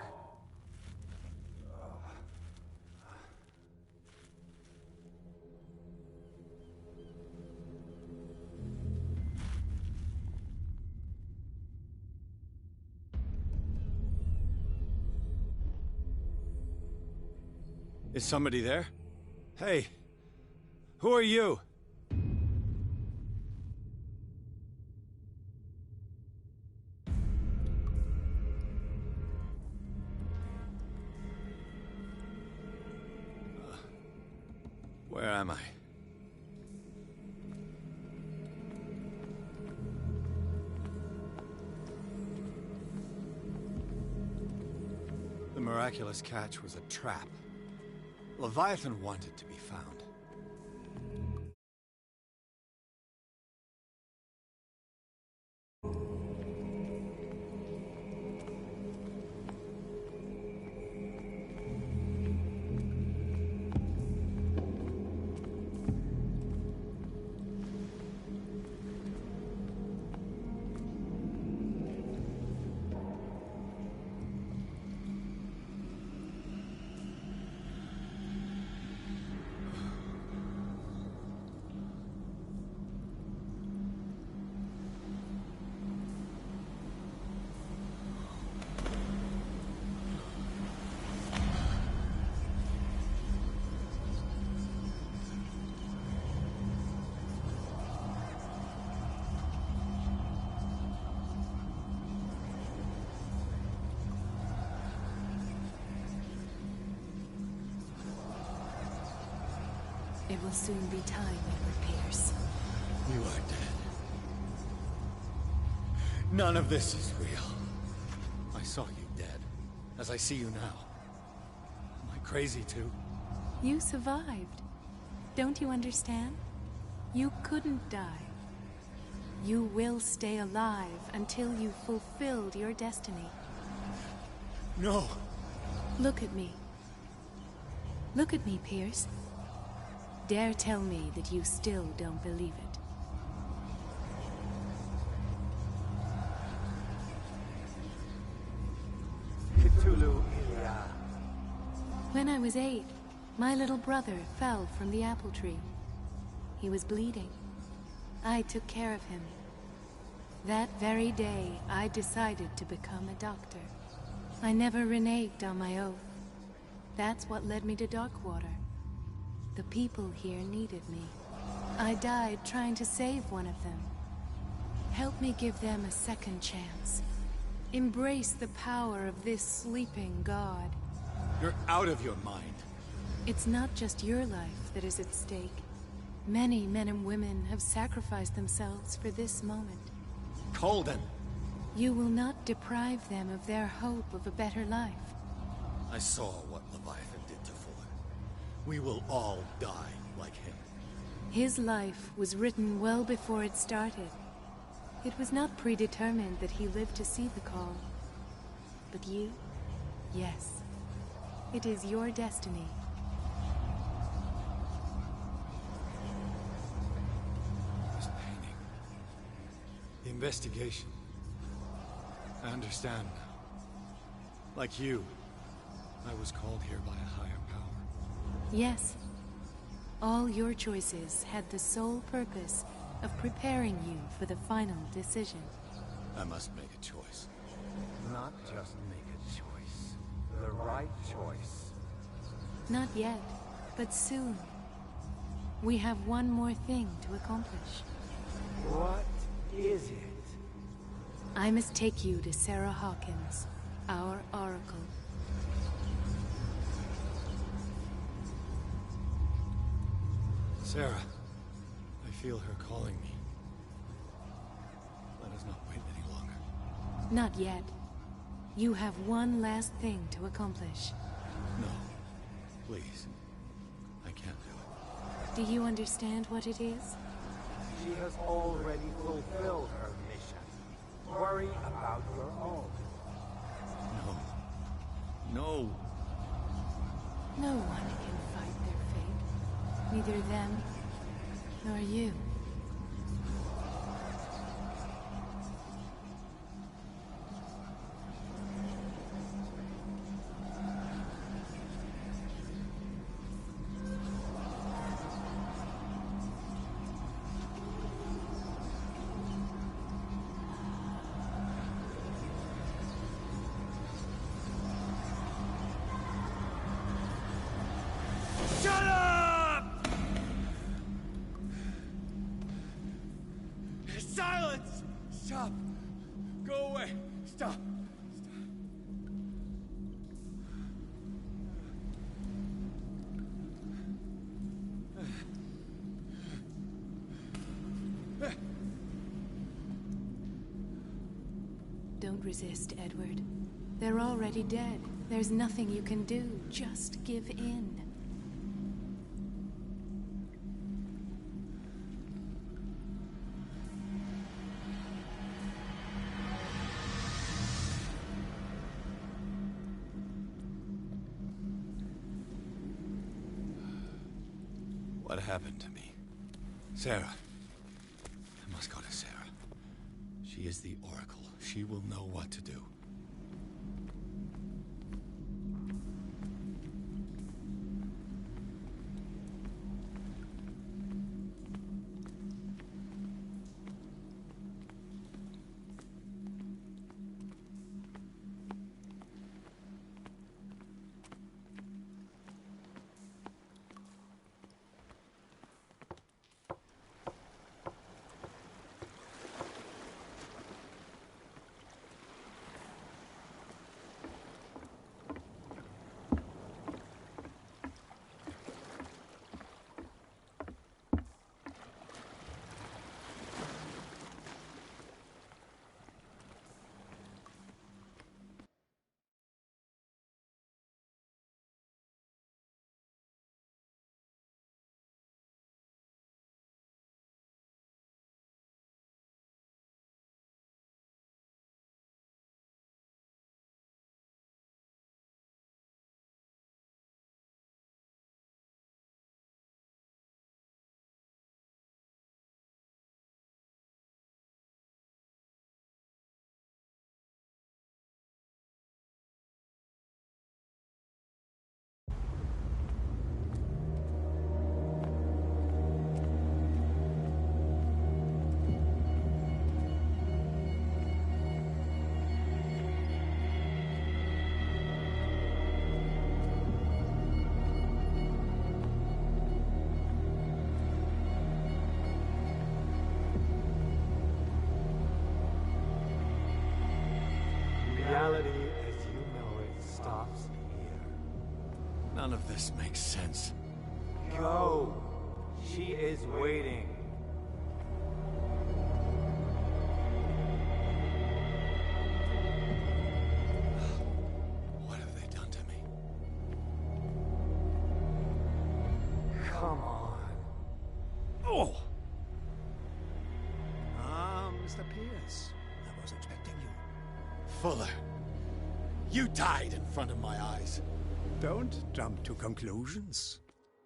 Is somebody there? Hey, who are you? Where am I? The miraculous catch was a trap. Leviathan wanted to be found. It will soon be time, Edward Pierce. You are dead. None of this is real. I saw you dead, as I see you now. Am I crazy too? You survived. Don't you understand? You couldn't die. You will stay alive until you've fulfilled your destiny. No. Look at me. Look at me, Pierce. Dare tell me that you still don't believe it. Cthulhu Ilia. When I was 8, my little brother fell from the apple tree. He was bleeding. I took care of him. That very day, I decided to become a doctor. I never reneged on my oath. That's what led me to Darkwater. The people here needed me. I died trying to save one of them. Help me give them a second chance. Embrace the power of this sleeping god. You're out of your mind. It's not just your life that is at stake. Many men and women have sacrificed themselves for this moment. Colden! You will not deprive them of their hope of a better life. I saw what Leviathan did to Fuller. We will all die like him. His life was written well before it started. It was not predetermined that he lived to see the call. But you? Yes. It is your destiny. This painting. The investigation. I understand now. Like you, I was called here by a higher power. Yes. All your choices had the sole purpose of preparing you for the final decision. I must make a choice. Not just make a choice. The right choice. Not yet, but soon. We have one more thing to accomplish. What is it? I must take you to Sarah Hawkins, our Oracle. Sarah, I feel her calling me. Let us not wait any longer. Not yet. You have one last thing to accomplish. No. Please. I can't do it. Do you understand what it is? She has already fulfilled her mission. Worry about your own. No. No. No one can fight their fate. Neither them, nor you. Shut up! Silence! Stop! Go away! Stop! Don't resist, Edward. They're already dead. There's nothing you can do. Just give in. What happened to me? Sarah. I must go to Sarah. She is the Oracle. She will know what to do. None of this makes sense. Go. She is waiting. What have they done to me? Come on. Oh! Mr. Pierce. I was expecting you. Fuller, you died in front of my eyes. Don't jump to conclusions.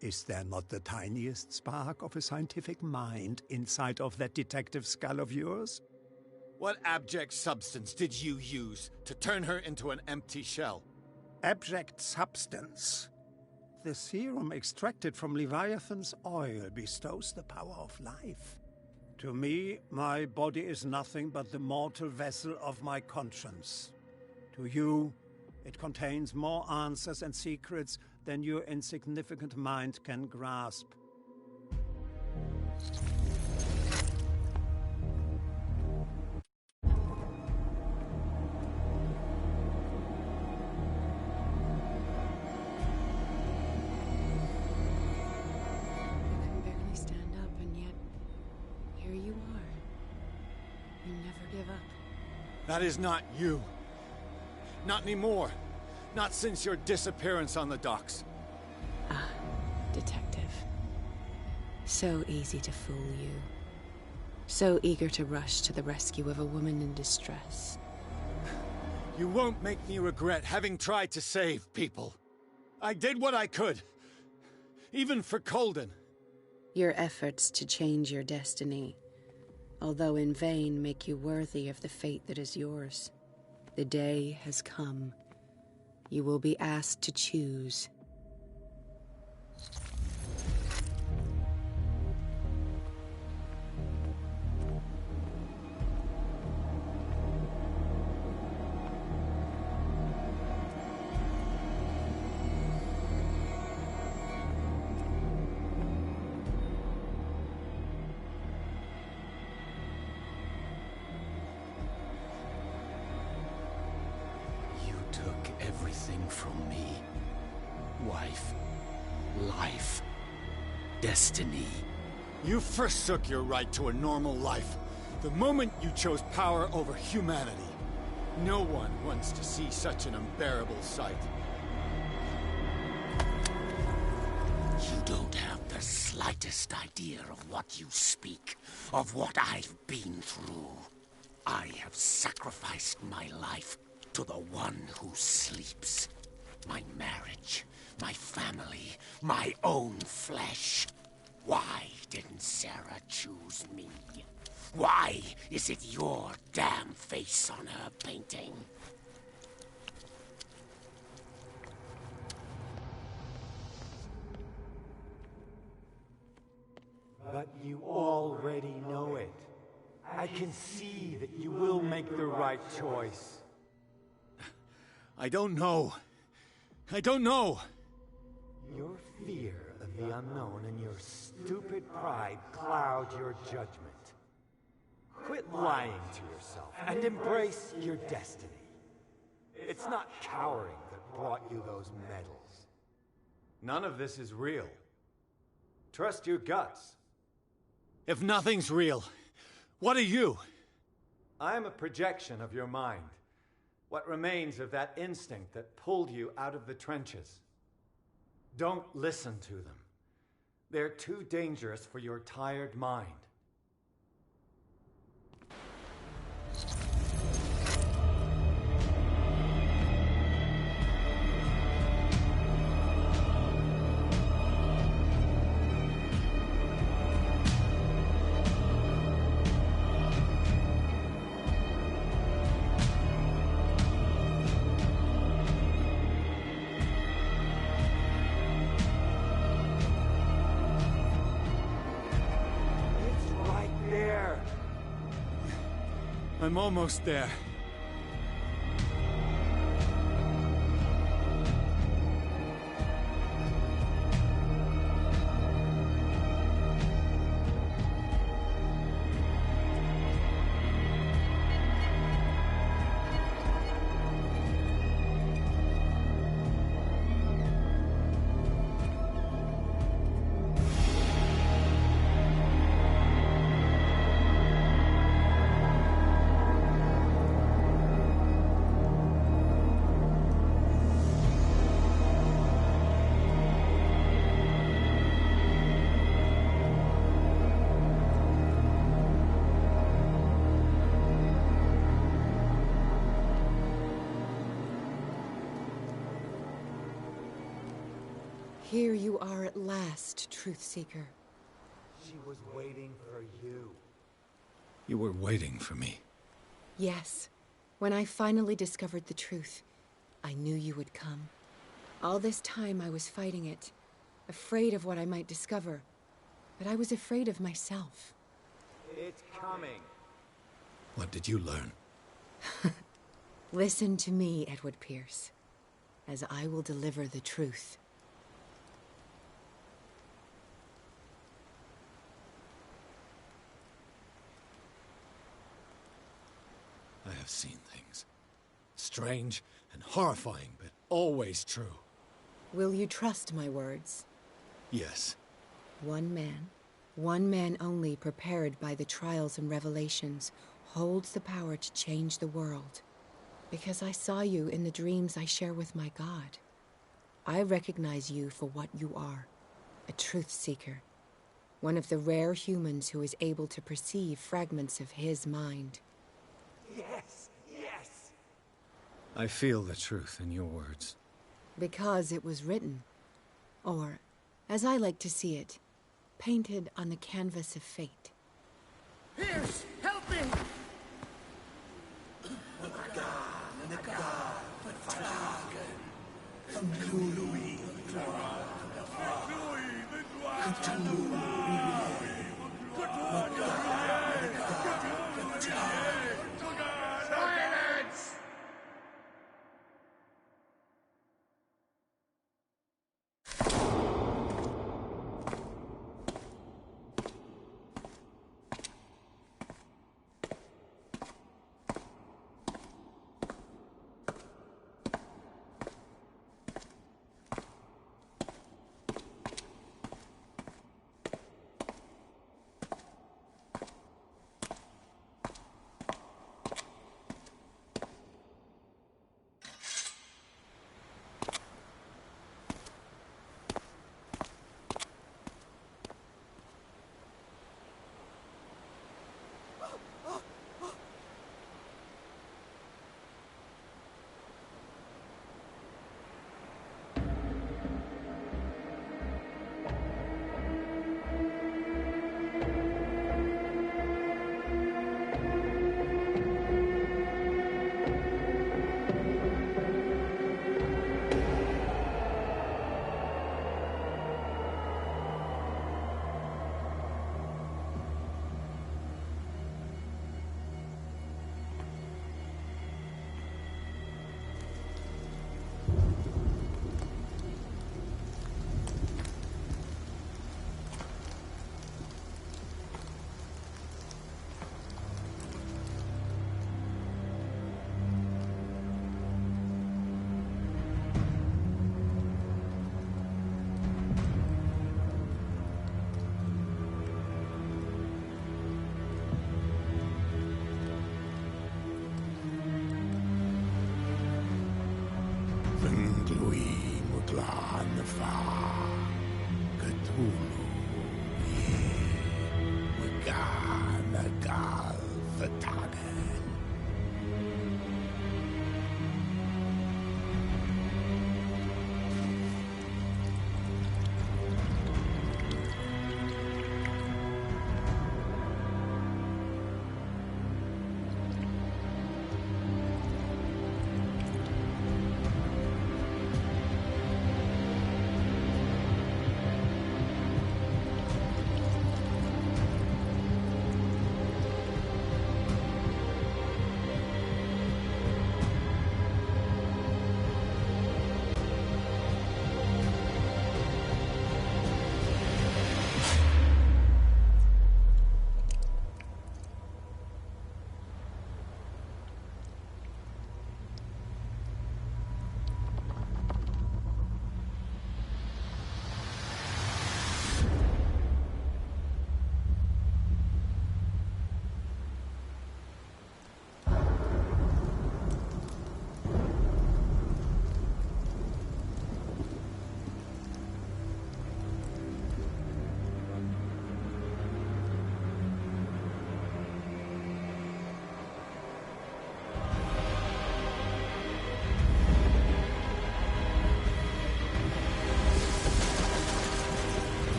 Is there not the tiniest spark of a scientific mind inside of that detective skull of yours? What abject substance did you use to turn her into an empty shell? Abject substance. The serum extracted from Leviathan's oil bestows the power of life. To me, my body is nothing but the mortal vessel of my conscience. To you, it contains more answers and secrets than your insignificant mind can grasp. That is not you. Not anymore. Not since your disappearance on the docks. Ah, detective. So easy to fool you. So eager to rush to the rescue of a woman in distress. You won't make me regret having tried to save people. I did what I could. Even for Colden. Your efforts to change your destiny, although in vain, make you worthy of the fate that is yours. The day has come. You will be asked to choose. Everything from me. Wife, life, destiny. You forsook your right to a normal life the moment you chose power over humanity. No one wants to see such an unbearable sight. You don't have the slightest idea of what you speak, of what I've been through. I have sacrificed my life to the one who sleeps. My marriage, my family, my own flesh. Why didn't Sarah choose me? Why is it your damn face on her painting? But you already know it. I can see that you will make the right choice. I don't know. I don't know. Your fear of the unknown and your stupid pride cloud your judgment. Quit lying to yourself and embrace your destiny. It's not cowering that brought you those medals. None of this is real. Trust your guts. If nothing's real, what are you? I am a projection of your mind. What remains of that instinct that pulled you out of the trenches. Don't listen to them. They're too dangerous for your tired mind. I'm almost there. Here you are at last, Truth Seeker. She was waiting for you. You were waiting for me. Yes. When I finally discovered the truth, I knew you would come. All this time I was fighting it, afraid of what I might discover, but I was afraid of myself. It's coming. What did you learn? Listen to me, Edward Pierce, as I will deliver the truth. I have seen things. Strange and horrifying, but always true. Will you trust my words? Yes. One man only prepared by the trials and revelations, holds the power to change the world. Because I saw you in the dreams I share with my God. I recognize you for what you are, a truth seeker. One of the rare humans who is able to perceive fragments of his mind. Yes, yes! I feel the truth in your words. Because it was written. Or, as I like to see it, painted on the canvas of fate. Pierce, help me! Silence! Cthulhu, Wiganagal, Vatagan.